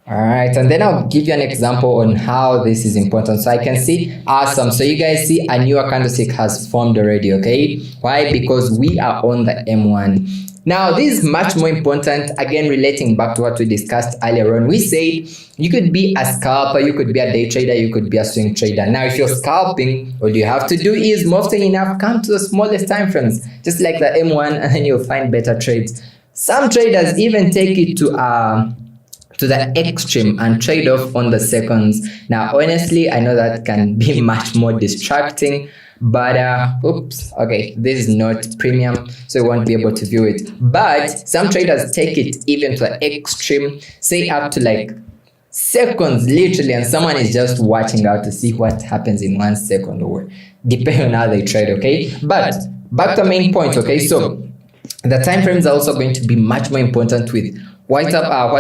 right, and then I'll give you an example on how this is important. So I can see, awesome. So you guys see a newer candlestick has formed already, okay? Why? Because we are on the M1. Now, this is much more important, again, relating back to what we discussed earlier on. We said you could be a scalper, you could be a day trader, you could be a swing trader. Now, if you're scalping, what you have to do is, most often enough, come to the smallest time frames, just like the M1, and then you'll find better trades. Some traders even take it to the extreme and trade off on the seconds. Now, honestly, I know that can be much more distracting. But oops, okay, this is not premium, so you won't be able to view it. But some traders take it even to the extreme, say up to like seconds literally, and someone is just watching out to see what happens in 1 second, or depending on how they trade, okay? But back to the main point, okay? So the time frames are also going to be much more important with what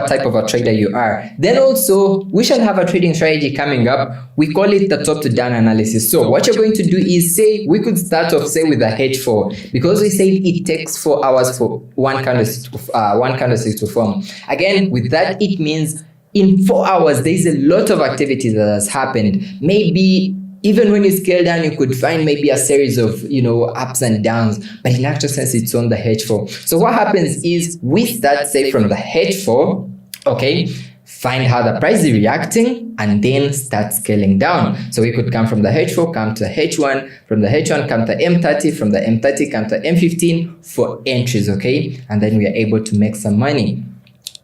type of a trader you are. Then also, we shall have a trading strategy coming up. We call it the top to down analysis. So what you're going to do is, say, we could start off, say, with the H4, because we said it takes 4 hours for one candlestick to form. Again, with that, it means in 4 hours, there's a lot of activity that has happened. Maybe even when you scale down, you could find maybe a series of, ups and downs, but in actual sense, it's on the H4. So what happens is we start, say, from the H4, okay, find how the price is reacting, and then start scaling down. So we could come from the H4, come to H1, from the H1 come to M30, from the M30 come to M15 for entries, okay? And then we are able to make some money.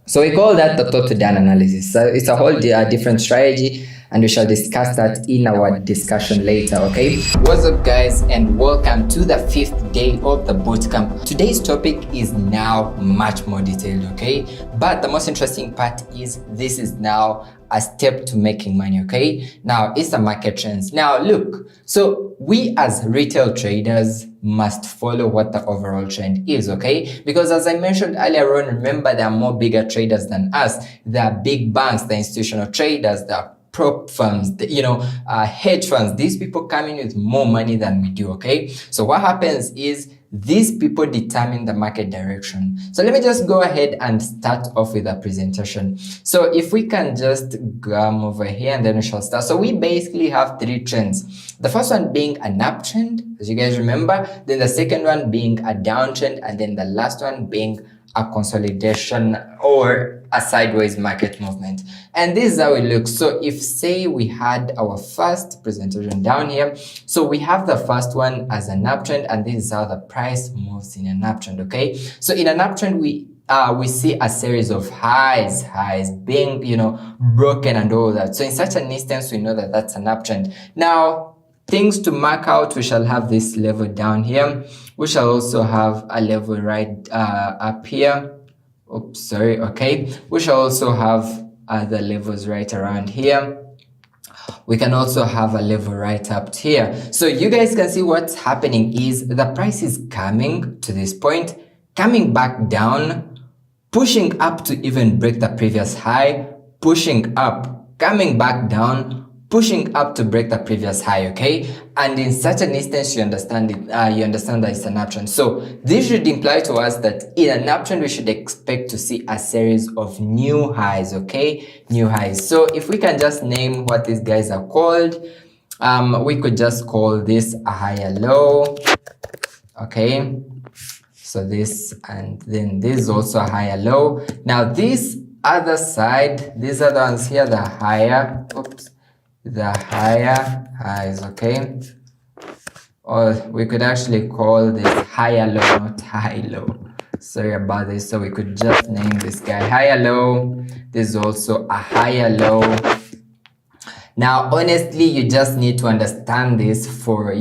So we call that the top to down analysis. So it's a whole different strategy, and we shall discuss that in our discussion later, okay? What's up, guys, and welcome to the 5th day of the bootcamp. Today's topic is now much more detailed, okay? But the most interesting part is this is now a step to making money, okay? Now, it's the market trends. Now, look, so we as retail traders must follow what the overall trend is, okay? Because as I mentioned earlier on, remember, there are more bigger traders than us. There are big banks, the institutional traders, there are prop firms, hedge funds. These people come in with more money than we do, okay? So what happens is these people determine the market direction. So let me just go ahead and start off with a presentation. So if we can just come over here, and then we shall start. So we basically have 3 trends. The first one being an uptrend, as you guys remember, then the second one being a downtrend, and then the last one being a consolidation or a sideways market movement. And this is how it looks. So if, say, we had our first presentation down here, so we have the first one as an uptrend, and this is how the price moves in an uptrend, okay? So in an uptrend, we see a series of highs being, broken and all that. So in such an instance, we know that that's an uptrend. Now, things to mark out, we shall have this level down here. We shall also have a level right up here. Oops, sorry, okay. We shall also have other levels right around here. We can also have a level right up here. So you guys can see what's happening is the price is coming to this point, coming back down, pushing up to even break the previous high, pushing up, coming back down, pushing up to break the previous high, okay? And in such an instance, you understand it. You understand that it's an uptrend. So this should imply to us that in an uptrend, we should expect to see a series of new highs, okay? New highs. So if we can just name what these guys are called, we could just call this a higher low, okay? So this, and then this is also a higher low. Now this other side, these other ones here, the higher, oops, the higher highs, okay? Or we could actually call this higher low, not high low. Sorry about this. So we could just name this guy higher low. This is also a higher low. Now, honestly, you just need to understand this for,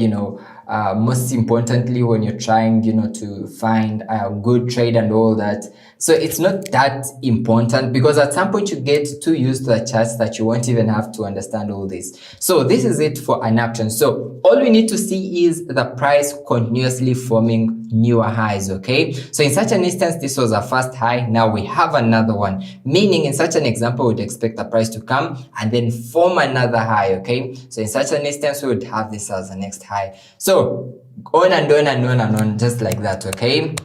most importantly, when you're trying, to find a good trade and all that. So it's not that important, because at some point you get too used to the charts that you won't even have to understand all this. So this is it for an uptrend. So all we need to see is the price continuously forming newer highs, okay? So in such an instance, this was a first high. Now we have another one, meaning in such an example, we'd expect the price to come and then form another high, okay? So in such an instance, we would have this as the next high. So on and on and on and on, just like that, okay?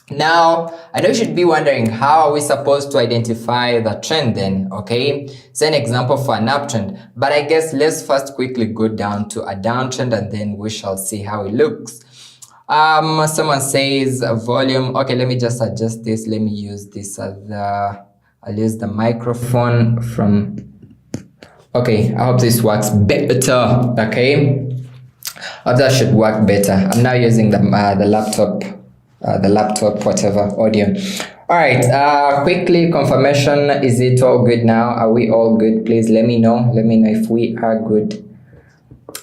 Now, I know you should be wondering, how are we supposed to identify the trend then, okay? It's an example for an uptrend, but I guess let's first quickly go down to a downtrend, and then we shall see how it looks. Someone says volume. Okay, let me just adjust this. Let me use this as I'll use the microphone from, okay, I hope this works better, okay? I hope that should work better. I'm now using the laptop, whatever, audio. All right, quickly confirmation, is it all good now? Are we all good? Please let me know if we are good.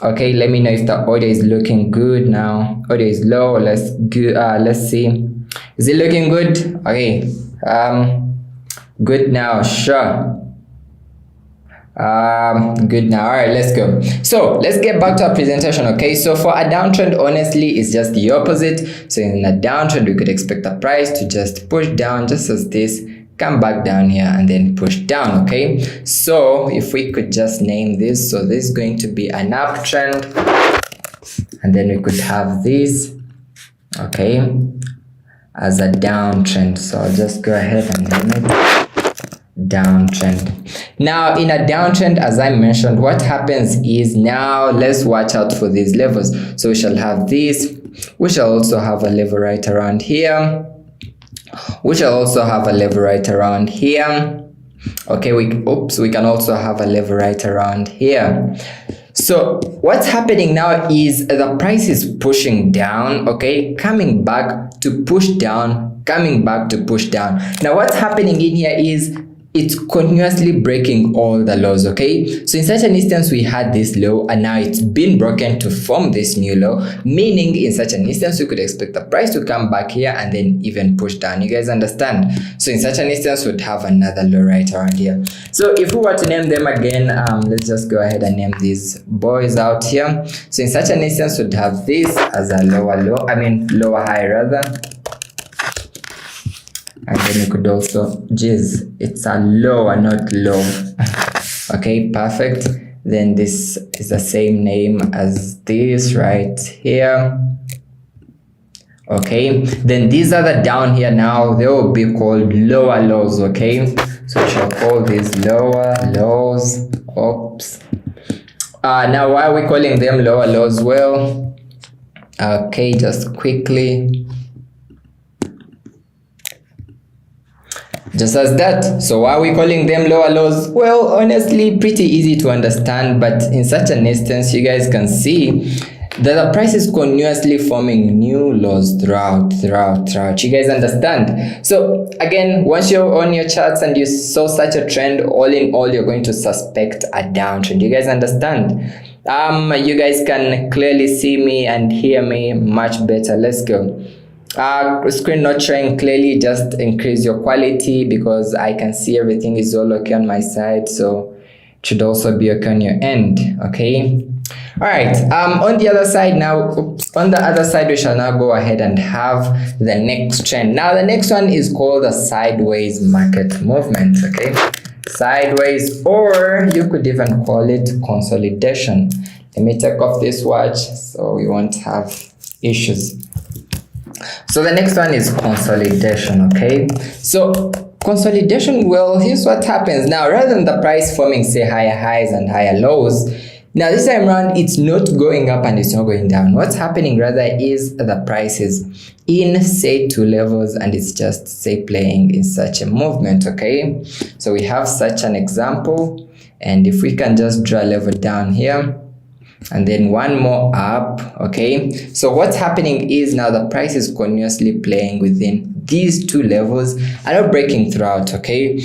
Okay, let me know if the audio is looking good now. Audio is low. Let's see, is it looking good? Okay, good now, sure. Good now. All right, let's go. So let's get back to our presentation. Okay, so for a downtrend, honestly, it's just the opposite. So in a downtrend, we could expect the price to just push down, just as this, come back down here and then push down. Okay, so if we could just name this, so this is going to be an uptrend, and then we could have this, okay, as a downtrend. So I'll just go ahead and name it downtrend. Now in a downtrend, as I mentioned, what happens is, now let's watch out for these levels. So we shall have this, we shall also have a level right around here, we shall also have a level right around here. Okay, we can also have a level right around here. So what's happening now is the price is pushing down, okay, coming back to push down, coming back to push down. Now what's happening in here is it's continuously breaking all the lows, okay? So in such an instance, we had this low and now it's been broken to form this new low, meaning in such an instance, we could expect the price to come back here and then even push down. You guys understand? So in such an instance, we'd have another low right around here. So if we were to name them again, let's just go ahead and name these boys out here. So in such an instance, we'd have this as a lower high rather. And then you could also, it's a lower, not low. Okay, perfect. Then this is the same name as this right here. Okay, then these are the down here now, they will be called lower lows. Okay, so we shall call these lower lows. Oops. Now why are we calling them lower lows? Well, okay, just quickly, just as that. So why are we calling them lower lows? Well, honestly, pretty easy to understand, but in such an instance, you guys can see that the price is continuously forming new lows throughout. You guys understand? So again, once you're on your charts and you saw such a trend, all in all, you're going to suspect a downtrend. You guys understand? You guys can clearly see me and hear me much better. Let's go. Screen not showing clearly, just increase your quality because I can see everything is all okay on my side, so it should also be okay on your end. Okay, all right. On the other side now, on the other side, we shall now go ahead and have the next trend. Now the next one is called the sideways market movement. Okay, sideways, or you could even call it consolidation. Let me take off this watch so we won't have issues. So the next one is consolidation. Okay, so consolidation, well, here's what happens now. Rather than the price forming, say, higher highs and higher lows, now this time around it's not going up and it's not going down. What's happening rather is the price is in, say, two levels and it's just, say, playing in such a movement. Okay, so we have such an example, and if we can just draw a level down here and then one more up. Okay, so what's happening is now the price is continuously playing within these two levels and not breaking throughout. Okay,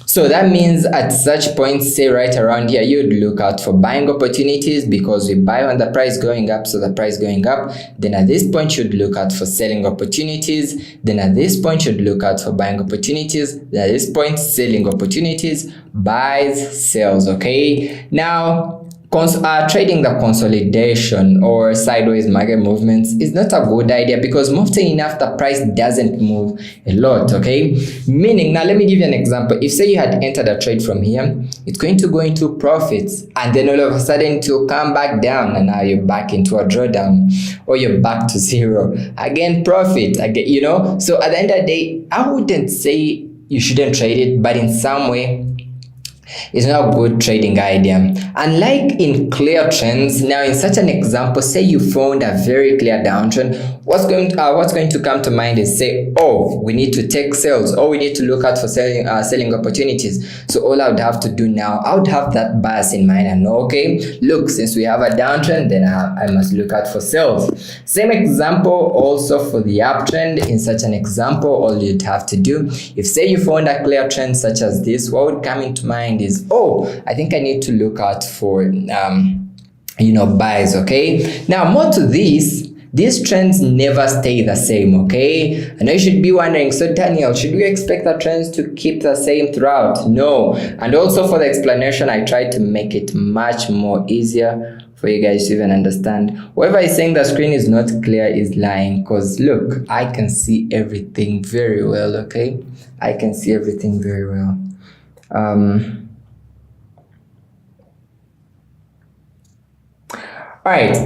so that means at such points, say right around here, you'd look out for buying opportunities because we buy when the price going up, so the price going up. Then at this point you'd look out for selling opportunities. Then at this point you'd look out for buying opportunities. Then at this point, selling opportunities, buys, sells. Okay, now trading the consolidation or sideways market movements is not a good idea because often enough the price doesn't move a lot. Okay, meaning, now let me give you an example. If say you had entered a trade from here, it's going to go into profits and then all of a sudden it will come back down and now you're back into a drawdown or you're back to zero again, profit again, you know. So at the end of the day, I wouldn't say you shouldn't trade it, but in some way it's not a good trading idea. Unlike in clear trends, now in such an example, say you found a very clear downtrend, what's going to come to mind is, say, oh, we need to take sales, or we need to look out for selling opportunities. So all I would have to do now, I would have that bias in mind and know, okay, look, since we have a downtrend, then I must look out for sales. Same example also for the uptrend. In such an example, all you'd have to do, if say you found a clear trend such as this, what would come into mind is, oh, I think I need to look out for buys. Okay, now more to this, these trends never stay the same. Okay, I know you should be wondering, so Daniel, should we expect the trends to keep the same throughout? No. And also for the explanation, I tried to make it much more easier for you guys to even understand. Whoever is saying the screen is not clear is lying, because look, I can see everything very well. Okay, I can see everything very well. All Alright,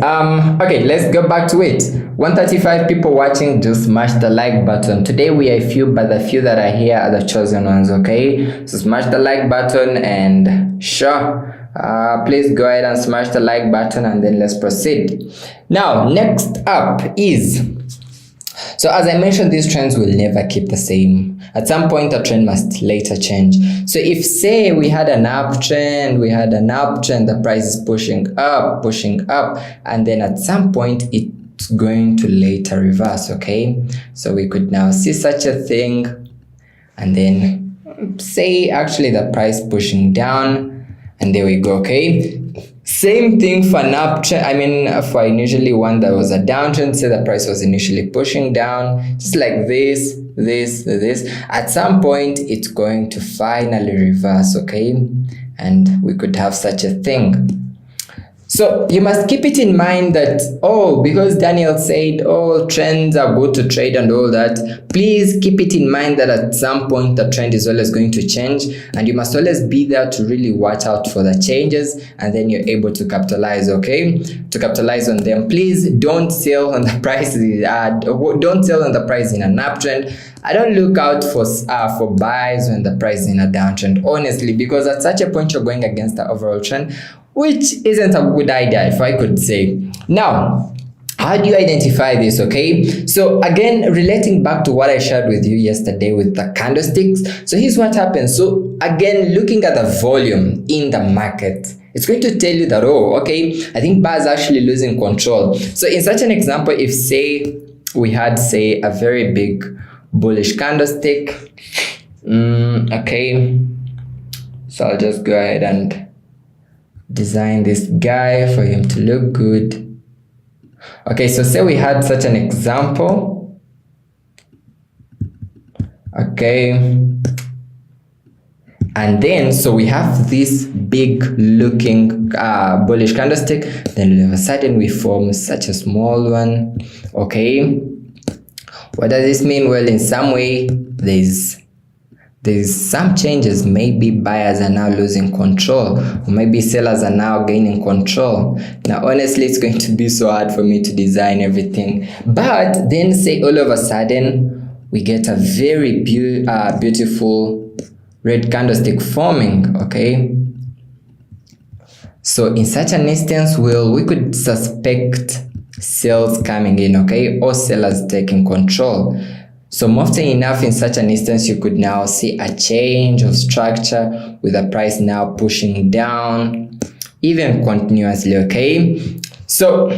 okay, let's go back to it. 135 people watching, just smash the like button. Today we are few, but the few that are here are the chosen ones, okay? So smash the like button and sure, please go ahead and smash the like button and then let's proceed. Now, next up is, so as I mentioned, these trends will never keep the same. At some point, a trend must later change. So if say we had an uptrend, the price is pushing up, and then at some point it's going to later reverse, okay? So we could now see such a thing, and then say actually the price pushing down, and there we go, okay? Same thing for an uptrend, for initially one that was a downtrend, say the price was initially pushing down, just like this. At some point, it's going to finally reverse, okay? And we could have such a thing. So you must keep it in mind that, because Daniel said, trends are good to trade and all that, please keep it in mind that at some point the trend is always going to change, and you must always be there to really watch out for the changes, and then you're able to capitalize, okay? To capitalize on them. Please don't sell on the price, don't sell on the price in an uptrend. I don't look out for buys when the price is in a downtrend, honestly, because at such a point you're going against the overall trend, which isn't a good idea, if I could say. Now, how do you identify this, okay? So again, relating back to what I shared with you yesterday with the candlesticks. So here's what happens. So again, looking at the volume in the market, it's going to tell you that, I think buyers are actually losing control. So in such an example, if say we had say a very big bullish candlestick, okay, so I'll just go ahead and design this guy for him to look good. Okay, so say we had such an example, okay, and then so we have this big looking bullish candlestick, then all of a sudden we form such a small one, okay? What does this mean? Well, in some way there's some changes. Maybe buyers are now losing control, or maybe sellers are now gaining control. Now honestly, it's going to be so hard for me to design everything, but then say all of a sudden we get a very beautiful red candlestick forming, okay? So in such an instance, we could suspect sales coming in, okay, or sellers taking control. So often enough, in such an instance, you could now see a change of structure with the price now pushing down, even continuously, okay? So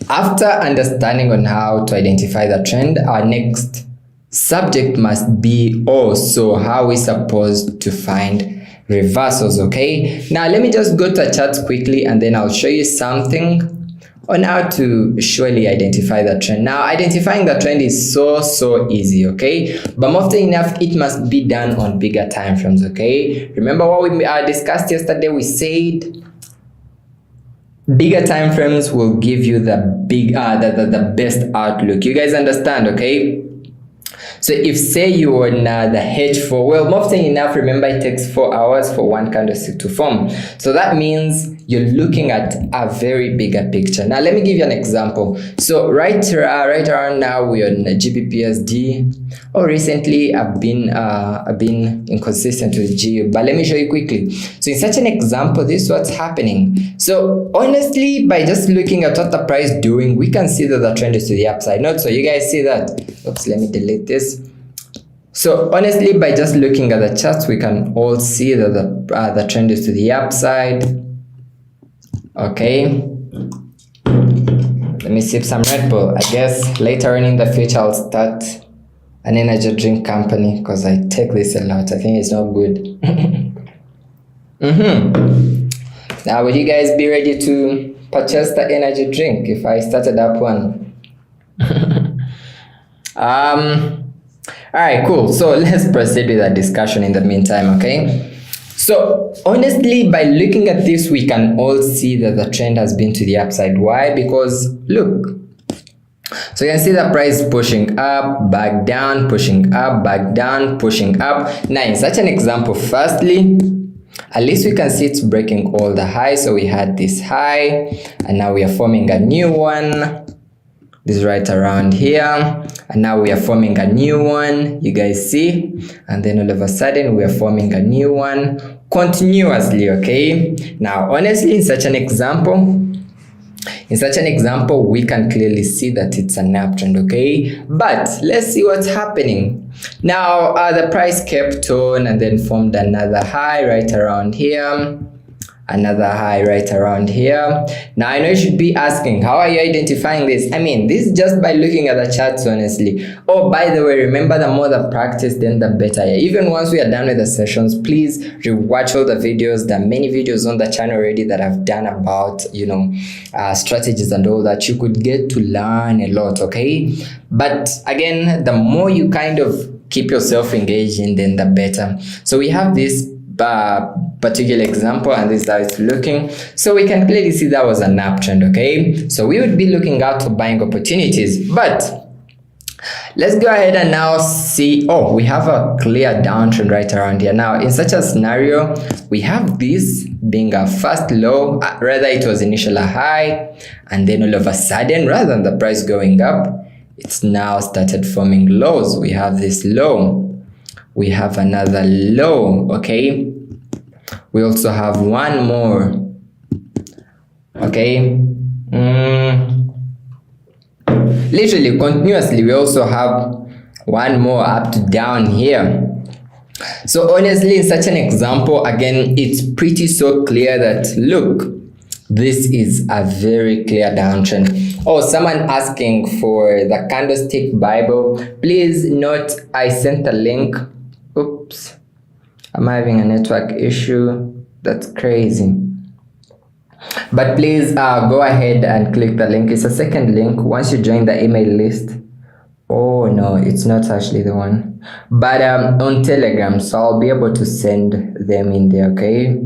after understanding on how to identify the trend, our next subject must be also how we're supposed to find reversals, okay? Now let me just go to a chart quickly, and then I'll show you something on how to surely identify the trend. Now, identifying the trend is so easy, okay? But often enough, it must be done on bigger time frames, okay? Remember what we discussed yesterday? We said bigger time frames will give you the best outlook. You guys understand, okay? So if say you are on the H4, well, often enough, remember it takes 4 hours for one candlestick to form. So that means you're looking at a very bigger picture. Now let me give you an example. So right around now we're on GBPSD. Recently I've been inconsistent with GU, but let me show you quickly. So in such an example, this is what's happening. So honestly, by just looking at what the price is doing, we can see that the trend is to the upside. Not so you guys see that. Oops, let me delete this. So honestly, by just looking at the charts, we can all see that the trend is to the upside. Okay, let me sip some Red Bull. I guess later on in the future I'll start an energy drink company, because I take this a lot. I think it's not good. Now would you guys be ready to purchase the energy drink if I started up one? Alright, cool. So let's proceed with the discussion in the meantime, okay? So honestly, by looking at this, we can all see that the trend has been to the upside. Why? Because look, so you can see the price pushing up, back down, pushing up, back down, pushing up. Now in such an example, firstly, At least we can see it's breaking all the highs. So we had this high and now we are forming a new one. This is right around here, and now we are forming a new one, you guys see, and then all of a sudden we are forming a new one continuously. Okay, now honestly, in such an example, we can clearly see that it's an uptrend. Okay, but let's see what's happening now. The price kept on and then formed another high right around here, another high right around here. Now I know you should be asking, how are you identifying this? I mean, this is just by looking at the charts, honestly. Oh, by the way, remember, the more the practice, then the better. Even once we are done with the sessions, please rewatch all the videos. There are many videos on the channel already that I've done about, you know, strategies and all that. You could get to learn a lot. Okay, but again, the more you kind of keep yourself engaged in, then the better. So we have this particular example, and this is how it's looking. So we can clearly see that was an uptrend. Okay, so we would be looking out for buying opportunities, but let's go ahead and now see. Oh, we have a clear downtrend right around here. Now in such a scenario, we have this being a first low, rather it was initially a high, and then all of a sudden, rather than the price going up, it's now started forming lows. We have this low, we have another low. Okay, we also have one more. Okay, literally continuously we also have one more up to down here. So honestly, in such an example, again, it's pretty so clear that, look, this is a very clear downtrend. Oh, someone asking for the candlestick Bible. Please note, I sent a link. Oops, I'm having a network issue. That's crazy. But please go ahead and click the link. It's a second link once you join the email list. Oh no, it's not actually the one, but on Telegram, so I'll be able to send them in there. Okay,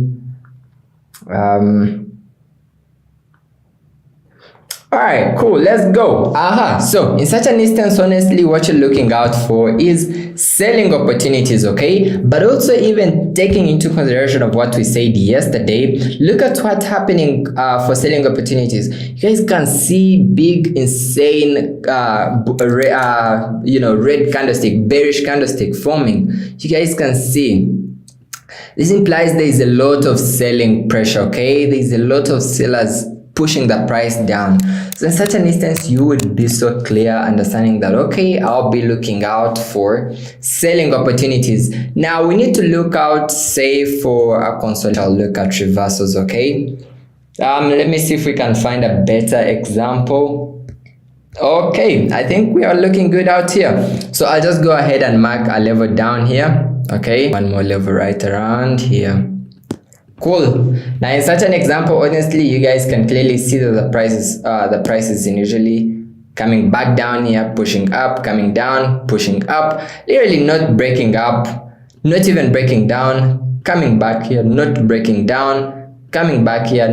all right, cool, let's go. So in such an instance, honestly, what you're looking out for is selling opportunities. Okay, but also even taking into consideration of what we said yesterday, look at what's happening for selling opportunities. You guys can see big, insane red candlestick, bearish candlestick forming. You guys can see this implies there is a lot of selling pressure. Okay, there is a lot of sellers pushing the price down. So in such an instance, you would be so clear understanding that, okay, I'll be looking out for selling opportunities. Now we need to look out, say, for a consolidation. I'll look at reversals. Okay, let me see if we can find a better example. Okay, I think we are looking good out here. So I'll just go ahead and mark a level down here. Okay, one more level right around here. Cool. Now in such an example, honestly, you guys can clearly see that the price is initially coming back down here, pushing up, coming down, pushing up, literally not breaking up, not even breaking down, coming back here, not breaking down, coming back here,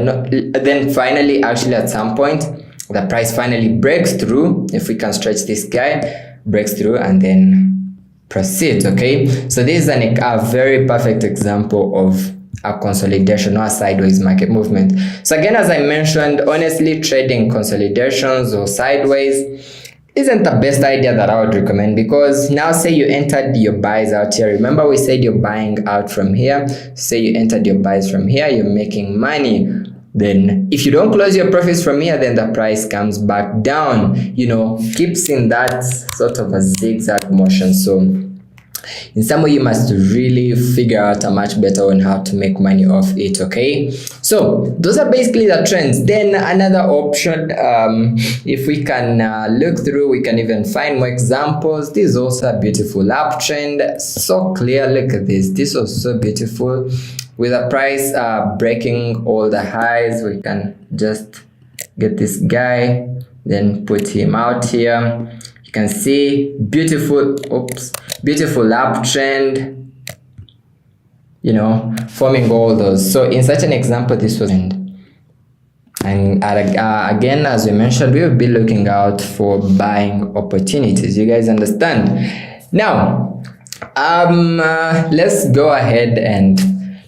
then finally, actually at some point, the price finally breaks through. If we can stretch this guy, breaks through and then proceeds. Okay, so this is a very perfect example of a consolidation or a sideways market movement. So again, as I mentioned, honestly, trading consolidations or sideways isn't the best idea that I would recommend, because now say you entered your buys out here. Remember we said you're buying out from here. Say you entered your buys from here, you're making money. Then if you don't close your profits from here, then the price comes back down, keeps in that sort of a zigzag motion. So in some way, you must really figure out a much better on how to make money off it. Okay, so those are basically the trends. Then another option, if we can look through, we can even find more examples. This is also a beautiful uptrend, so clear. Look at this. This was so beautiful with the price breaking all the highs. We can just get this guy, then put him out here. You can see beautiful uptrend, forming all those. So in such an example, this was and again, as we mentioned, we will be looking out for buying opportunities. You guys understand? Now let's go ahead and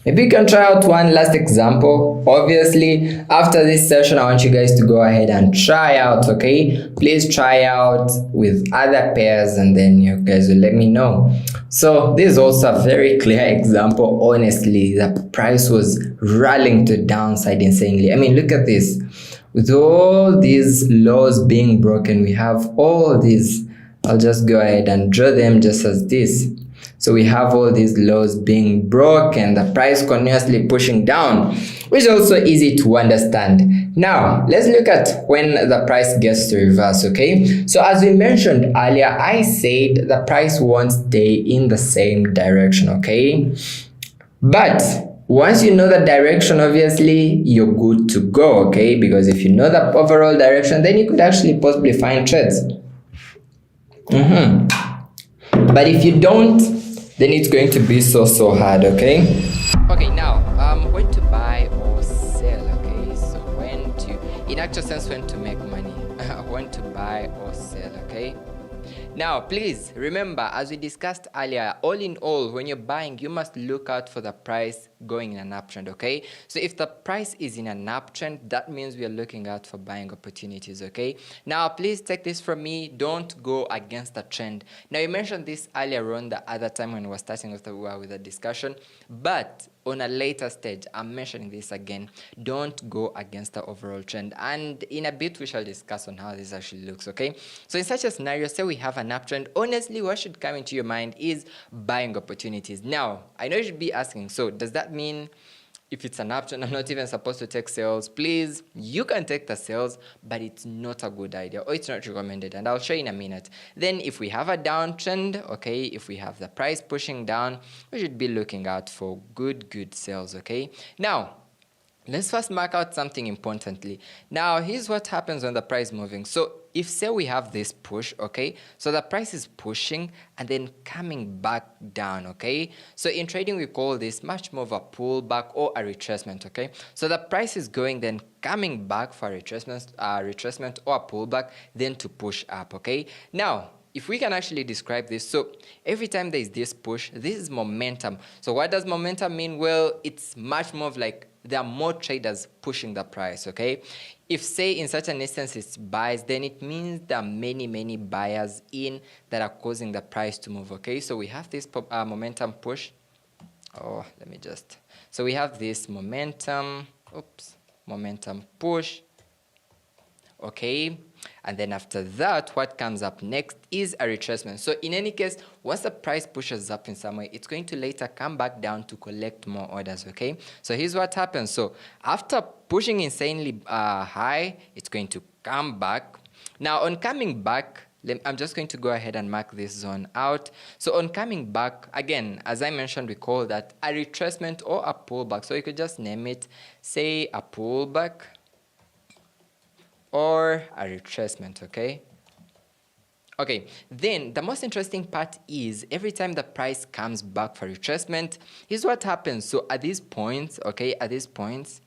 Maybe you can try out one last example. Obviously, after this session, I want you guys to go ahead and try out, okay? Please try out with other pairs and then you guys will let me know. So this is also a very clear example. Honestly, the price was rallying to downside insanely. I mean, look at this. With all these laws being broken, we have all these. I'll just go ahead and draw them just as this. So we have all these laws being broken, the price continuously pushing down, which is also easy to understand. Now, let's look at when the price gets to reverse, okay? So as we mentioned earlier, I said the price won't stay in the same direction, okay? But once you know the direction, obviously, you're good to go, okay? Because if you know the overall direction, then you could actually possibly find trades. But if you don't, then it's going to be so hard, okay? Okay, now when to buy or sell, okay? So when to, in actual sense, when to make money, when to buy or sell, okay? Now, please remember, as we discussed earlier, all in all, when you're buying, you must look out for the price going in an uptrend, okay? So if the price is in an uptrend, that means we are looking out for buying opportunities, okay? Now, please take this from me. Don't go against the trend. Now, you mentioned this earlier on the other time when we were starting with the discussion, but on a later stage, I'm mentioning this again. Don't go against the overall trend. And in a bit, we shall discuss on how this actually looks, okay? So in such a scenario, say we have an uptrend, honestly, what should come into your mind is buying opportunities. Now, I know you should be asking, so does that mean if it's an uptrend, I'm not even supposed to take sales? Please, you can take the sales, but it's not a good idea or it's not recommended. And I'll show you in a minute. Then if we have a downtrend, okay, if we have the price pushing down, we should be looking out for good sales, okay? Now, let's first mark out something importantly. Now, here's what happens when the price is moving. So if say we have this push, okay, so the price is pushing and then coming back down, okay? So in trading, we call this much more of a pullback or a retracement, okay? So the price is going, then coming back for a retracement or a pullback, then to push up, okay? Now, if we can actually describe this, so every time there is this push, this is momentum. So what does momentum mean? Well, it's much more of like there are more traders pushing the price, okay? If say in such an instance it's buys, then it means there are many buyers in that are causing the price to move, okay? So we have this momentum push. Oh, let me just, so we have this momentum push, okay? And then after that, what comes up next is a retracement. So in any case, once the price pushes up in some way, it's going to later come back down to collect more orders, okay? So here's what happens. So after pushing insanely high, it's going to come back. Now on coming back, I'm just going to go ahead and mark this zone out. So on coming back, again, as I mentioned, we call that a retracement or a pullback. So you could just name it, say a pullback or a retracement, okay? Okay, then the most interesting part is every time the price comes back for retracement, here's what happens. So at these points, okay, at these points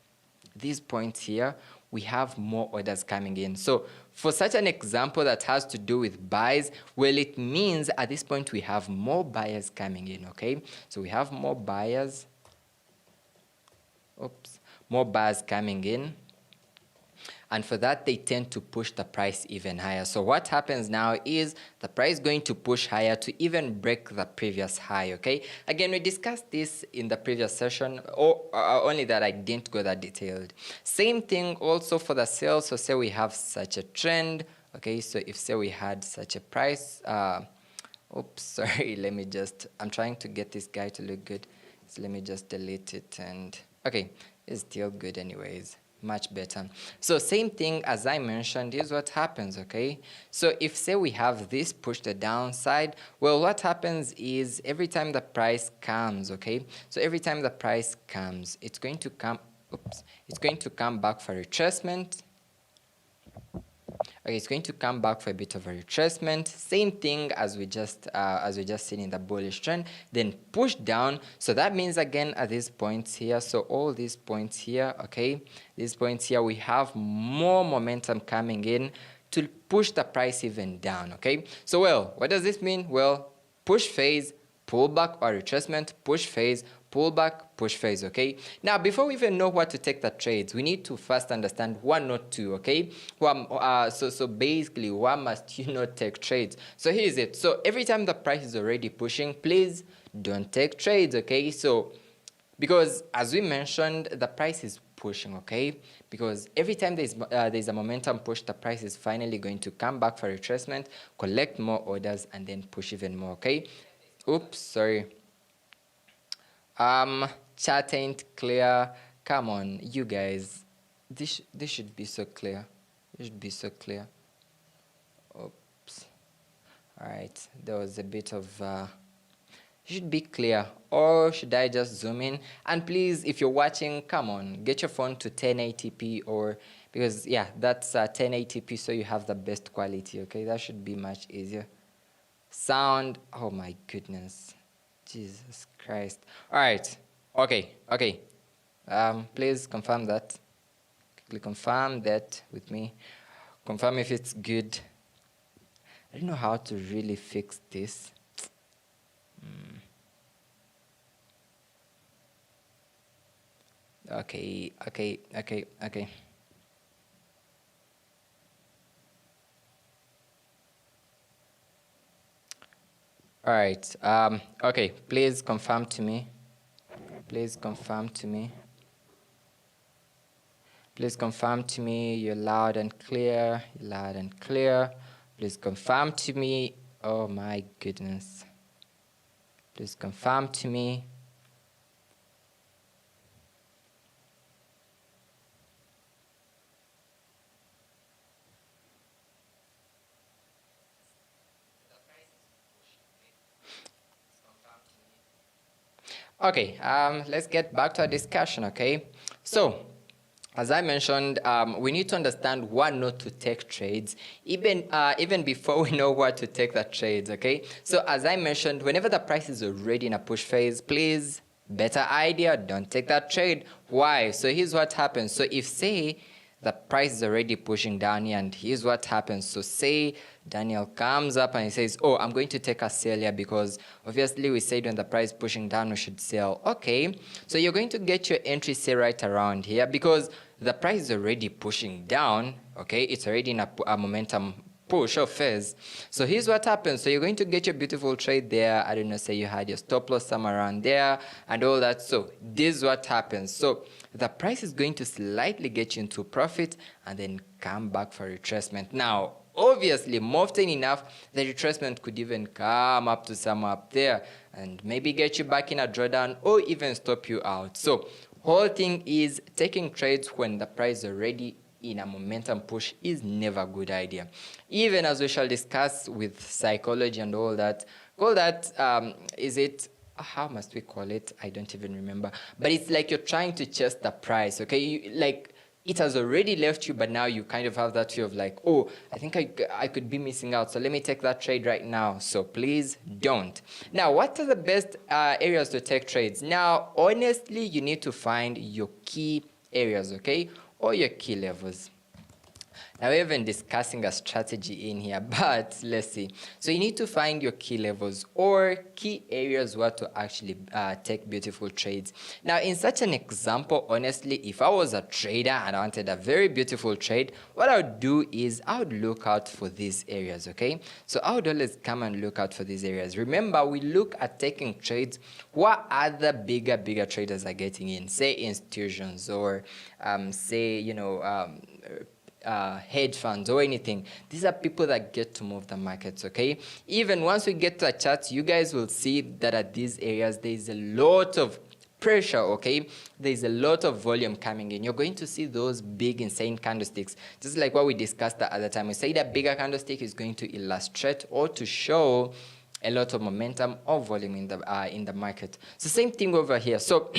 here, we have more orders coming in. So for such an example that has to do with buys, well, it means at this point we have more buyers coming in, okay? So we have more buyers, more buyers coming in. And for that, they tend to push the price even higher. So what happens now is the price is going to push higher to even break the previous high, okay? Again, we discussed this in the previous session, or only that I didn't go that detailed. Same thing also for the sales. So say we have such a trend, okay? So if say we had such a price, sorry, let me just, I'm trying to get this guy to look good. So let me just delete it and, okay, it's still good anyways. Much better. So same thing as I mentioned is what happens, okay? So if say we have this push the downside, well, what happens is every time the price comes, okay? So every time the price comes, it's going to come, it's going to come back for retracement. Okay, it's going to come back for a bit of a retracement. Same thing as we just seen in the bullish trend. Then push down. So that means again at these points here. So all these points here, okay, these points here, we have more momentum coming in to push the price even down. Okay. So well, what does this mean? Well, push phase, pullback or retracement, push phase, pullback, push phase, okay? Now, before we even know what to take the trades, we need to first understand one or two, okay? So basically, why must you not take trades? So here's it. So every time the price is already pushing, please don't take trades, okay? So because as we mentioned, the price is pushing, okay? Because every time there's a momentum push, the price is finally going to come back for retracement, collect more orders, and then push even more, okay? Oops, sorry. Chat ain't clear. Come on, you guys. This should be so clear. It should be so clear. Oops. All right, there was a bit of should be clear, or should I just zoom in? And please, if you're watching, come on, get your phone to 1080p, or because yeah, that's 1080p, so you have the best quality, okay? That should be much easier. Sound, oh my goodness, Jesus Christ. All right, okay. Please confirm that. Quickly confirm that with me. Confirm if it's good. I don't know how to really fix this. Okay. All right. Okay. Please confirm to me. Please confirm to me. Please confirm to me. You're loud and clear. You're loud and clear. Please confirm to me. Oh my goodness. Please confirm to me. Okay, let's get back to our discussion, okay? So, as I mentioned, we need to understand when not to take trades, even before we know what to take the trades, okay? So, as I mentioned, whenever the price is already in a push phase, please, better idea, don't take that trade. Why? So, here's what happens. So, if, say, the price is already pushing down here, and here's what happens. So say Daniel comes up and he says, oh, I'm going to take a sell here because obviously we said when the price is pushing down we should sell. Okay, so you're going to get your entry say right around here because the price is already pushing down. Okay, it's already in a momentum push or phase. So here's what happens. So you're going to get your beautiful trade there. I don't know, say you had your stop loss somewhere around there and all that. So this is what happens. So the price is going to slightly get you into profit and then come back for retracement. Now, obviously, more often enough, the retracement could even come up to somewhere up there and maybe get you back in a drawdown or even stop you out. So whole thing is taking trades when the price is already in a momentum push is never a good idea. Even as we shall discuss with psychology and all that, is it, how must we call it? I don't even remember. But it's like you're trying to chase the price, okay? Like it has already left you, but now you kind of have that fear of like, oh, I think I could be missing out. So let me take that trade right now. So please don't. Now, what are the best areas to take trades? Now, honestly, you need to find your key areas, okay? Or your key levels. Now we're even discussing a strategy in here, but let's see. So you need to find your key levels or key areas where to actually take beautiful trades. Now in such an example, honestly, if I was a trader and I wanted a very beautiful trade, what I would do is I would look out for these areas, okay? So I would always come and look out for these areas. Remember, we look at taking trades what other bigger traders are getting in, say institutions or say, you know, hedge funds or anything. These are people that get to move the markets, okay? Even once we get to a chart, you guys will see that at these areas, there is a lot of pressure, okay? There's a lot of volume coming in. You're going to see those big, insane candlesticks. Just like what we discussed the other time. We say that bigger candlestick is going to illustrate or to show a lot of momentum or volume in the market. So same thing over here. So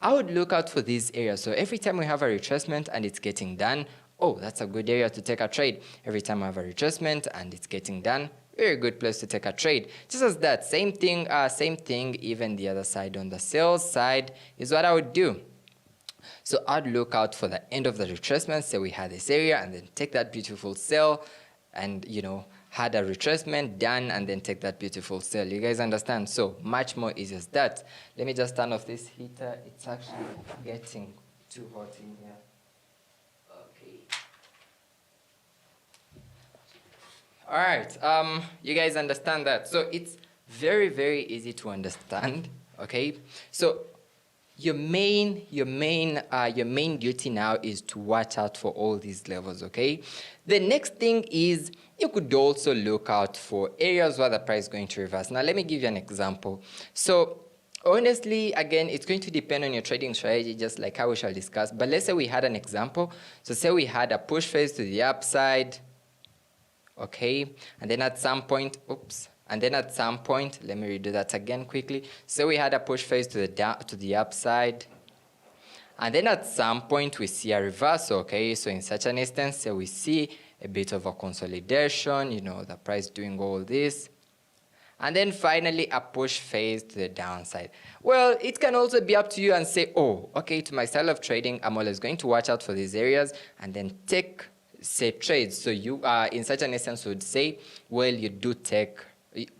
I would look out for these areas. So every time we have a retracement and it's getting done, oh, that's a good area to take a trade. Every time I have a retracement and it's getting done, very good place to take a trade. Just as that, same thing, even the other side on the sales side is what I would do. So I'd look out for the end of the retracement, say we had this area, and then take that beautiful sell and, you know, had a retracement done, and then take that beautiful sell. You guys understand? So much more easy as that. Let me just turn off this heater. It's actually getting too hot in here. Okay. All right. You guys understand that? So it's very, very easy to understand. Okay. So your main duty now is to watch out for all these levels. Okay. The next thing is you could also look out for areas where the price is going to reverse. Now let me give you an example. So honestly, again, it's going to depend on your trading strategy, just like how we shall discuss. But let's say we had an example. So say we had a push phase to the upside. Okay, and then at some point, let me redo that again quickly. So we had a push phase to the upside, and then at some point we see a reversal. Okay, so in such an instance, so we see a bit of a consolidation, the price doing all this, and then finally a push phase to the downside. Well, it can also be up to you and say, oh, okay, to my style of trading, I'm always going to watch out for these areas and then take trades. So you in such an instance would say, well, you do take,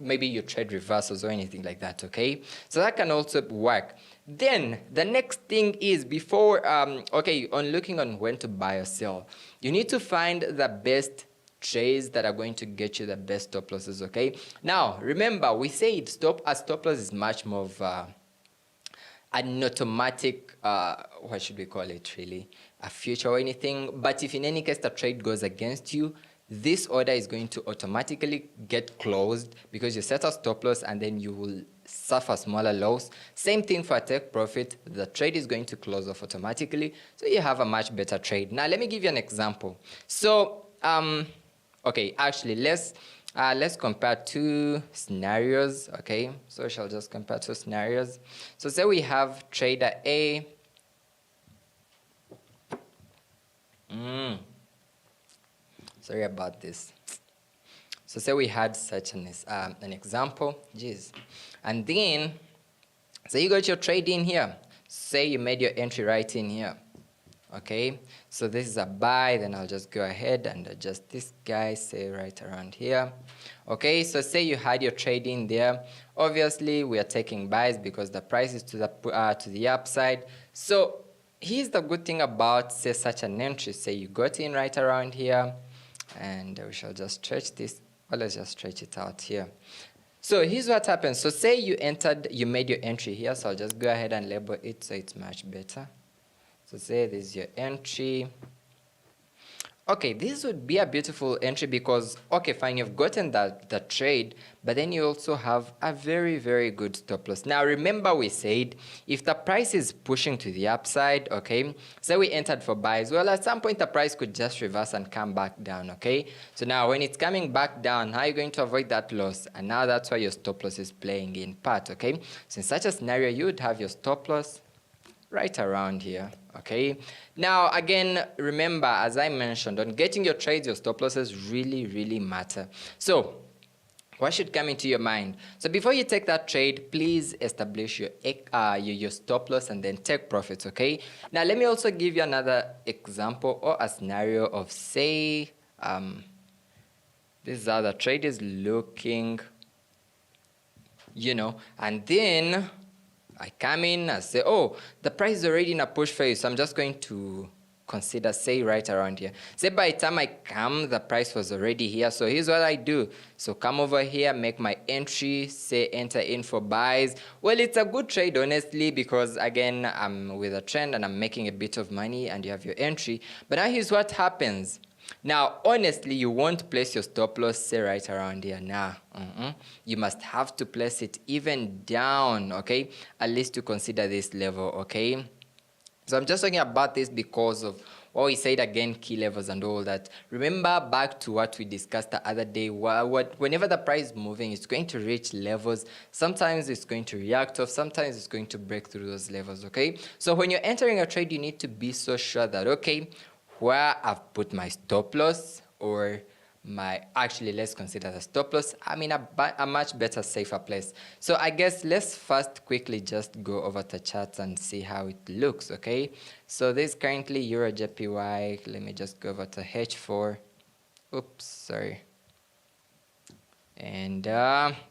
maybe you trade reversals or anything like that. Okay, so that can also work. Then the next thing is before on looking on when to buy or sell, you need to find the best trades that are going to get you the best stop losses. Okay, now remember, we said stop loss is much more of an automatic, what should we call it really, a future or anything. But if in any case the trade goes against you, this order is going to automatically get closed because you set a stop loss and then you will suffer smaller loss. Same thing for a take profit. The trade is going to close off automatically, so you have a much better trade. Now let me give you an example. So actually let's compare two scenarios. Okay, so I shall just compare two scenarios. So say we have trader A. Sorry about this. So say we had such an example, and then say you got your trade in here. Say you made your entry right in here. Okay, so this is a buy, then I'll just go ahead and adjust this guy, say right around here. Okay, so say you had your trade in there. Obviously, we are taking buys because the price is to the upside. So here's the good thing about, say, such an entry. Say you got in right around here, and we shall just stretch this. Well, let's just stretch it out here. So here's what happens. So say you made your entry here. So I'll just go ahead and label it so it's much better. So say this is your entry. Okay, this would be a beautiful entry because, okay, fine, you've gotten the trade, but then you also have a very, very good stop loss. Now, remember we said if the price is pushing to the upside, okay, so we entered for buys, well, at some point the price could just reverse and come back down, okay? So now when it's coming back down, how are you going to avoid that loss? And now that's why your stop loss is playing in part, okay? So in such a scenario, you would have your stop loss right around here. Okay, now again, remember, as I mentioned, on getting your trades, your stop losses really matter. So what should come into your mind? So before you take that trade, please establish your stop loss and then take profits. Okay, now let me also give you another example or a scenario of, say, this is how the trade is looking, and then I come in and say, oh, the price is already in a push phase, so I'm just going to consider, say, right around here. Say by the time I come, the price was already here. So here's what I do. So come over here, make my entry, say enter in for buys. Well, it's a good trade, honestly, because again, I'm with a trend and I'm making a bit of money and you have your entry. But now here's what happens. Now, honestly, you won't place your stop loss, say, right around here. Nah, you must have to place it even down, okay? At least to consider this level, okay? So I'm just talking about this because of what we said again, key levels and all that. Remember back to what we discussed the other day. Whenever the price is moving, it's going to reach levels. Sometimes it's going to react off. Sometimes it's going to break through those levels, okay? So when you're entering a trade, you need to be so sure that, okay, where I've put my stop loss, or let's consider the stop loss, I'm in a much better, safer place. So I guess let's first quickly just go over the charts and see how it looks, okay? So this is currently Euro JPY. Let me just go over to H4. Oops, sorry. And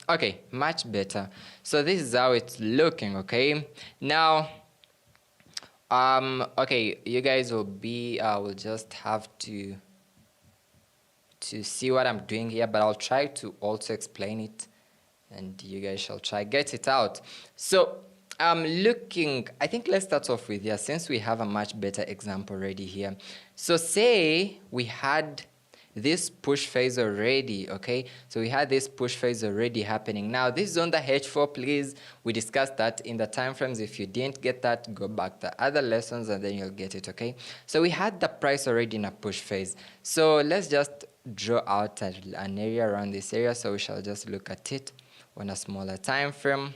okay, much better. So this is how it's looking. Okay, now okay, you guys will just have to see what I'm doing here, but I'll try to also explain it and you guys shall try get it out. So looking, I think let's start off with here, since we have a much better example already here. So say we had this push phase already. Okay, so we had this push phase already happening. Now this is on the H4, please. We discussed that in the time frames. If you didn't get that, go back to other lessons and then you'll get it. Okay, so we had the price already in a push phase. So let's just draw out an area around this area. So we shall just look at it on a smaller time frame,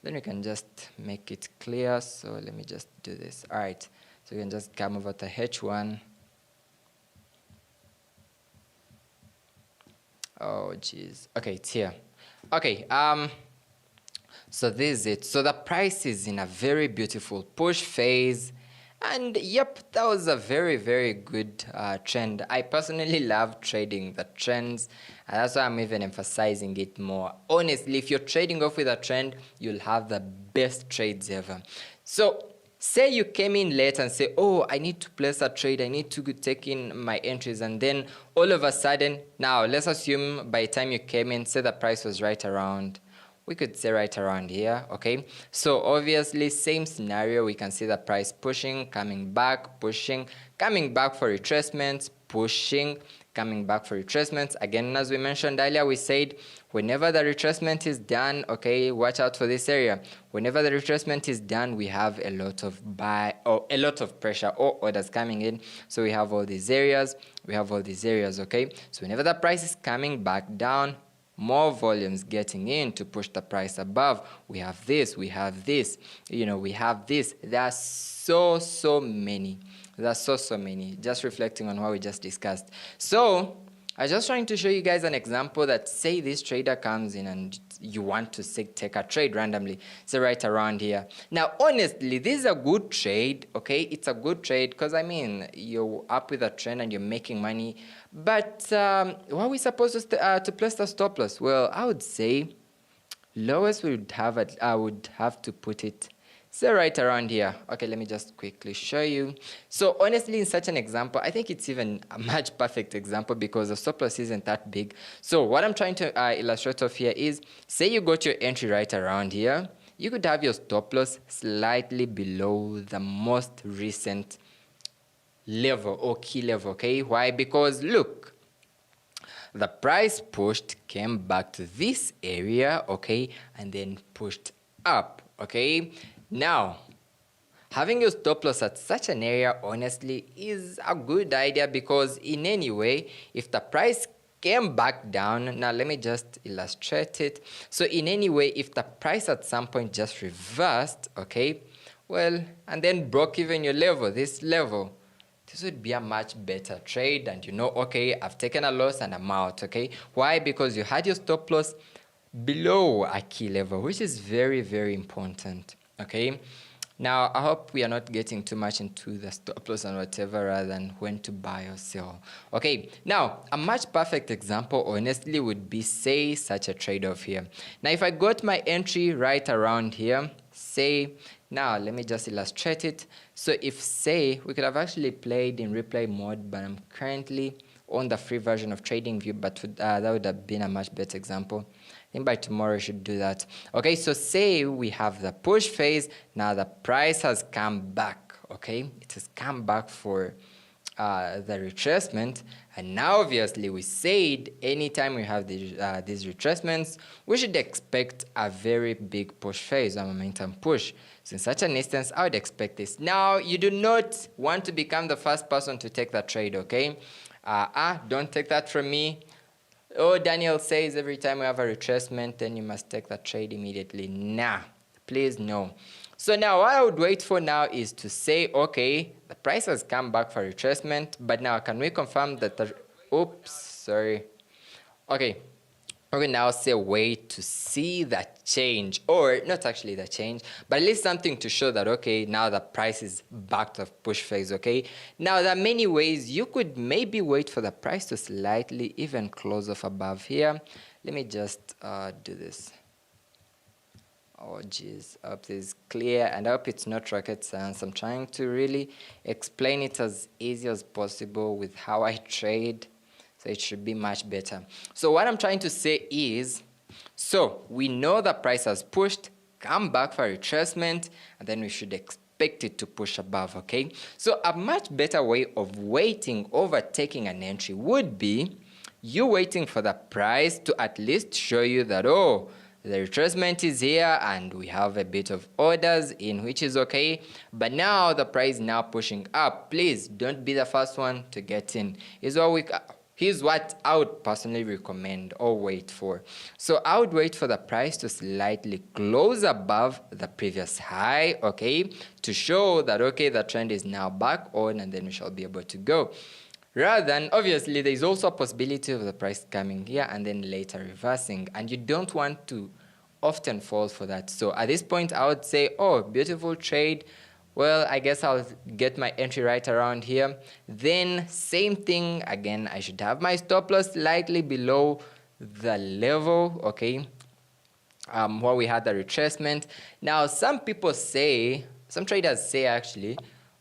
then we can just make it clear. So let me just do this. All right, so we can just come over to H1. Oh geez, okay, it's here. Okay, so this is it. So the price is in a very beautiful push phase, and yep, that was a very, very good trend. I personally love trading the trends, and that's why I'm even emphasizing it more. Honestly, if you're trading off with a trend, you'll have the best trades ever. So say you came in late and say, oh, I need to place a trade, I need to take in my entries, and then all of a sudden, now let's assume by the time you came in, say the price was right around, we could say right around here. Okay, so obviously same scenario, we can see the price pushing, coming back, pushing, coming back for retracements, pushing, coming back for retracements. Again, as we mentioned earlier, we said whenever the retracement is done, okay, watch out for this area. Whenever the retracement is done, we have a lot of buy or a lot of pressure or orders coming in. So we have all these areas, okay. So whenever the price is coming back down, more volumes getting in to push the price above. We have this, we have this, you know, we have this. There are so many. There's so many, just reflecting on what we just discussed. So I was just trying to show you guys an example that, say this trader comes in and you want to take a trade randomly, say right around here. Now honestly, this is a good trade. Okay, it's a good trade because I mean you're up with a trend and you're making money. But what are we supposed to place the stop loss? Well, I would say lowest I would have to put it, say right around here. Okay, let me just quickly show you. So honestly, in such an example, I think it's even a much perfect example because the stop loss isn't that big. So what I'm trying to illustrate off here is, say you got your entry right around here, you could have your stop loss slightly below the most recent level or key level. Okay, why? Because look, the price pushed, came back to this area, okay, and then pushed up. Okay, now having your stop loss at such an area honestly is a good idea, because in any way, if the price came back down, now let me just illustrate it. So in any way, if the price at some point just reversed, okay, well, and then broke even your level, this level, this would be a much better trade, and you know, okay, I've taken a loss and I'm out. Okay, why? Because you had your stop loss below a key level, which is very, very important. Okay, now I hope we are not getting too much into the stop loss and whatever, rather than when to buy or sell. Okay, now a much perfect example honestly would be, say, such a trade-off here. Now if I got my entry right around here, say, now let me just illustrate it. So if, say, we could have actually played in replay mode, but I'm currently on the free version of TradingView, but that would have been a much better example. I think by tomorrow I should do that. Okay, so say we have the push phase. Now the price has come back. Okay, it has come back for the retracement, and now obviously we said anytime we have these retracements, we should expect a very big push phase, a momentum push. So in such an instance, I would expect this. Now you do not want to become the first person to take that trade. Okay, don't take that from me. Oh, Daniel says every time we have a retracement, then you must take that trade immediately. Nah, please no. So now what I would wait for now is to say, okay, the price has come back for retracement, but now can we confirm that the, oops, sorry. Okay, we will now say wait to see that change, or not actually the change, but at least something to show that, okay, now the price is back to push phase. Okay, now there are many ways. You could maybe wait for the price to slightly even close off above here. let me just do this. Oh geez, I hope this is clear and I hope it's not rocket science. I'm trying to really explain it as easy as possible with how I trade, so it should be much better. So what I'm trying to say is, so we know the price has pushed, come back for retracement, and then we should expect it to push above, okay? So a much better way of waiting over taking an entry would be you waiting for the price to at least show you that, oh, the retracement is here and we have a bit of orders in, which is okay, but now the price now pushing up. Please don't be the first one to get in. Here's what I would personally recommend or wait for. So I would wait for the price to slightly close above the previous high, okay, to show that, okay, the trend is now back on, and then we shall be able to go. Rather than, obviously, there is also a possibility of the price coming here and then later reversing, and you don't want to often fall for that. So at this point, I would say, oh, beautiful trade. Well, I guess I'll get my entry right around here. Then same thing again, I should have my stop loss slightly below the level, okay, where we had the retracement. Now, some traders say actually,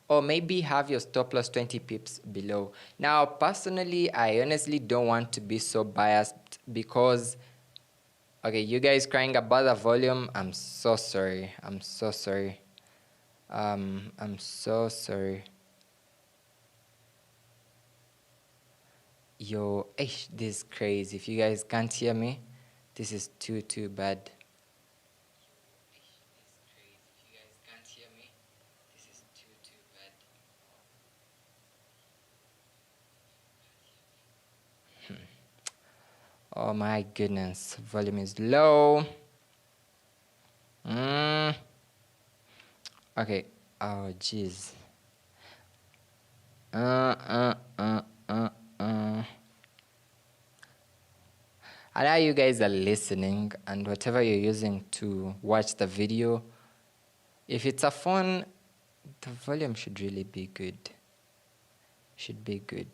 or maybe have your stop loss 20 pips below. Now, personally, I honestly don't want to be so biased because, okay, you guys crying about the volume, I'm so sorry. I'm so sorry. Yo, this is crazy. If you guys can't hear me, this is too bad. Oh my goodness, volume is low. Okay, oh jeez. I know you guys are listening, and whatever you're using to watch the video, if it's a phone, the volume should really be good. Should be good.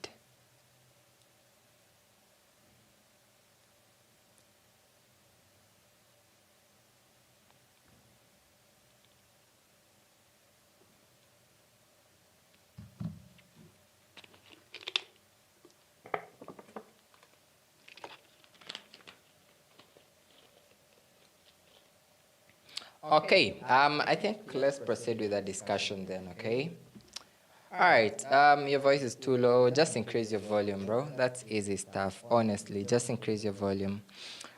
Okay, I think let's proceed with the discussion then, okay? Alright, your voice is too low. Just increase your volume, bro. That's easy stuff, honestly. Just increase your volume.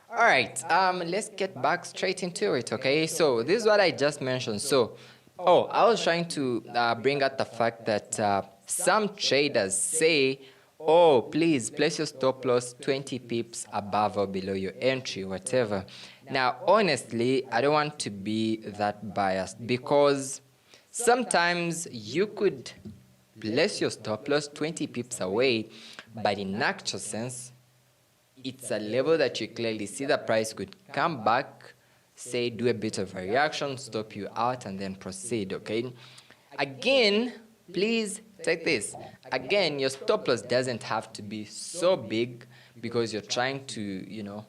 Alright, let's get back straight into it, okay? So, this is what I just mentioned. So, I was trying to bring out the fact that some traders say, oh, please place your stop loss 20 pips above or below your entry, whatever. Now, honestly, I don't want to be that biased because sometimes you could place your stop loss 20 pips away, but in actual sense, it's a level that you clearly see the price could come back, say, do a bit of a reaction, stop you out, and then proceed, okay? Again, please take this. Again, your stop loss doesn't have to be so big because you're trying to, you know,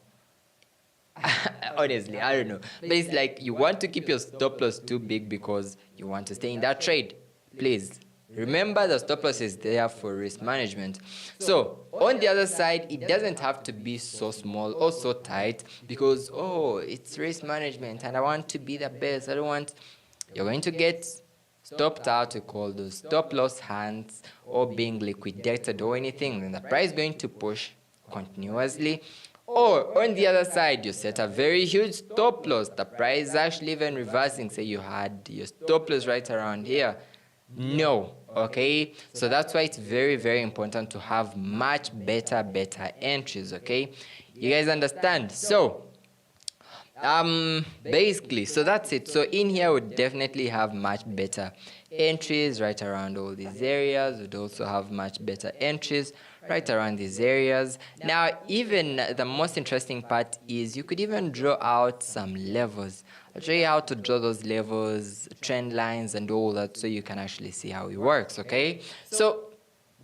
honestly, I don't know. But it's like you want to keep your stop loss too big because you want to stay in that trade. Please, remember the stop loss is there for risk management. So, on the other side, it doesn't have to be so small or so tight because, oh, it's risk management and I want to be the best. I don't want... You're going to get stopped out, we call those stop loss hands, or being liquidated or anything. Then the price is going to push continuously. Or on the other side, you set a very huge stop loss. The price is actually even reversing. Say you had your stop loss right around here. No, okay? So that's why it's very, very important to have much better entries, okay? You guys understand? So, basically, so that's it. So in here, we'd definitely have much better entries right around all these areas. We'd also have much better entries right around these areas. Now, even the most interesting part is you could even draw out some levels. I'll show you how to draw those levels, trend lines, and all that, so you can actually see how it works, okay? So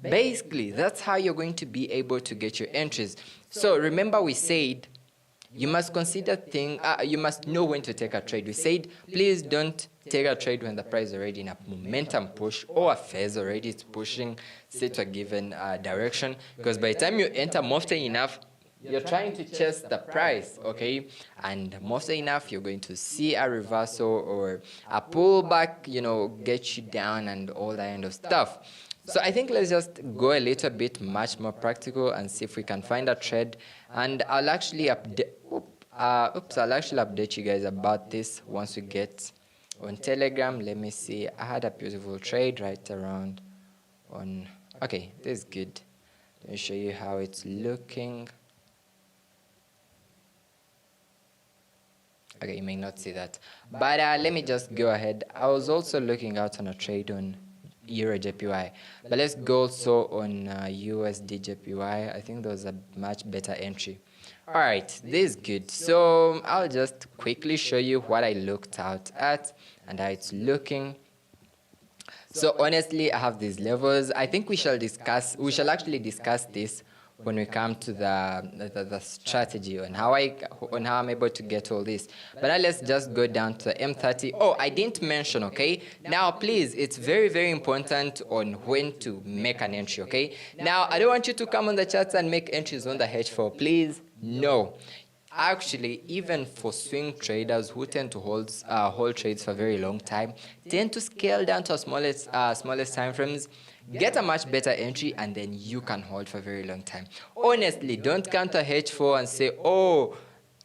basically, that's how you're going to be able to get your entries. So remember we said you must you must know when to take a trade. We said, please don't take a trade when the price is already in a momentum push or a phase already it's pushing, say, to a given direction, because by the time you enter, more often enough, you're trying to chase the price, okay? And more often enough, you're going to see a reversal or a pullback, get you down and all that kind of stuff. So I think let's just go a little bit much more practical and see if we can find a trade. And I'll actually update. I'll actually update you guys about this once we get on Telegram. Let me see. I had a beautiful trade right around on. Okay, this is good. Let me show you how it's looking. Okay, you may not see that, but let me just go ahead. I was also looking out on a trade on Euro JPY, but let's go also on USD JPY. I think those are much better entry. All right, this is good. So I'll just quickly show you what I looked out at and how it's looking. So honestly, I have these levels. I think we shall actually discuss this when we come to the strategy on how I'm able to get all this. But now let's just go down to M30. Oh, I didn't mention, okay? Now, please, it's very, very important on when to make an entry, okay? Now, I don't want you to come on the charts and make entries on the H4, please. No. Actually, even for swing traders who tend to hold trades for a very long time, tend to scale down to smallest time frames, get a much better entry, and then you can hold for a very long time. Honestly, don't come to H4 and say, oh,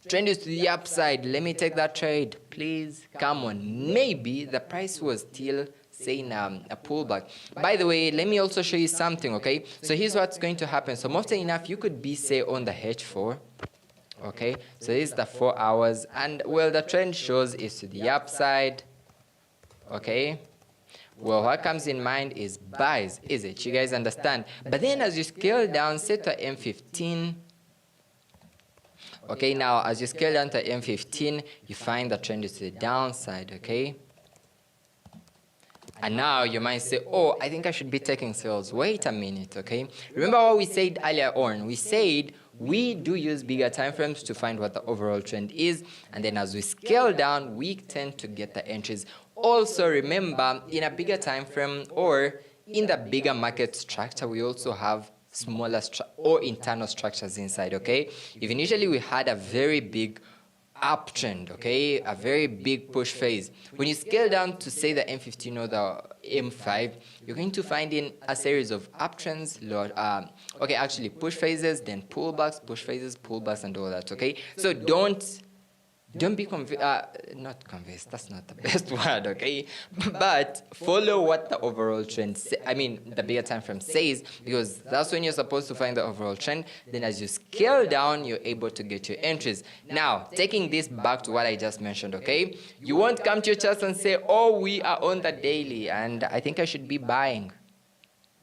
trend is to the upside, let me take that trade. Please, come on. Maybe the price was still saying a pullback. By the way, let me also show you something, okay? So here's what's going to happen. So most enough, you could be, say, on the H4. Okay, so this is the 4 hours, and well, the trend shows is to the upside. Okay, well, what comes in mind is buys, is it? You guys understand? But then as you scale down, say to M15. Okay, now as you scale down to M15, you find the trend is to the downside. Okay, and now you might say, oh, I think I should be taking sales. Wait a minute, okay? Remember what we said earlier on? We said we do use bigger time frames to find what the overall trend is, and then as we scale down, we tend to get the entries. Also remember, in a bigger time frame or in the bigger market structure, we also have smaller or internal structures inside, okay? If initially we had a very big uptrend, okay, a very big push phase, when you scale down to say the M15 or the M5, you're going to find in a series of uptrends, okay, actually push phases, then pullbacks, push phases, pullbacks, and all that, okay? So don't be not convinced, that's not the best word, okay? But follow what the overall trend, the bigger time frame says, because that's when you're supposed to find the overall trend. Then as you scale down, you're able to get your entries. Now, taking this back to what I just mentioned, okay? You won't come to your charts and say, oh, we are on the daily, and I think I should be buying.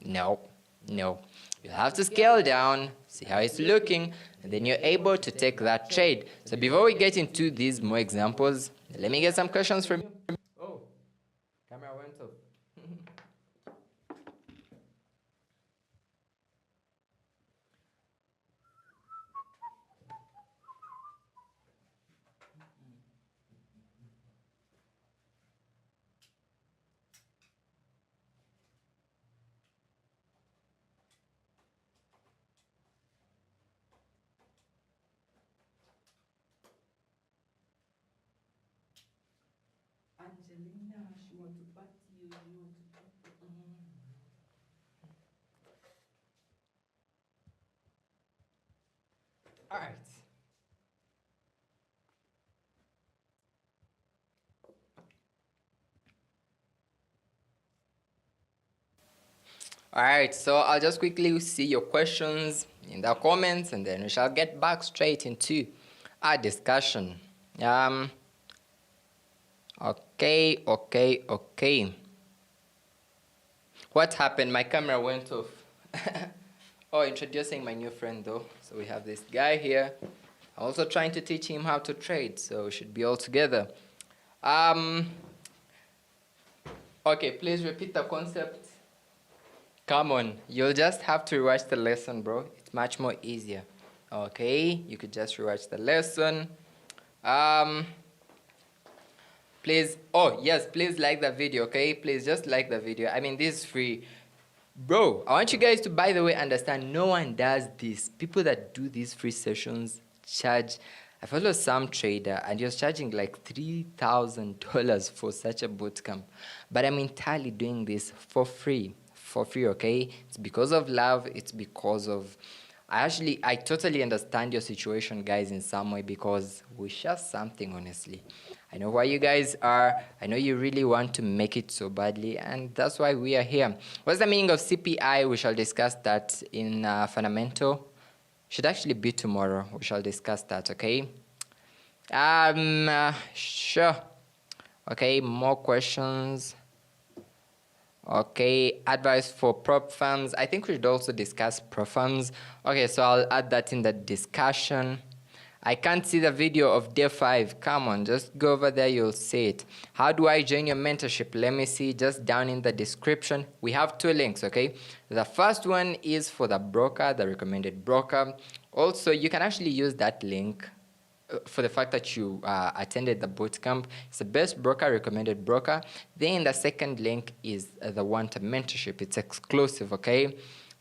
No. You'll have to scale down, see how it's looking, and then you're able to take that trade. So before we get into these more examples, let me get some questions from you. Oh, camera went off. Angelina, she wants to party you. You want to party. All right. All right, so I'll just quickly see your questions in the comments, and then we shall get back straight into our discussion. Okay. What happened? My camera went off. Oh, introducing my new friend though. So we have this guy here. I'm also trying to teach him how to trade, so we should be all together. Okay, please repeat the concept. Come on, you'll just have to watch the lesson, bro. It's much more easier. Okay, you could just rewatch the lesson. Please, oh yes, please like the video, okay? Please just like the video. I mean, this is free. Bro, I want you guys to, by the way, understand no one does this. People that do these free sessions charge. I follow some trader and he was charging like $3,000 for such a bootcamp. But I'm entirely doing this for free. For free, okay? It's because of love. It's because of... I totally understand your situation, guys, in some way, because we share something, honestly. I know why you guys are. I know you really want to make it so badly, and that's why we are here. What's the meaning of CPI? We shall discuss that in fundamental. Should actually be tomorrow. We shall discuss that, okay? Sure. Okay, more questions. Okay, advice for prop firms. I think we should also discuss prop firms. Okay, so I'll add that in the discussion. I can't see the video of day 5. Come on, just go over there, you'll see it. How do I join your mentorship? Let me see, just down in the description. We have 2 links, okay? The first one is for the broker, the recommended broker. Also, you can actually use that link for the fact that you attended the bootcamp. It's the best broker, recommended broker. Then the second link is the one-time mentorship. It's exclusive, okay?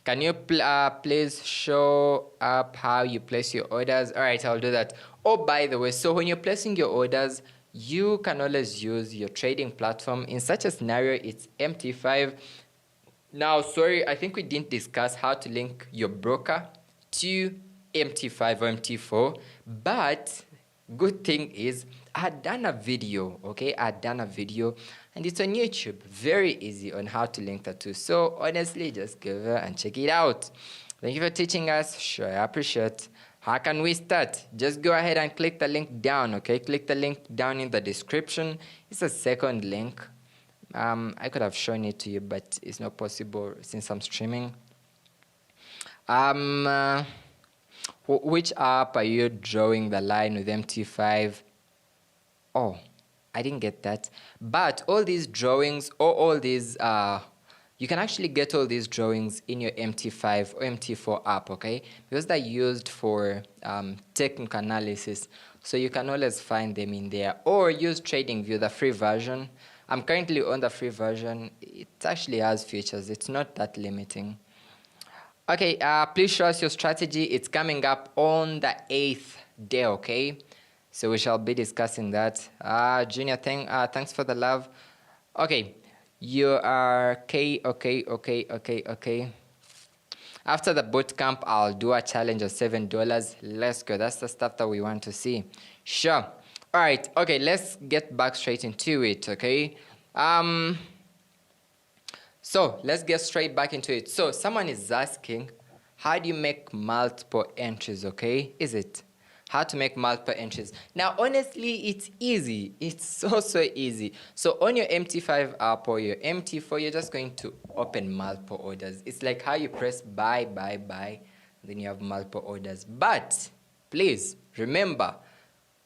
Can you please show up how you place your orders? All right, I'll do that. Oh, by the way, so when you're placing your orders, you can always use your trading platform. In such a scenario, it's MT5. Now, sorry, I think we didn't discuss how to link your broker to MT5 or MT4, but good thing is I had done a video, okay? I had done a video and it's on YouTube. Very easy on how to link the two. So honestly, just go over and check it out. Thank you for teaching us. Sure, I appreciate. How can we start? Just go ahead and click the link down, okay? Click the link down in the description. It's a second link. I could have shown it to you, but it's not possible since I'm streaming. Which app are you drawing the line with MT5? Oh, I didn't get that. But all these drawings or all these, you can actually get all these drawings in your MT5 or MT4 app, okay? Because they're used for technical analysis. So you can always find them in there. Or use TradingView, the free version. I'm currently on the free version. It actually has features. It's not that limiting. Okay, please show us your strategy. It's coming up on the 8th day, okay? So we shall be discussing that. Junior, thanks for the love. Okay, you are okay. After the bootcamp, I'll do a challenge of $7. Let's go. That's the stuff that we want to see. Sure. All right. Okay, let's get back straight into it, okay? So let's get straight back into it. So someone is asking, how do you make multiple entries, okay? Is it? How to make multiple entries. Now, honestly, it's easy. It's so easy. So on your MT5 app or your MT4, you're just going to open multiple orders. It's like how you press buy, then you have multiple orders. But please remember,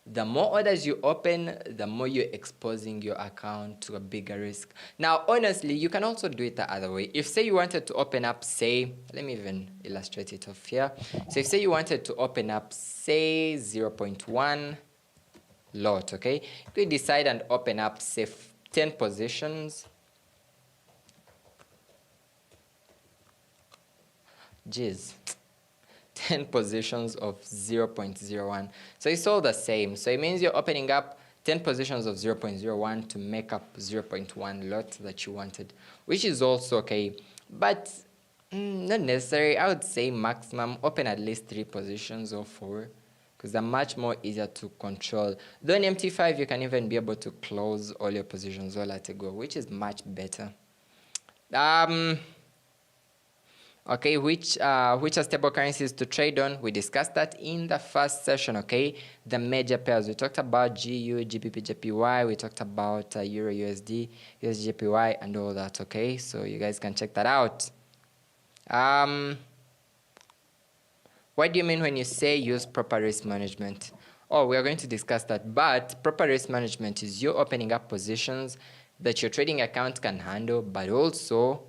the more orders you open, the more you're exposing your account to a bigger risk. Now, honestly, you can also do it the other way. If, say, you wanted to open up, say, let me even illustrate it off here. So if, say, you wanted to open up, say, 0.1 lot, okay? You could decide and open up, say, 10 positions. Jeez. 10 positions of 0.01. So it's all the same. So it means you're opening up 10 positions of 0.01 to make up 0.1 lot that you wanted, which is also okay. But not necessary. I would say maximum open at least 3 positions or 4 because they're much more easier to control. Though in MT5, you can even be able to close all your positions all at a go, which is much better. Okay, which are stable currencies to trade on? We discussed that in the first session, okay? The major pairs. We talked about GU, GBP, JPY. We talked about Euro, USD, USD, JPY, and all that, okay? So you guys can check that out. What do you mean when you say use proper risk management? Oh, we are going to discuss that. But proper risk management is you opening up positions that your trading account can handle, but also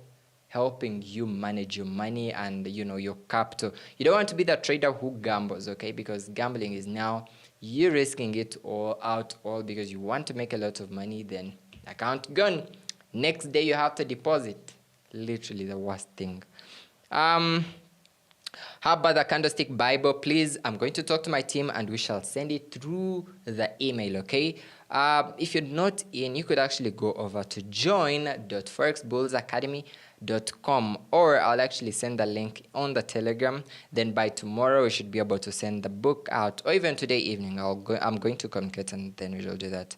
helping you manage your money and your capital. You don't want to be the trader who gambles, okay? Because gambling is now you risking it all because you want to make a lot of money, then account gone. Next day you have to deposit. Literally the worst thing. How about the candlestick Bible? Please, I'm going to talk to my team and we shall send it through the email, okay? If you're not in, you could actually go over to join.forexbullsacademy.com, or I'll actually send the link on the Telegram. Then by tomorrow, we should be able to send the book out, or even today evening. I'm going to communicate and then we'll do that.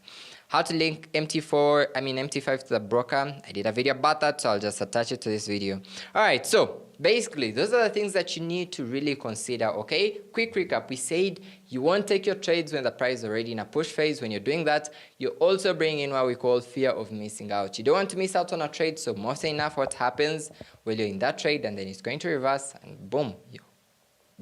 How to link MT5 to the broker. I did a video about that, so I'll just attach it to this video. All right, so basically, those are the things that you need to really consider, okay? Quick recap. We said you won't take your trades when the price is already in a push phase. When you're doing that, you also bring in what we call fear of missing out. You don't want to miss out on a trade, so most enough what happens when you're in that trade, and then it's going to reverse, and boom, you're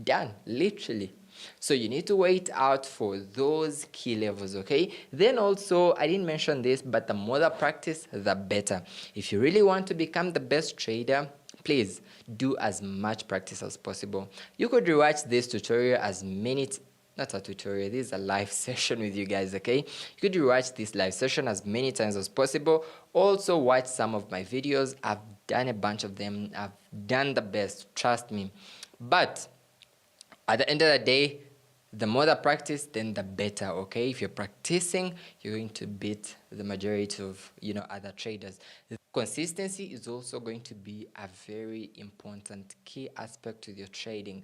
done, literally. So you need to wait out for those key levels, okay? Then also, I didn't mention this, but the more the practice, the better. If you really want to become the best trader, please do as much practice as possible. You could rewatch this tutorial as many not a tutorial, this is a live session with you guys, okay? You could rewatch this live session as many times as possible. Also watch some of my videos. I've done a bunch of them. I've done the best, trust me. But at the end of the day, the more the practice, then the better, okay? If you're practicing, you're going to beat the majority of, other traders. Consistency is also going to be a very important key aspect to your trading.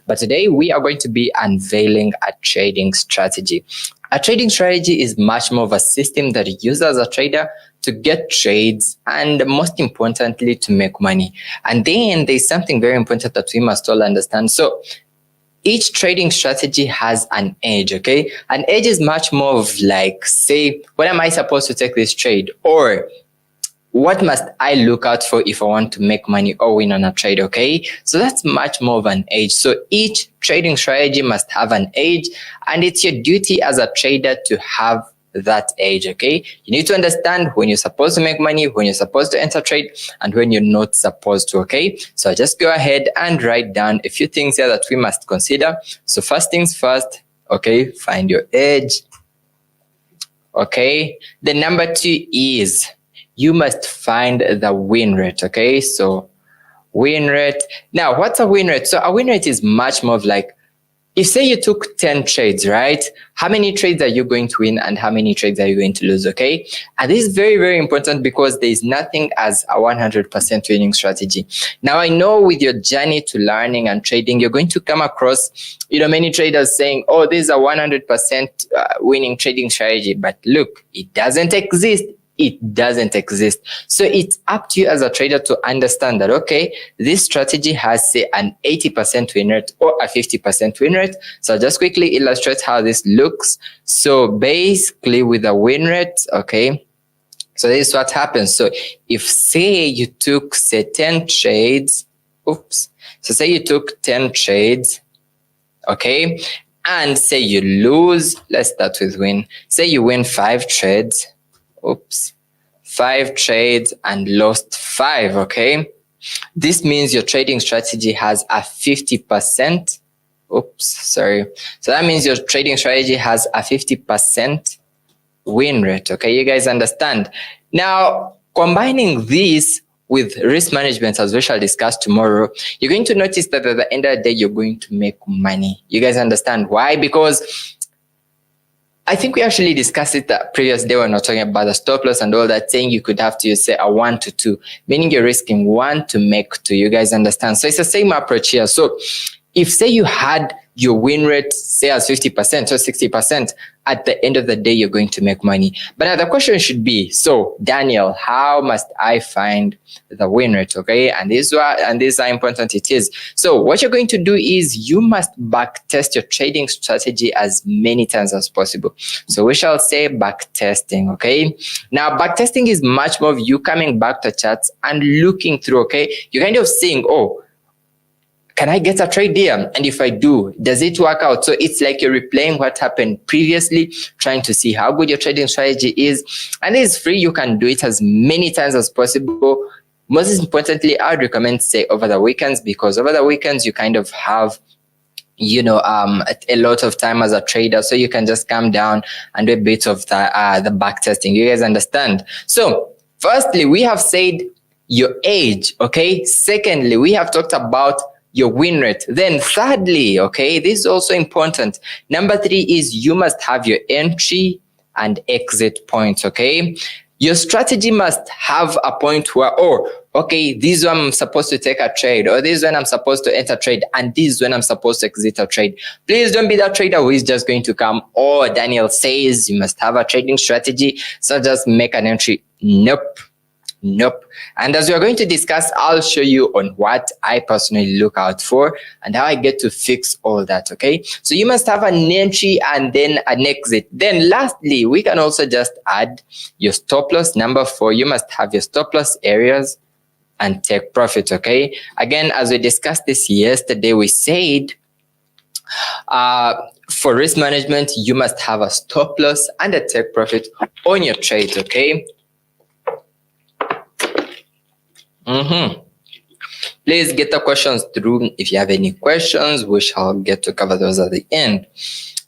But today, we are going to be unveiling a trading strategy. A trading strategy is much more of a system that you use as a trader to get trades and, most importantly, to make money. And then there's something very important that we must all understand. So each trading strategy has an edge, okay? An edge is much more of like, say, when am I supposed to take this trade? Or what must I look out for if I want to make money or win on a trade, okay? So that's much more of an edge. So each trading strategy must have an edge, and it's your duty as a trader to have that edge, okay? You need to understand when you're supposed to make money, when you're supposed to enter trade, and when you're not supposed to, okay? So just go ahead and write down a few things here that we must consider. So first things first, okay, find your edge, okay? The number 2 is you must find the win rate, okay? So win rate. Now, what's a win rate? So a win rate is much more of like, if say you took 10 trades, right? How many trades are you going to win and how many trades are you going to lose, okay? And this is very, very important because there is nothing as a 100% winning strategy. Now, I know with your journey to learning and trading, you're going to come across, many traders saying, oh, this is a 100% winning trading strategy. But look, it doesn't exist. It doesn't exist. So it's up to you as a trader to understand that, okay, this strategy has, say, an 80% win rate or a 50% win rate. So I'll just quickly illustrate how this looks. So basically with the win rate, okay, so this is what happens. So if, say, you took, say, 10 trades, so say you took 10 trades, okay, and say you lose, let's start with win. Say you win 5 trades, 5 trades and lost 5, okay? This means your trading strategy has a 50%. So that means your trading strategy has a 50% win rate, okay? You guys understand? Now, combining this with risk management, as we shall discuss tomorrow, you're going to notice that at the end of the day, you're going to make money. You guys understand why? Because I think we actually discussed it the previous day when we were talking about the stop loss and all that, saying you could have to use, say, a 1 to 2, meaning you're risking 1 to make 2. You guys understand? So it's the same approach here. So if, say, you had your win rate, say, as 50% or 60%, at the end of the day, you're going to make money. But now the question should be, so Daniel, how must I find the win rate? Okay, and this is how important it is. So what you're going to do is you must back test your trading strategy as many times as possible. So we shall say back testing. Okay, now back testing is much more of you coming back to charts and looking through. Okay, you're kind of seeing, oh, can I get a trade here? And if I do, does it work out? So it's like you're replaying what happened previously, trying to see how good your trading strategy is. And it's free. You can do it as many times as possible. Most importantly, I would recommend say over the weekends, because over the weekends you kind of have a lot of time as a trader, so you can just come down and do a bit of the back testing. You guys understand? So firstly, we have said your age, okay? Secondly, we have talked about your win rate. Then thirdly, okay, this is also important. Number 3 is you must have your entry and exit points, okay? Your strategy must have a point where, okay, this is when I'm supposed to take a trade, or this is when I'm supposed to enter trade, and this is when I'm supposed to exit a trade. Please don't be that trader who is just going to come, Daniel says you must have a trading strategy, so just make an entry. Nope. And as we are going to discuss, I'll show you on what I personally look out for and how I get to fix all that, okay? So you must have an entry and then an exit. Then lastly, we can also just add your stop loss. Number 4, you must have your stop loss areas and take profit, okay? Again, as we discussed this yesterday, we said for risk management, you must have a stop loss and a take profit on your trades, okay? Please get the questions through. If you have any questions, we shall get to cover those at the end.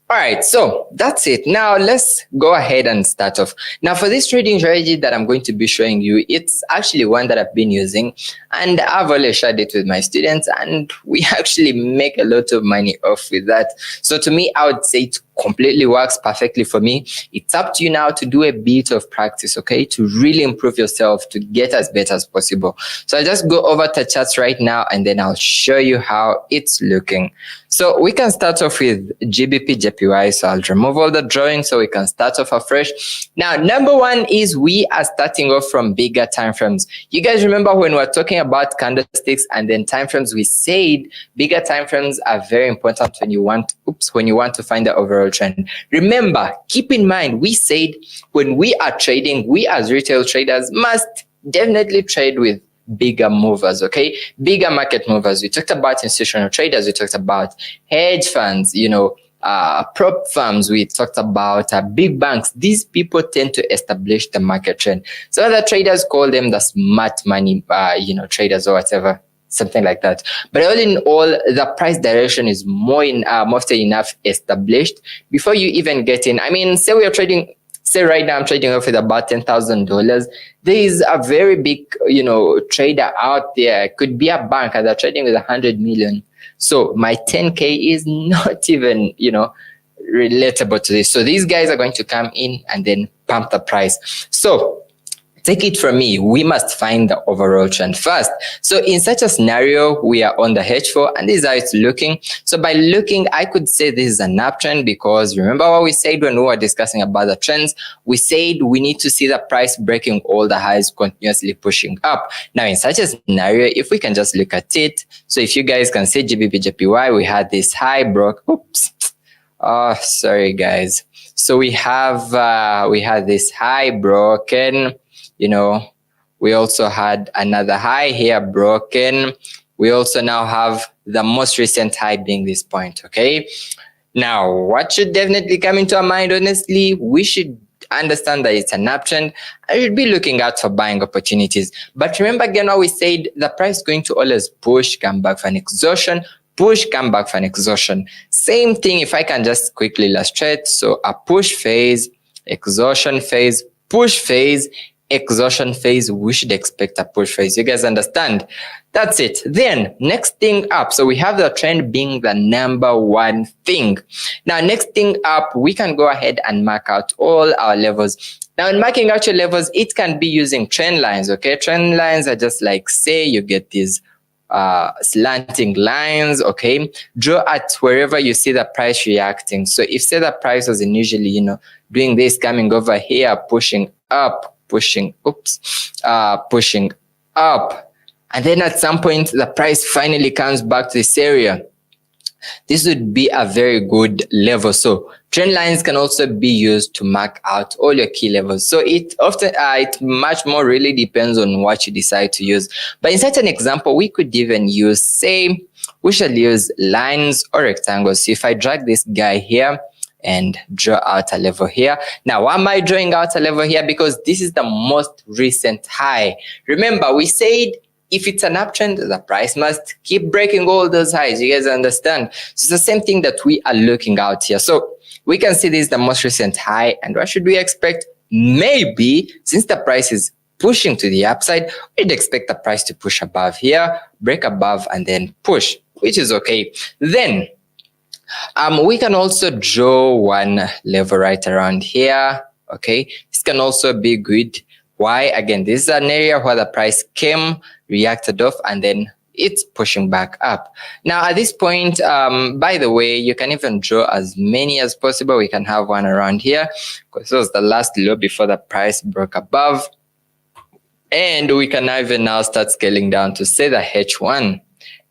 All right, so that's it. Now let's go ahead and start off. Now for this trading strategy that I'm going to be showing you, it's actually one that I've been using, and I've already shared it with my students, and we actually make a lot of money off with that. So to me, I would say it completely works perfectly for me. It's up to you now to do a bit of practice, okay, to really improve yourself, to get as better as possible. So I'll just go over to charts right now, and then I'll show you how it's looking. So we can start off with GBP JPY. So I'll remove all the drawings so we can start off afresh. Now, number 1 is we are starting off from bigger time frames. You guys remember when we were talking about candlesticks and then time frames, we said bigger time frames are very important when you want to find the overall trend. Remember, keep in mind, we said when we are trading, we as retail traders must definitely trade with bigger movers, okay? Bigger market movers. We talked about institutional traders. We talked about hedge funds, prop firms. We talked about big banks. These people tend to establish the market trend. So other traders call them the smart money, traders or whatever, something like that. But all in all, the price direction is more often enough established before you even get in. I mean, say we are trading. Say right now I'm trading off with about $10,000. There is a very big, trader out there. It could be a bank and they're trading with 100 million. So my 10K is not even, relatable to this. So these guys are going to come in and then pump the price. So take it from me, we must find the overall trend first. So in such a scenario, we are on the H4 and this is how it's looking. So by looking, I could say this is an uptrend, because remember what we said when we were discussing about the trends? We said we need to see the price breaking all the highs, continuously pushing up. Now in such a scenario, if we can just look at it. So if you guys can see GBP JPY, we had this high broke. Oops. Oh, sorry guys. So we had this high broken. We also had another high here broken. We also now have the most recent high being this point, okay? Now, what should definitely come into our mind, honestly, we should understand that it's an uptrend. I should be looking out for buying opportunities. But remember again what we said, the price is going to always push, come back for an exhaustion, push, come back for an exhaustion. Same thing if I can just quickly illustrate. So a push phase, exhaustion phase, push phase, exhaustion phase, we should expect a push phase. You guys understand? That's it. Then next thing up. So we have the trend being the number 1 thing. Now, next thing up, we can go ahead and mark out all our levels. Now, in marking out your levels, it can be using trend lines. Okay. Trend lines are just like, say you get these slanting lines, okay? Draw at wherever you see the price reacting. So if say the price was initially, doing this, coming over here, pushing up, pushing up, and then at some point the price finally comes back to this area, this would be a very good level. So trend lines can also be used to mark out all your key levels. So it much more really depends on what you decide to use. But in such an example, we could even use, we shall use lines or rectangles. So if I drag this guy here and draw out a level here. Now, why am I drawing out a level here? Because this is the most recent high. Remember, we said if it's an uptrend, the price must keep breaking all those highs. You guys understand? So it's the same thing that we are looking out here. So we can see this is the most recent high. And what should we expect? Maybe, since the price is pushing to the upside, we'd expect the price to push above here, break above, and then push, which is okay. Then we can also draw one level right around here. Okay, this can also be good. Why? Again, this is an area where the price came, reacted off, and then it's pushing back up. Now at this point, by the way, you can even draw as many as possible. We can have one around here because this was the last low before the price broke above. And we can even now start scaling down to say the H1.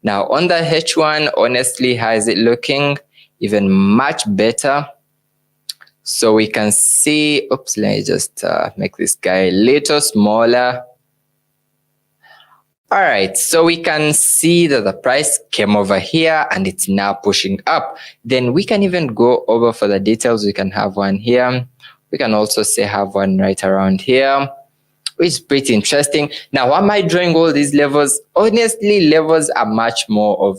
Now on the H1, honestly, how is it looking? Even much better. So we can see, oops, let me just make this guy a little smaller. All right, so we can see that the price came over here and it's now pushing up. Then we can even go over for the details. We can have one here. We can also say have one right around here, which is pretty interesting. Now, why am I drawing all these levels? Honestly, levels are much more of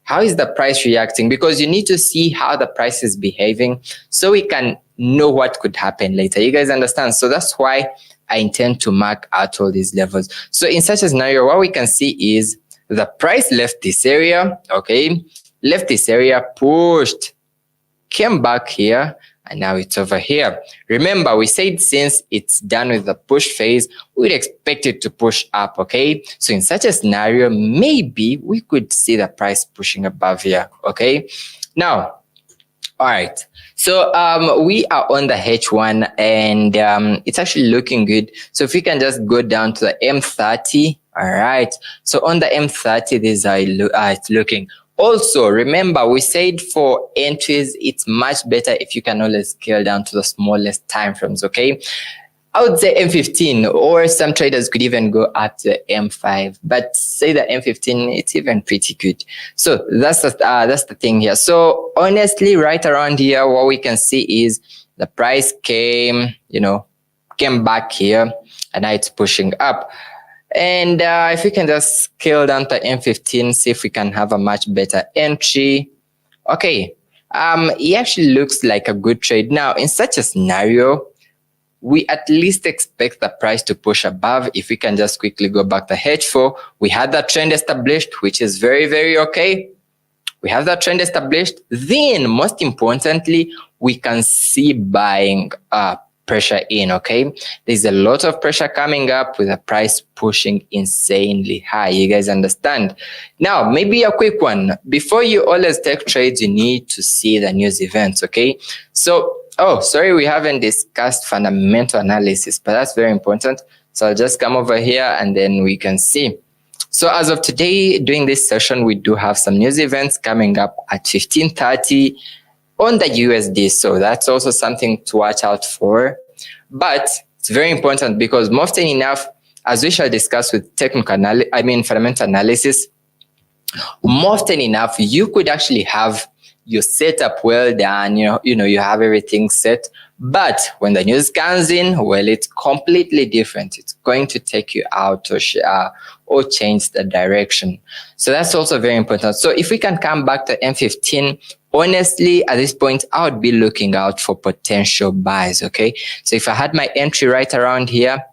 how is the price reacting, because you need to see how the price is behaving so we can know what could happen later. You guys understand? So that's why I intend to mark out all these levels. So in such a scenario, what we can see is the price left this area, okay, left this area, pushed, came back here, and now it's over here. Remember, we said since it's done with the push phase, we'd expect it to push up, okay? So in such a scenario, maybe we could see the price pushing above here, okay? Now, all right. So we are on the H1 and it's actually looking good. So if we can just go down to the M30, all right. So on the M30, this is how it's looking. Also, remember, we said for entries, it's much better if you can always scale down to the smallest time frames, okay? I would say M15, or some traders could even go up to M5, but say the M15, it's even pretty good. So that's the thing here. So honestly, right around here, what we can see is the price came back here, and now it's pushing up. And if we can just scale down to M15, see if we can have a much better entry. Okay, it actually looks like a good trade. Now, in such a scenario, we at least expect the price to push above. If we can just quickly go back to H4, we had that trend established, which is very, very okay. We have that trend established. Then, most importantly, we can see buying pressure in, okay? There's a lot of pressure coming up with the price pushing insanely high. You guys understand? Now, maybe a quick one. Before you always take trades, you need to see the news events, okay? So, oh, sorry, we haven't discussed fundamental analysis, but that's very important. So I'll just come over here and then we can see. So as of today, during this session, we do have some news events coming up at 15:30 on the USD. So that's also something to watch out for. But it's very important because more often enough, as we shall discuss with fundamental analysis, more often enough, you could actually have your setup well done, you have everything set. But when the news comes in, well, it's completely different. It's going to take you out or change the direction. So that's also very important. So if we can come back to M15, honestly, at this point, I would be looking out for potential buys, okay? So if I had my entry right around here,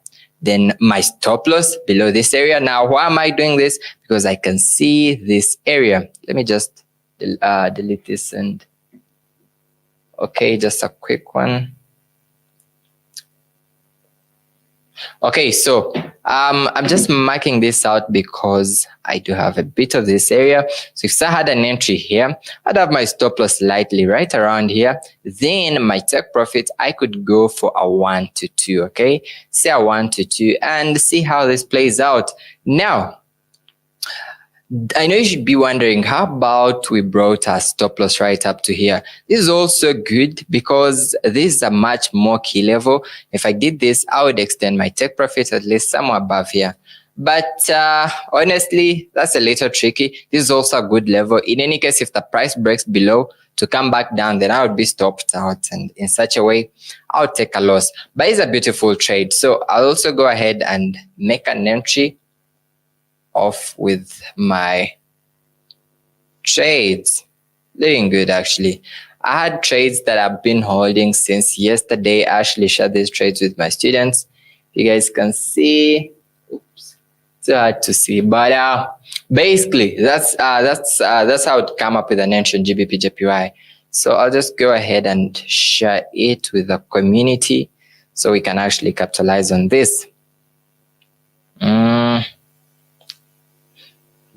then my stop loss below this area. Now, why am I doing this? Because I can see this area. Let me just delete this and okay, just a quick one. Okay, so I'm just marking this out because I do have a bit of this area. So if I had an entry here, I'd have my stop loss slightly right around here. Then my take profit, I could go for a 1 to 2, okay? Say a 1 to 2 and see how this plays out. Now, I know you should be wondering, how about we brought our stop loss right up to here? This is also good because this is a much more key level. If I did this, I would extend my take profit at least somewhere above here. But honestly, that's a little tricky. This is also a good level. In any case, if the price breaks below to come back down, then I would be stopped out, and in such a way I would take a loss. But it's a beautiful trade, so I'll also go ahead and make an entry off with my trades. Doing good, actually. I had trades that I've been holding since yesterday. I actually shared these trades with my students. You guys can see. Oops, it's hard to see, but basically that's how it come up with an entry in GBP JPY. So I'll just go ahead and share it with the community so we can actually capitalize on this.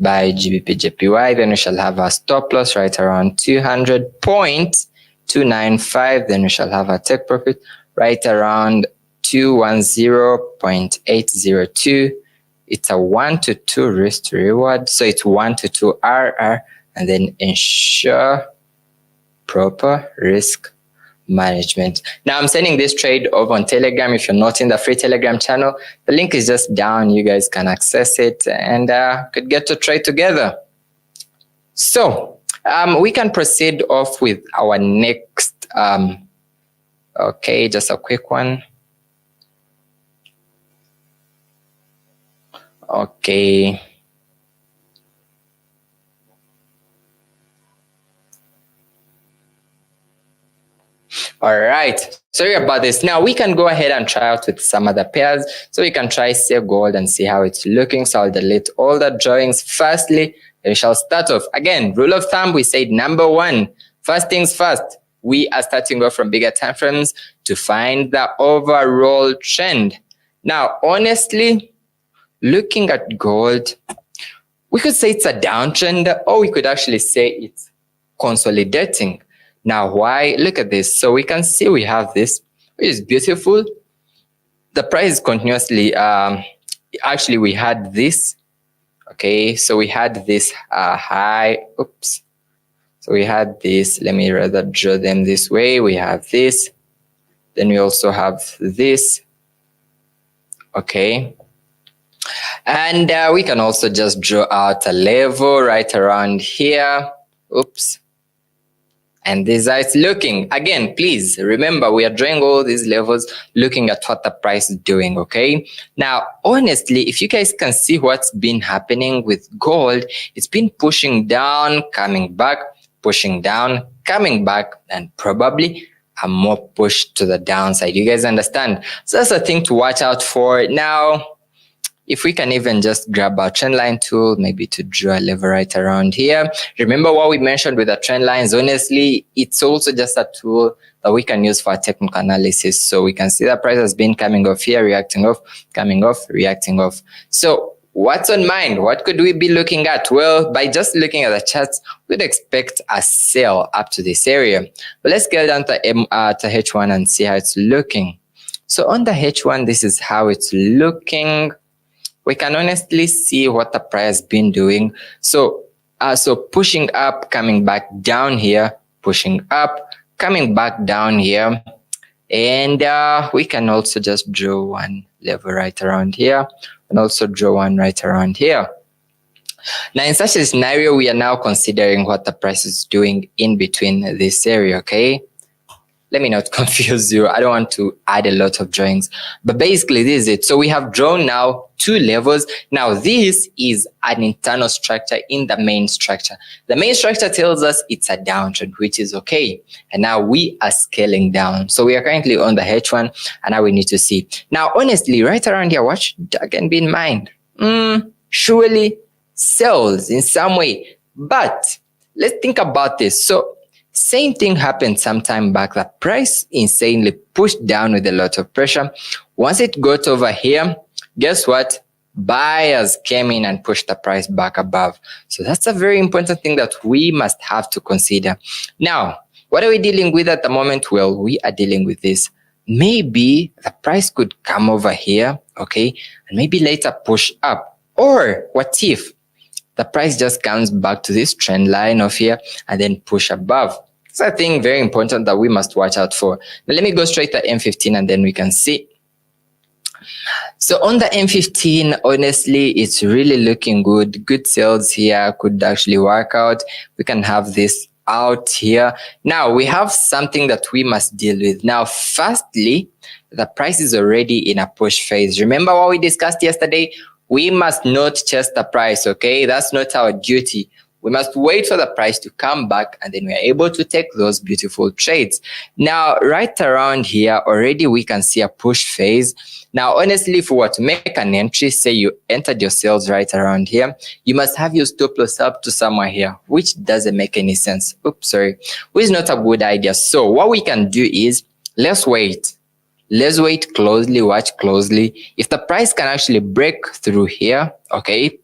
By GBP JPY, then we shall have a stop loss right around 200.295. Then we shall have a take profit right around 210.802. It's a 1 to 2 risk to reward, so it's 1 to 2 RR, and then ensure proper risk management. Now I'm sending this trade over on Telegram. If you're not in the free Telegram channel, the link is just down. You guys can access it and could get to trade together. So we can proceed off with our next okay, just a quick one. Okay, all right, sorry about this. Now we can go ahead and try out with some other pairs. So we can try say gold and see how it's looking. So I'll delete all the drawings firstly. Then we shall start off. Again, rule of thumb, we said number one, first things first, we are starting off from bigger time frames to find the overall trend. Now, honestly, looking at gold, we could say it's a downtrend, or we could actually say it's consolidating. Now, why? Look at this. So we can see we have this, which is beautiful. The price is continuously, actually we had this. Okay, so we had this high, oops. So we had this, let me rather draw them this way. We have this, then we also have this. Okay. And we can also just draw out a level right around here. Oops. And this is how it's looking. Again, please remember, we are drawing all these levels looking at what the price is doing, okay? Now, honestly, if you guys can see what's been happening with gold, it's been pushing down, coming back, pushing down, coming back, and probably a more push to the downside. You guys understand? So that's a thing to watch out for. Now, if we can even just grab our trend line tool, maybe to draw a level right around here. Remember what we mentioned with the trend lines. Honestly, it's also just a tool that we can use for technical analysis. So we can see the price has been coming off here, reacting off, coming off, reacting off. So what's on mind? What could we be looking at? Well, by just looking at the charts, we'd expect a sell up to this area. But let's get down to H1 and see how it's looking. So on the H1, this is how it's looking. We can honestly see what the price has been doing. So pushing up, coming back down here, pushing up, coming back down here. And we can also just draw one level right around here and also draw one right around here. Now, in such a scenario, we are now considering what the price is doing in between this area, okay? Let me not confuse you. I don't want to add a lot of drawings, but basically this is it. So we have drawn now two levels. Now this is an internal structure in the main structure. The main structure tells us it's a downtrend, which is okay. And now we are scaling down. So we are currently on the H1 and now we need to see. Now, honestly, right around here, what should again be in mind? Surely sells in some way, but let's think about this. So same thing happened some time back. The price insanely pushed down with a lot of pressure. Once it got over here, guess what? Buyers came in and pushed the price back above. So that's a very important thing that we must have to consider. Now, what are we dealing with at the moment? Well, we are dealing with this. Maybe the price could come over here, okay, and maybe later push up. Or what if the price just comes back to this trend line of here and then push above? It's a thing very important that we must watch out for. Now let me go straight to M15 and then we can see. So on the M15, honestly, it's really looking good. Good sales here could actually work out. We can have this out here. Now we have something that we must deal with. Now, firstly, the price is already in a push phase. Remember what we discussed yesterday? We must not chase the price, okay? That's not our duty. We must wait for the price to come back, and then we are able to take those beautiful trades. Now, right around here, already we can see a push phase. Now, honestly, if we were to make an entry, say you entered your sales right around here, you must have your stop loss up to somewhere here, which doesn't make any sense. Oops, sorry, which is not a good idea. So what we can do is, let's wait. Let's wait closely, watch closely. If the price can actually break through here, okay,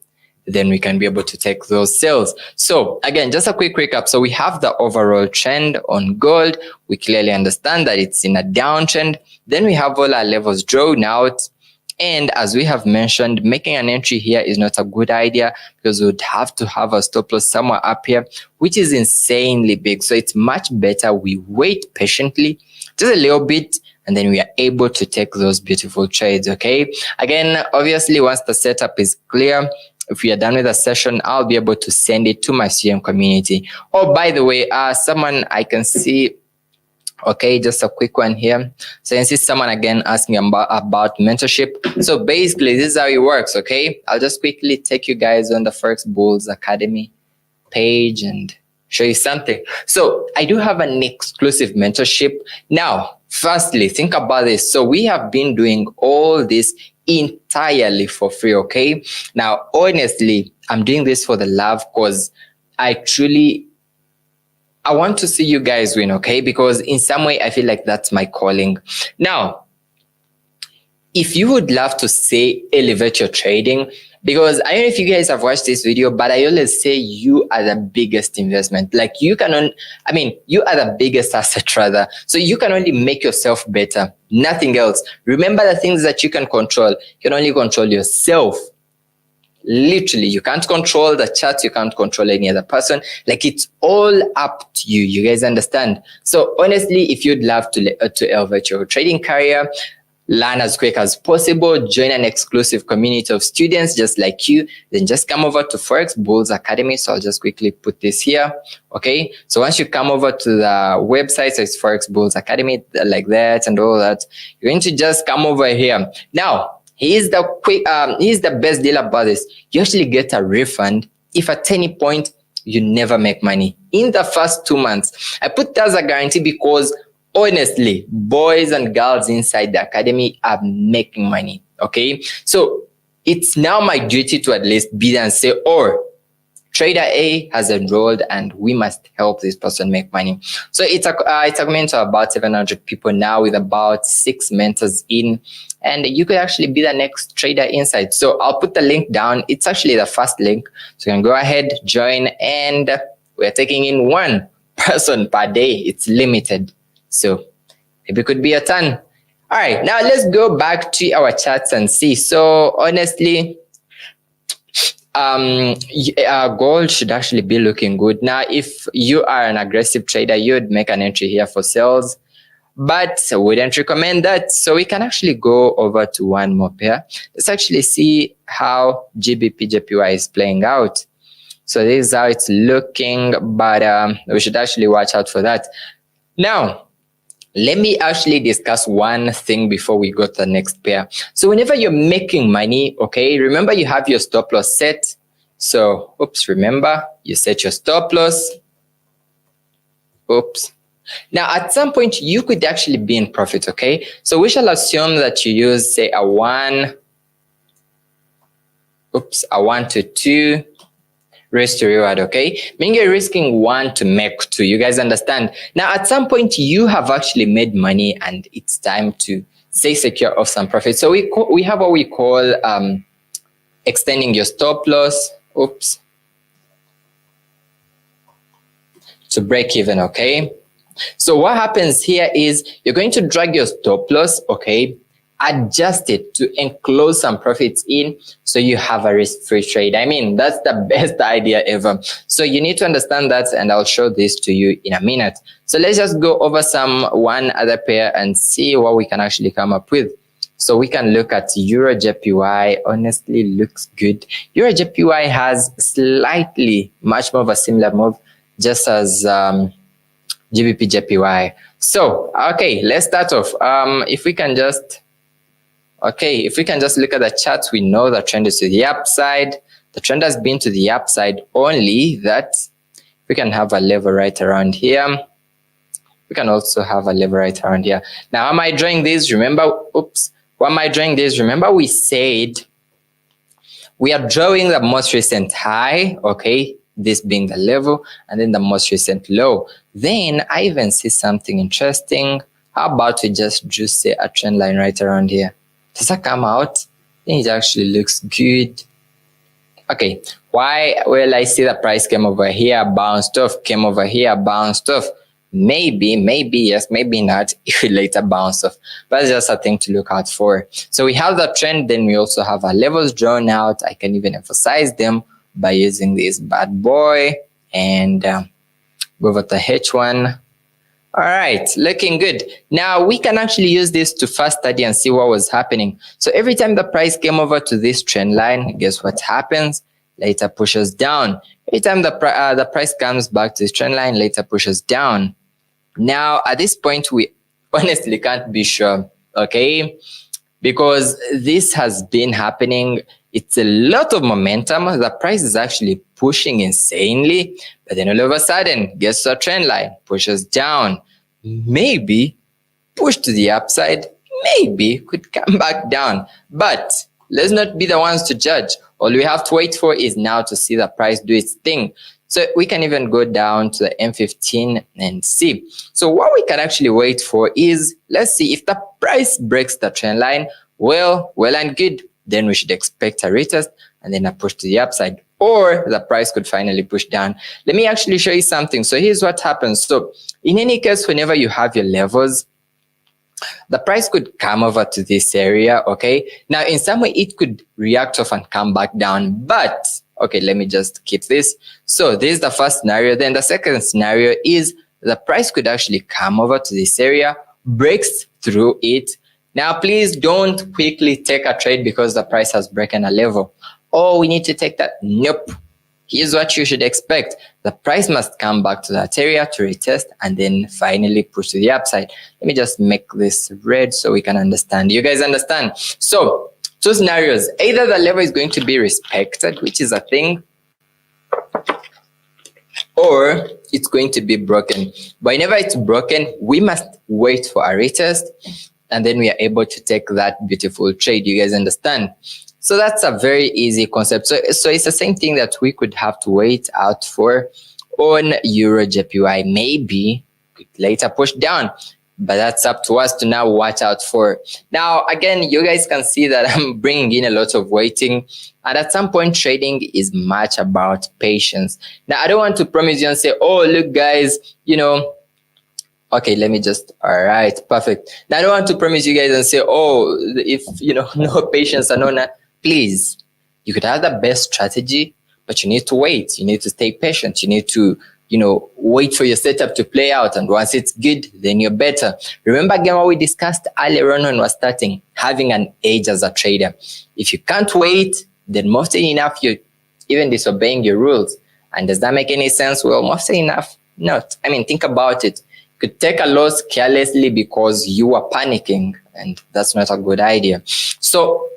then we can be able to take those sales. So again, just a quick recap. So we have the overall trend on gold. We clearly understand that it's in a downtrend. Then we have all our levels drawn out. And as we have mentioned, making an entry here is not a good idea because we would have to have a stop loss somewhere up here, which is insanely big. So it's much better we wait patiently, just a little bit, and then we are able to take those beautiful trades, okay? Again, obviously, once the setup is clear, if we are done with the session, I'll be able to send it to my CM community. Oh, by the way, someone I can see, okay, just a quick one here. So you can see someone again asking about mentorship. So basically, this is how it works, okay? I'll just quickly take you guys on the Forex Bulls Academy page and show you something. So I do have an exclusive mentorship. Now, firstly, think about this. So we have been doing all this entirely for free, okay? Now, honestly, I'm doing this for the love because I want to see you guys win, okay? Because in some way, I feel like that's my calling. Now, if you would love to say elevate your trading, because I don't know if you guys have watched this video, but I always say you are the biggest investment. Like you are the biggest asset rather. So you can only make yourself better, nothing else. Remember the things that you can control. You can only control yourself. Literally, you can't control the charts, you can't control any other person. Like it's all up to you. You guys understand? So honestly, if you'd love to elevate your trading career, learn as quick as possible, join an exclusive community of students just like you, then just come over to Forex Bulls Academy. So I'll just quickly put this here. Okay. So once you come over to the website, so it's Forex Bulls Academy, like that and all that, you're going to just come over here. Now, here's the best deal about this. You actually get a refund if at any point you never make money in the first 2 months. I put that as a guarantee because honestly, boys and girls inside the academy are making money, okay? So it's now my duty to at least be there and say, oh, Trader A has enrolled and we must help this person make money. So it's a community of about 700 people now with about 6 mentors in, and you could actually be the next trader inside. So I'll put the link down. It's actually the first link. So you can go ahead, join, and we're taking in 1 person per day. It's limited. So maybe it could be a ton. All right, now let's go back to our charts and see. So honestly, gold should actually be looking good. Now, if you are an aggressive trader, you'd make an entry here for sales, but I wouldn't recommend that. So we can actually go over to one more pair. Let's actually see how GBP JPY is playing out. So this is how it's looking, but we should actually watch out for that. Now, let me actually discuss one thing before we go to the next pair. So whenever you're making money, okay, remember you have your stop loss set. So, remember you set your stop loss. Now, at some point, you could actually be in profit, okay? So we shall assume that you use, say, a 1 to 2 risk to reward, okay? Meaning you're risking 1 to make 2. You guys understand? Now, at some point, you have actually made money and it's time to, say, secure off some profit. So we have what we call extending your stop loss, to break even, okay? So what happens here is you're going to drag your stop loss, okay? Adjust it to enclose some profits in so you have a risk-free trade. I mean, that's the best idea ever. So you need to understand that, and I'll show this to you in a minute. So let's just go over one other pair and see what we can actually come up with. So we can look at Euro JPY. Honestly, looks good. Euro JPY has slightly much more of a similar move, just as GBP JPY. So okay, let's start off. If we can just look at the charts, we know the trend is to the upside. The trend has been to the upside, only that we can have a level right around here. We can also have a level right around here. Now, am I drawing this? Remember, why am I drawing this? Remember, we said we are drawing the most recent high, okay, this being the level, and then the most recent low. Then I even see something interesting. How about we just say a trend line right around here? Does that come out? Then it actually looks good. Okay, why? Well, I see the price came over here, bounced off, came over here, bounced off. Maybe yes, maybe not. It will later bounce off, but it's just a thing to look out for. So we have the trend, then we also have our levels drawn out. I can even emphasize them by using this bad boy and go over to H1. All right, looking good. Now we can actually use this to fast study and see what was happening. So every time the price came over to this trend line, guess what happens? Later pushes down. Every time the price comes back to this trend line, later pushes down. Now at this point, we honestly can't be sure, okay? Because this has been happening. It's a lot of momentum. The price is actually pushing insanely, but then all of a sudden, guess what trend line? Pushes down. Maybe push to the upside, maybe could come back down. But let's not be the ones to judge. All we have to wait for is now to see the price do its thing. So we can even go down to the M15 and see. So what we can actually wait for is, let's see if the price breaks the trend line, well and good. Then we should expect a retest and then a push to the upside, or the price could finally push down. Let me actually show you something. So here's what happens. So in any case, whenever you have your levels, the price could come over to this area, okay? Now, in some way, it could react off and come back down, but, okay, let me just keep this. So this is the first scenario. Then the second scenario is the price could actually come over to this area, breaks through it. Now, please don't quickly take a trade because the price has broken a level. Oh, we need to take that. Nope. Here's what you should expect. The price must come back to that area to retest and then finally push to the upside. Let me just make this red so we can understand. You guys understand? So, two scenarios. Either the level is going to be respected, which is a thing, or it's going to be broken. But whenever it's broken, we must wait for a retest and then we are able to take that beautiful trade. You guys understand? So that's a very easy concept. So it's the same thing that we could have to wait out for on Euro JPY. Maybe could later push down, but that's up to us to now watch out for. Now, again, you guys can see that I'm bringing in a lot of waiting. And at some point, trading is much about patience. Now, I don't want to promise you and say, oh, look, guys, you know, okay, let me just, all right, perfect. Now, I don't want to promise you guys and say, oh, if, you know, no patience and no, please, you could have the best strategy, but you need to wait. You need to stay patient. You need to, you know, wait for your setup to play out. And once it's good, then you're better. Remember again what we discussed earlier on when we were starting, having an edge as a trader. If you can't wait, then more often enough, you're even disobeying your rules. And does that make any sense? Well, more often enough, not. I mean, think about it. You could take a loss carelessly because you are panicking, and that's not a good idea. So,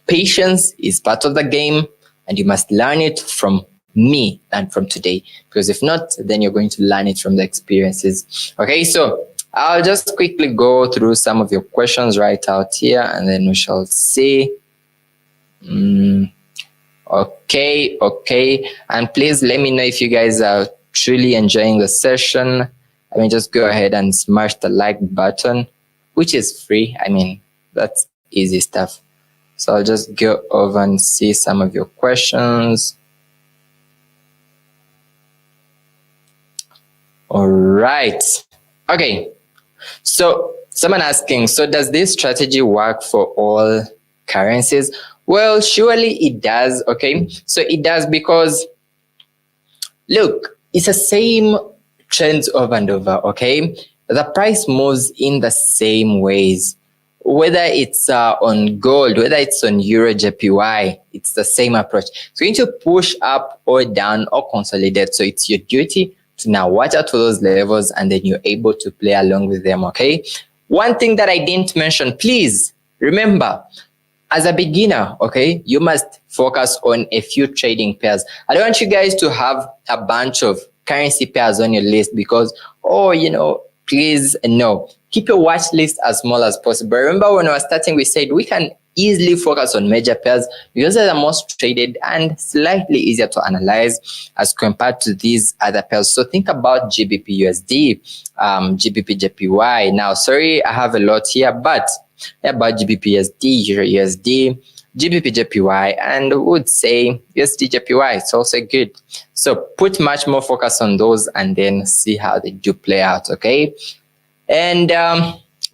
patience is part of the game, and you must learn it from me and from today, because if not, then you're going to learn it from the experiences. Okay, so I'll just quickly go through some of your questions right out here, and then we shall see. Okay, and please let me know if you guys are truly enjoying the session. I mean, just go ahead and smash the like button, which is free. I mean, that's easy stuff. So I'll just go over and see some of your questions. All right. Okay. So someone asking, so does this strategy work for all currencies? Well, surely it does. Okay. So it does because, look, it's the same trends over and over. Okay. The price moves in the same ways. whether it's on gold, whether it's on Euro JPY, it's the same approach. So you need to push up or down or consolidate. So it's your duty to now watch out for those levels, and then you're able to play along with them, okay? One thing that I didn't mention, please remember, as a beginner, okay, you must focus on a few trading pairs. I don't want you guys to have a bunch of currency pairs on your list because, oh, please, no. Keep your watch list as small as possible. Remember when we were starting, we said we can easily focus on major pairs because they're the most traded and slightly easier to analyze as compared to these other pairs. So think about GBP USD, GBP JPY. Now, sorry, I have a lot here, but about GBP USD, Euro USD, GBP JPY, and would say USD JPY. It's also good. So put much more focus on those and then see how they do play out, okay? And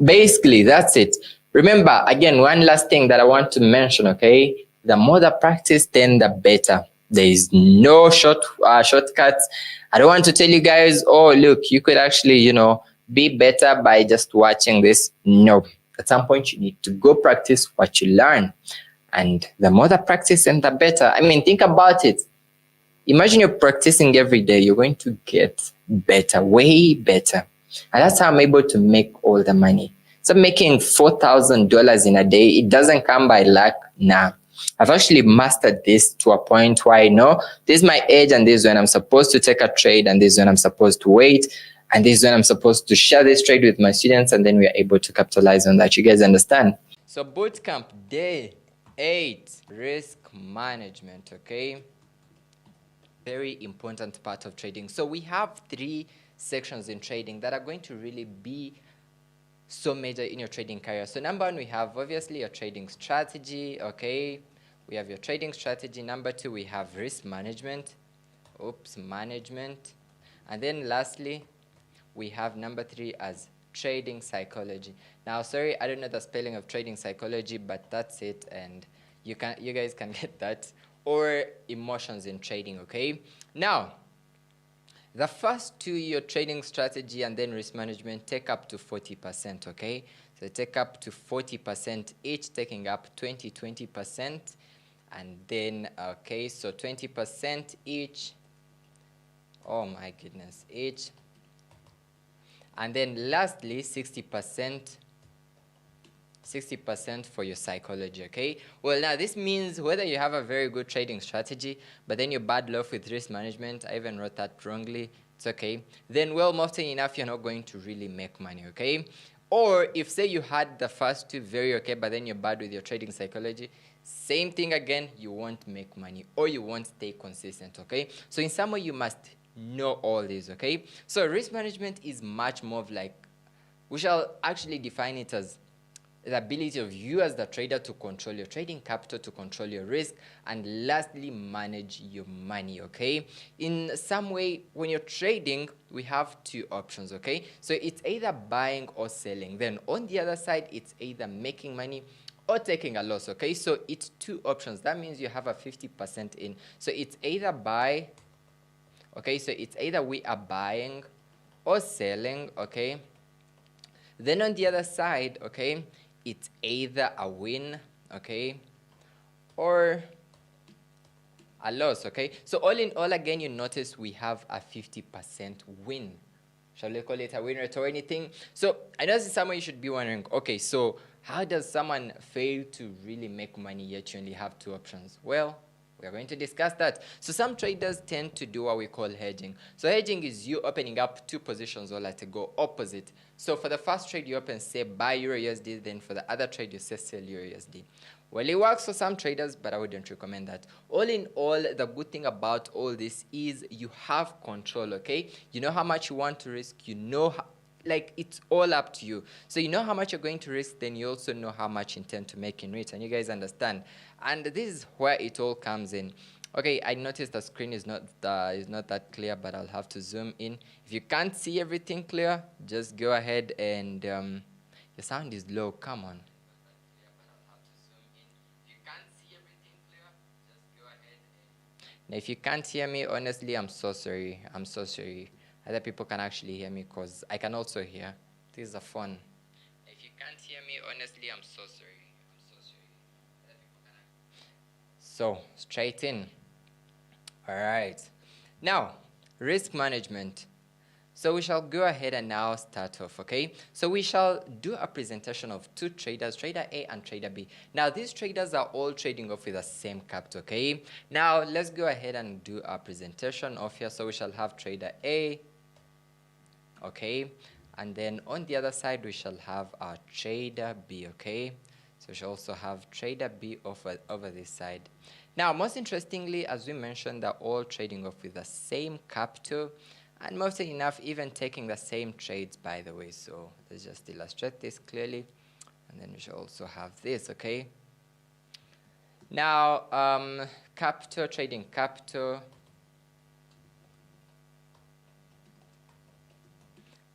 basically, that's it. Remember, again, one last thing that I want to mention, okay? The more the practice, then the better. There is no shortcuts. I don't want to tell you guys, oh, look, you could actually, be better by just watching this. No. At some point, you need to go practice what you learn. And the more the practice, and the better. I mean, think about it. Imagine you're practicing every day. You're going to get better, way better. And that's how I'm able to make all the money. So making $4,000 in a day, it doesn't come by luck. Nah. I've actually mastered this to a point where I know this is my age and this is when I'm supposed to take a trade and this is when I'm supposed to wait and this is when I'm supposed to share this trade with my students, and then we're able to capitalize on that. You guys understand? So bootcamp day 8, risk management, okay? Very important part of trading. So we have 3 sections in trading that are going to really be so major in your trading career. So number 1, we have obviously your trading strategy, okay? We have your trading strategy. Number 2, we have risk management. Management. And then lastly, we have number 3 as trading psychology. Now, sorry, I don't know the spelling of trading psychology, but that's it, and you guys can get that. Or emotions in trading, okay? Now, the first 2, your trading strategy and then risk management, take up to 40%, okay? So take up to 40% each, taking up 20%. And then, okay, so 20% each. Oh my goodness, each. And then lastly, 60% for your psychology, okay? Well, now this means whether you have a very good trading strategy, but then you're bad off with risk management, I even wrote that wrongly, it's okay. Then, well, more often enough, you're not going to really make money, okay? Or if, say, you had the first 2 very okay, but then you're bad with your trading psychology, same thing again, you won't make money or you won't stay consistent, okay? So in some way, you must know all these, okay? So risk management is much more of like, we shall actually define it as the ability of you as the trader to control your trading capital, to control your risk, and lastly, manage your money, okay? In some way, when you're trading, we have 2 options, okay? So it's either buying or selling. Then on the other side, it's either making money or taking a loss, okay? So it's 2 options. That means you have a 50% in. So it's either buy, okay? So it's either we are buying or selling, okay? Then on the other side, okay, it's either a win, okay, or a loss, okay? So all in all, again, you notice we have a 50% win. Shall we call it a win rate or anything? So I know someone you should be wondering, okay, so how does someone fail to really make money yet you only have 2 options? Well, we are going to discuss that. So some traders tend to do what we call hedging. So hedging is you opening up 2 positions all at a go opposite. So for the first trade, you open, say, buy Euro USD. Then for the other trade, you say sell Euro USD. Well, it works for some traders, but I wouldn't recommend that. All in all, the good thing about all this is you have control, okay? You know how much you want to risk. You know how, like, it's all up to you. So you know how much you're going to risk, then you also know how much you intend to make in return. You guys understand? And this is where it all comes in. Okay, I noticed the screen is not that clear, but I'll have to zoom in. If you can't see everything clear, just go ahead and your sound is low. Come on. Now, if you can't hear me, honestly, I'm so sorry. I'm so sorry. Other people can actually hear me because I can also hear. This is a phone. If you can't hear me, me, honestly, I'm so sorry. So, straight in. All right. Now, risk management. So we shall go ahead and now start off, okay? So we shall do a presentation of two traders, trader A and trader B. Now these traders are all trading off with the same capital, okay? Now let's go ahead and do a presentation of here. So we shall have trader A, okay? And then on the other side, we shall have our trader B, okay? So we shall also have trader B over this side. Now, most interestingly, as we mentioned, they're all trading off with the same capital. And mostly enough, even taking the same trades, by the way. So let's just illustrate this clearly. And then we should also have this, okay? Now, capital, trading capital.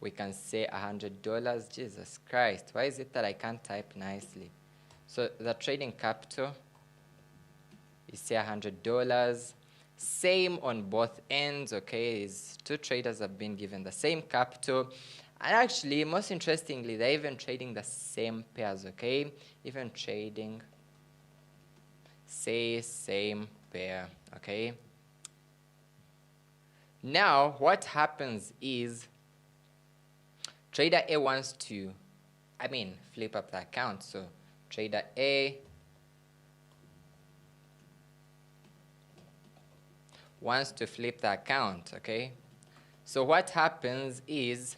We can say $100. Jesus Christ. Why is it that I can't type nicely? So the trading capital is say $100. Same on both ends, okay? These two traders have been given the same capital. And actually, most interestingly, they're even trading the same pairs, okay? Even trading, say, same pair, okay? Now, what happens is, trader A wants to, flip up the account. So, trader A wants to flip the account, okay? So what happens is,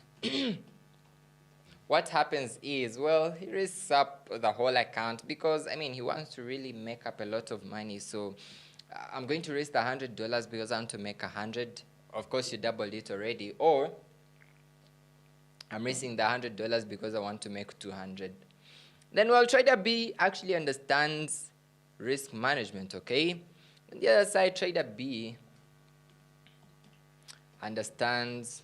well, he risks up the whole account because, he wants to really make up a lot of money. So I'm going to risk the $100 because I want to make 100. Of course, you doubled it already. Or I'm risking the $100 because I want to make 200. Then, well, trader B actually understands risk management, okay? On the other side, trader B understands,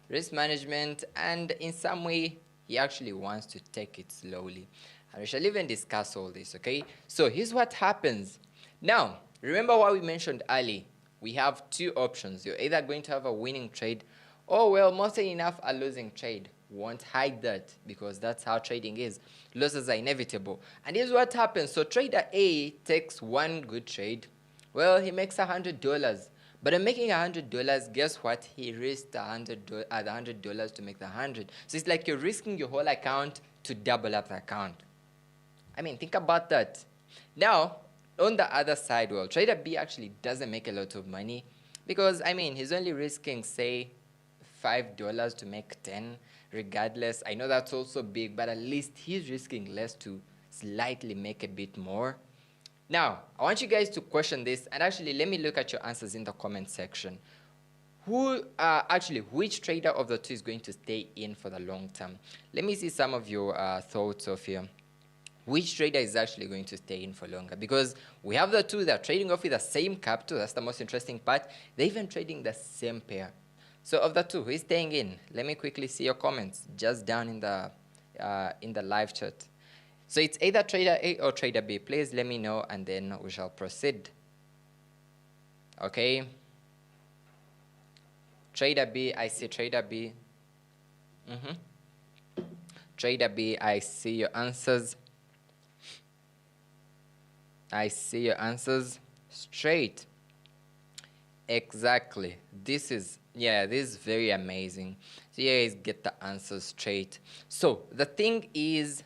risk management, and in some way he actually wants to take it slowly, and we shall even discuss all this, okay? So here's what happens. Now remember what we mentioned earlier. We have two options. You're either going to have a winning trade or, well, mostly enough, a losing trade. Won't hide that because that's how trading is. Losses are inevitable. And here's what happens. So trader A takes one good trade. Well, he makes $100. But in making $100, guess what? He risked the $100 to make the 100. So it's like you're risking your whole account to double up the account. Think about that. Now, on the other side, well, trader B actually doesn't make a lot of money because, he's only risking, say, $5 to make 10. Regardless, I know that's also big, but at least he's risking less to slightly make a bit more. Now, I want you guys to question this, and actually let me look at your answers in the comment section. Which trader of the two is going to stay in for the long term? Let me see some of your thoughts of here. Which trader is actually going to stay in for longer? Because we have the two that are trading off with the same capital. That's the most interesting part. They're even trading the same pair. So of the two, who is staying in? Let me quickly see your comments just down in the live chat. So it's either trader A or trader B. Please let me know and then we shall proceed. Okay. Trader B, I see trader B. Trader B, I see your answers. I see your answers. Straight. Exactly. This is very amazing. So you guys get the answers straight. So the thing is,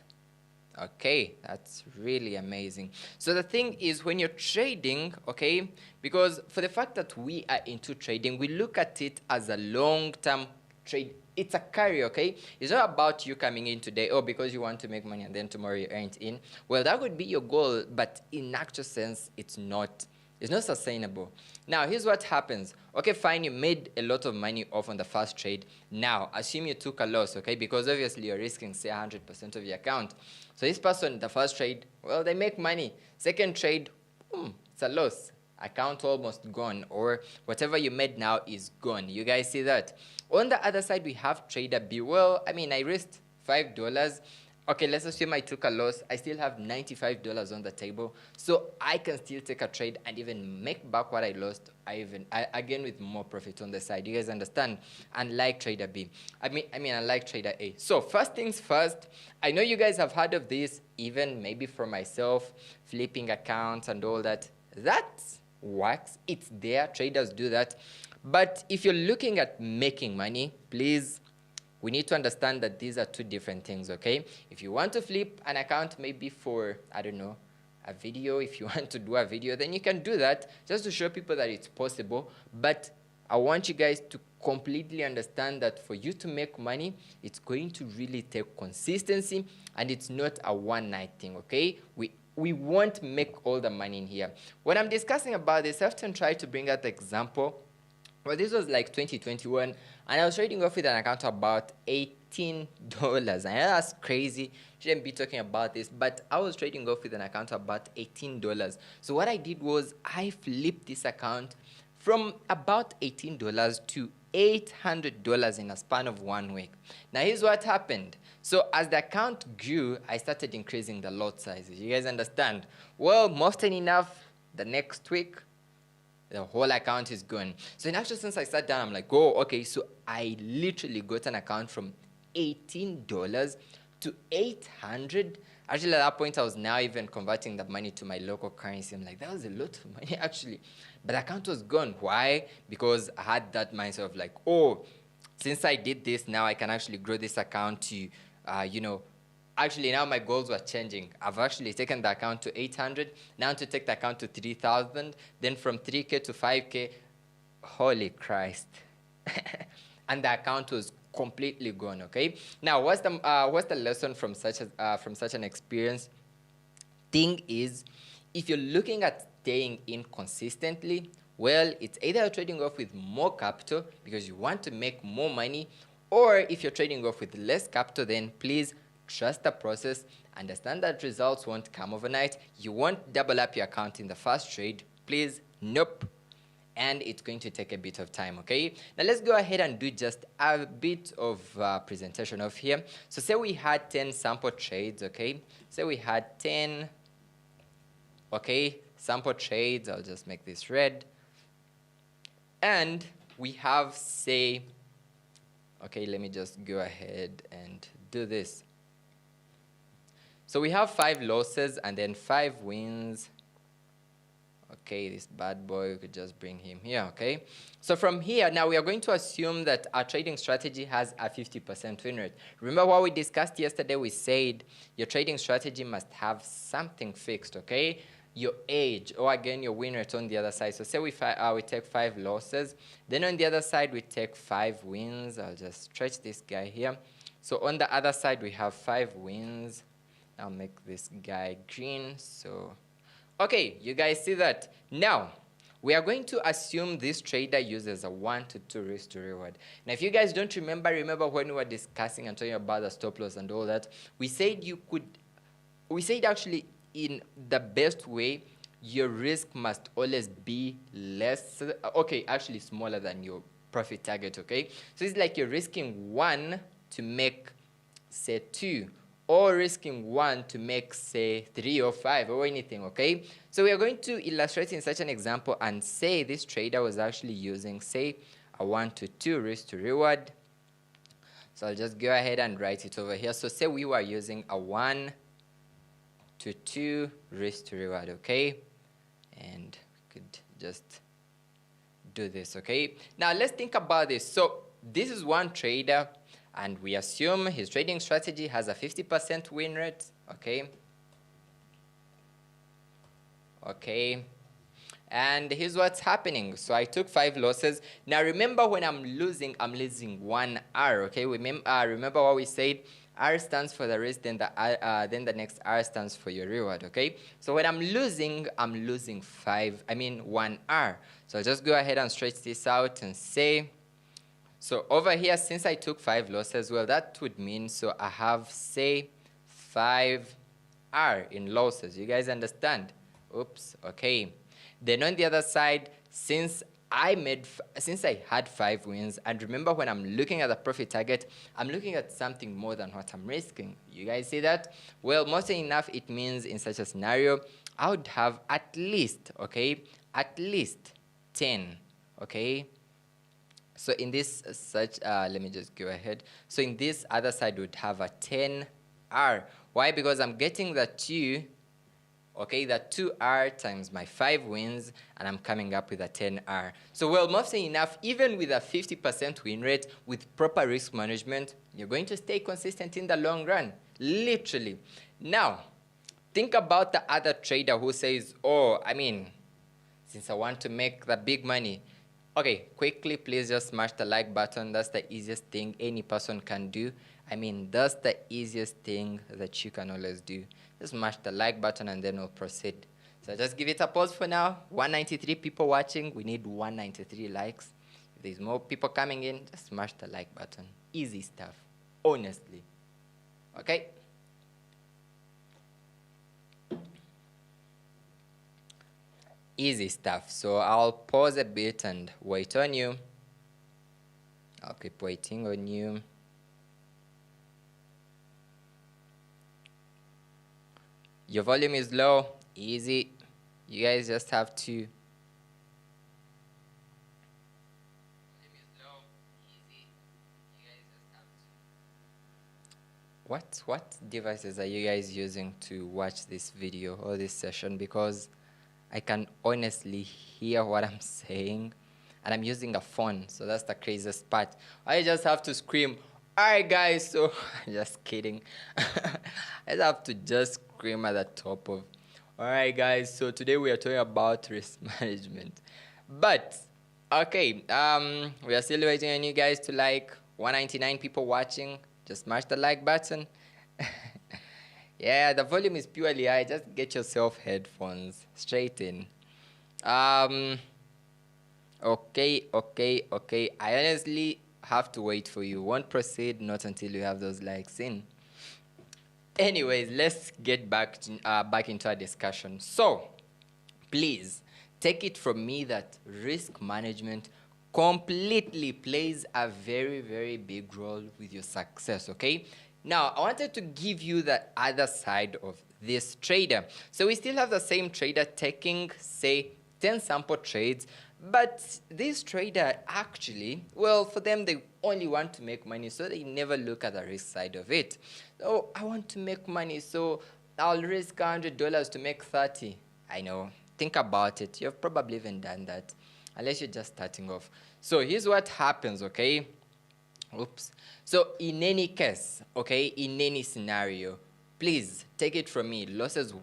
okay, that's really amazing. So the thing is, when you're trading, okay, because for the fact that we are into trading, we look at it as a long-term trade. It's a carry, okay? It's not about you coming in today, because you want to make money and then tomorrow you earn it in. Well, that would be your goal, but in actual sense, it's not sustainable. Now, here's what happens. Okay, fine, you made a lot of money off on the first trade. Now, assume you took a loss, okay? Because obviously you're risking, say, 100% of your account. So this person, the first trade, well, they make money. Second trade, it's a loss. Account almost gone, or whatever you made now is gone. You guys see that? On the other side, we have trader B. Well, I risked $5 Okay, let's assume I took a loss. I still have $95 on the table, so I can still take a trade and even make back what I lost. Again with more profit on the side. You guys understand? Unlike trader B, unlike trader A. So first things first, I know you guys have heard of this, even maybe for myself, flipping accounts and all that. That works. It's there. Traders do that. But if you're looking at making money, please, we need to understand that these are two different things, okay? If you want to flip an account maybe for, I don't know, a video, if you want to do a video, then you can do that just to show people that it's possible. But I want you guys to completely understand that for you to make money, it's going to really take consistency, and it's not a one-night thing, okay? We won't make all the money in here. When I'm discussing about this, I often try to bring out the example. Well, this was like 2021, and I was trading off with an account of about $18. I know that's crazy. Shouldn't be talking about this, but I was trading off with an account of about $18. So what I did was I flipped this account from about $18 to $800 in a span of 1 week. Now here's what happened. So as the account grew, I started increasing the lot sizes. You guys understand? Well, more often enough, the next week, the whole account is gone. So in actual sense, I sat down, I'm like, oh, okay, so I literally got an account from $18 to $800. Actually, at that point, I was now even converting the money to my local currency. I'm like, that was a lot of money, actually. But the account was gone. Why? Because I had that mindset of like, oh, since I did this, now I can actually grow this account to, actually, now my goals were changing. I've actually taken the account to 800, now to take the account to 3,000, then from 3K to 5K. Holy Christ. And the account was completely gone, okay? Now, what's the lesson from such an experience? Thing is, if you're looking at staying in consistently, well, it's either you're trading off with more capital because you want to make more money, or if you're trading off with less capital, then please trust the process. Understand that results won't come overnight. You won't double up your account in the first trade. Please, nope. And it's going to take a bit of time, okay? Now let's go ahead and do just a bit of presentation of here. So say we had 10 sample trades, okay? Say we had 10, okay, sample trades. I'll just make this red. And we have, say, okay, let me just go ahead and do this. So we have 5 losses and then 5 wins. Okay, this bad boy, we could just bring him here, okay? So from here, now we are going to assume that our trading strategy has a 50% win rate. Remember what we discussed yesterday? We said your trading strategy must have something fixed, okay? Your age, or again, your win rate on the other side. So say we take 5 losses. Then on the other side, we take 5 wins. I'll just stretch this guy here. So on the other side, we have 5 wins. I'll make this guy green. So, okay, you guys see that? Now, we are going to assume this trader uses a 1 to 2 risk to reward. Now, if you guys don't remember when we were discussing and talking about the stop loss and all that, we said actually in the best way, your risk must always be less, okay, actually smaller than your profit target, okay? So it's like you're risking 1 to make, say, 2. Or risking 1 to make, say, 3 or 5 or anything, okay? So we are going to illustrate in such an example and say this trader was actually using, say, a 1 to 2 risk to reward. So I'll just go ahead and write it over here. So say we were using a 1 to 2 risk to reward, okay? And we could just do this, okay? Now let's think about this. So this is one trader, and we assume his trading strategy has a 50% win rate, okay? Okay. And here's what's happening. So I took 5 losses. Now remember, when I'm losing 1 R, okay? Remember what we said? R stands for the risk, then the next R stands for your reward, okay? So when I'm losing 1 R. So I'll just go ahead and stretch this out and say, so over here, since I took 5 losses, well, that would mean, so I have, say, 5 R in losses. You guys understand? Oops, okay. Then on the other side, since since I had 5 wins, and remember when I'm looking at the profit target, I'm looking at something more than what I'm risking. You guys see that? Well, more than enough, it means in such a scenario, I would have at least, okay, at least 10, okay? So in this let me just go ahead. So in this other side, would have a 10R. Why? Because I'm getting the 2, okay, the 2R times my 5 wins, and I'm coming up with a 10R. So, well, more than enough, even with a 50% win rate, with proper risk management, you're going to stay consistent in the long run, literally. Now, think about the other trader who says, oh, I mean, since I want to make the big money. Okay, quickly, please just smash the like button. That's the easiest thing any person can do. I mean, that's the easiest thing that you can always do. Just smash the like button and then we'll proceed. So just give it a pause for now. 193 people watching. We need 193 likes. If there's more people coming in, just smash the like button. Easy stuff, honestly. Okay? Easy stuff. So I'll pause a bit and wait on you. I'll keep waiting on you. Your volume is low. Easy. You guys just have to. What devices are you guys using to watch this video or this session? Because I can honestly hear what I'm saying, and I'm using a phone, so that's the craziest part. I just have to scream, alright guys, so just kidding. I just have to just scream at the top of, alright guys, so today we are talking about risk management. But okay, we are still waiting on you guys to like. 199 people watching. Just smash the like button. Yeah, the volume is purely high. Just get yourself headphones straight in. Okay. I honestly have to wait for you. Won't proceed not until you have those likes in. Anyways, let's get back into our discussion. So, please take it from me that risk management completely plays a very, very big role with your success, okay? Now, I wanted to give you the other side of this trader. So we still have the same trader taking, say, 10 sample trades, but this trader actually, well, for them, they only want to make money, so they never look at the risk side of it. Oh, I want to make money, so I'll risk $100 to make 30. I know. Think about it. You've probably even done that, unless you're just starting off. So here's what happens, okay? Oops. So in any case, okay, in any scenario, please take it from me, losses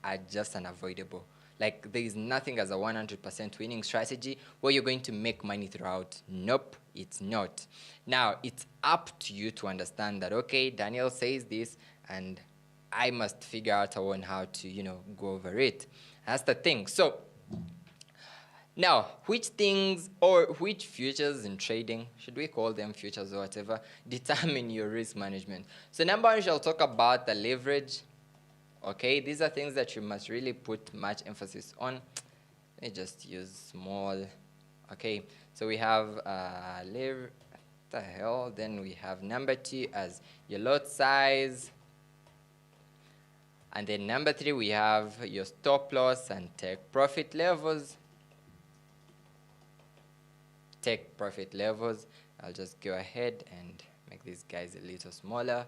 are just unavoidable. Like, there is nothing as a 100% winning strategy where you're going to make money throughout. Nope, it's not. Now, it's up to you to understand that, okay, Daniel says this, and I must figure out on how to, go over it. That's the thing. So, now, which things or which futures in trading, should we call them futures or whatever, determine your risk management? So number one, shall talk about the leverage. Okay, these are things that you must really put much emphasis on. Let me just use small. Okay, so we have the hell. Then we have number 2 as your lot size. And then number 3, we have your stop loss and take profit levels. Take profit levels. I'll just go ahead and make these guys a little smaller.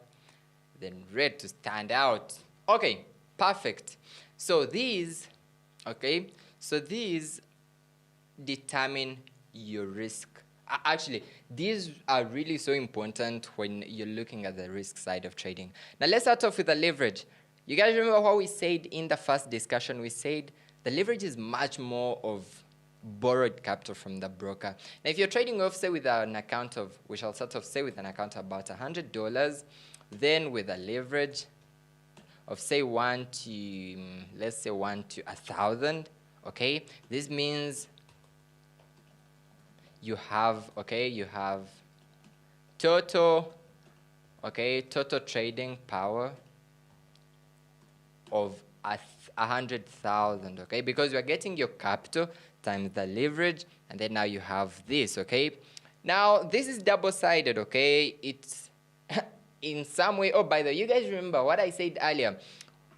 Then red to stand out. Okay, perfect. So these determine your risk. Actually, these are really so important when you're looking at the risk side of trading. Now let's start off with the leverage. You guys remember what we said in the first discussion? We said the leverage is much more of borrowed capital from the broker. Now if you're trading off, say with an account of, we shall start off say with an account of about $100, then with a leverage of say 1 to, let's say 1 to 1,000, okay? This means you have total trading power of 100,000, okay? Because you're getting your capital times the leverage, and then now you have this, okay? Now, this is double-sided, okay? It's in some way, oh, by the way, you guys remember what I said earlier.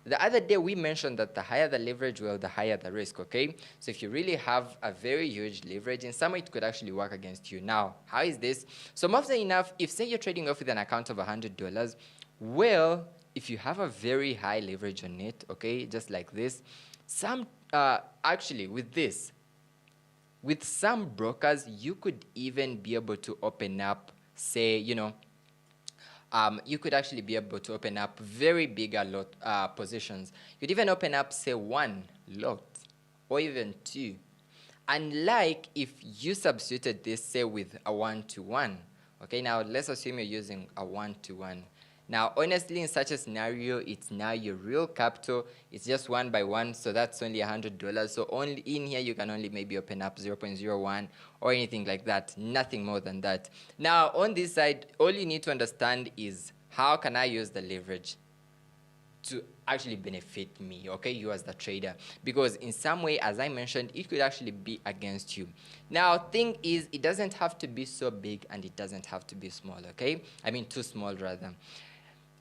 The other day, we mentioned that the higher the leverage, well, the higher the risk, okay? So if you really have a very huge leverage, in some way, it could actually work against you. Now, how is this? So more often enough, if, say, you're trading off with an account of $100, well, if you have a very high leverage on it, okay, just like this, actually, with some brokers, you could even be able to open up, say, you could actually be able to open up very bigger lot positions. You'd even open up, say, one lot or even two. Unlike if you substituted this, say, with a 1-to-1. Okay, now let's assume you're using a 1-to-1. Now, honestly, in such a scenario, it's now your real capital. It's just 1 by 1, so that's only $100. So only in here, you can only maybe open up 0.01 or anything like that, nothing more than that. Now, on this side, all you need to understand is how can I use the leverage to actually benefit me, okay, you as the trader, because in some way, as I mentioned, it could actually be against you. Now, thing is, it doesn't have to be so big and it doesn't have to be small, okay? I mean, too small rather.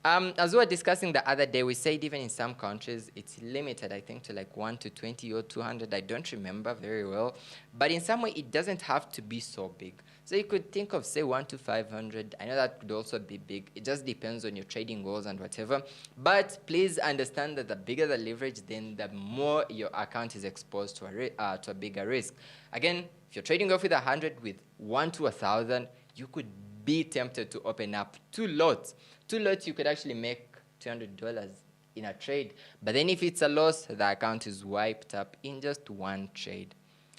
As we were discussing the other day, we said even in some countries, it's limited, I think, to like 1 to 20 or 200. I don't remember very well. But in some way, it doesn't have to be so big. So you could think of, say, 1 to 500. I know that could also be big. It just depends on your trading goals and whatever. But please understand that the bigger the leverage, then the more your account is exposed to a bigger risk. Again, if you're trading off with 100 with 1 to 1,000, you could be tempted to open up 2 lots. 2 lots, you could actually make $200 in a trade. But then if it's a loss, the account is wiped up in just 1 trade.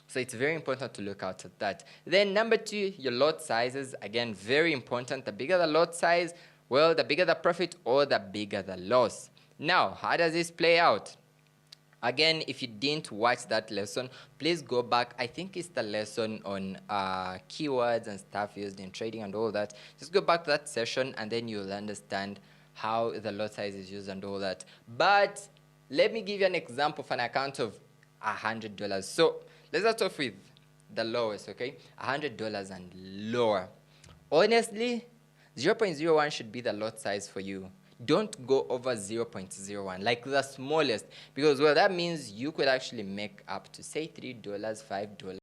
So it's very important to look out at that. Then number 2, your lot sizes. Again, very important. The bigger the lot size, well, the bigger the profit or the bigger the loss. Now, how does this play out? Again, if you didn't watch that lesson, please go back. I think it's the lesson on keywords and stuff used in trading and all that. Just go back to that session and then you'll understand how the lot size is used and all that. But let me give you an example of an account of $100. So let's start off with the lowest, okay? $100 and lower. Honestly, 0.01 should be the lot size for you. Don't go over 0.01, like the smallest, because, well, that means you could actually make up to, say, $3, $5.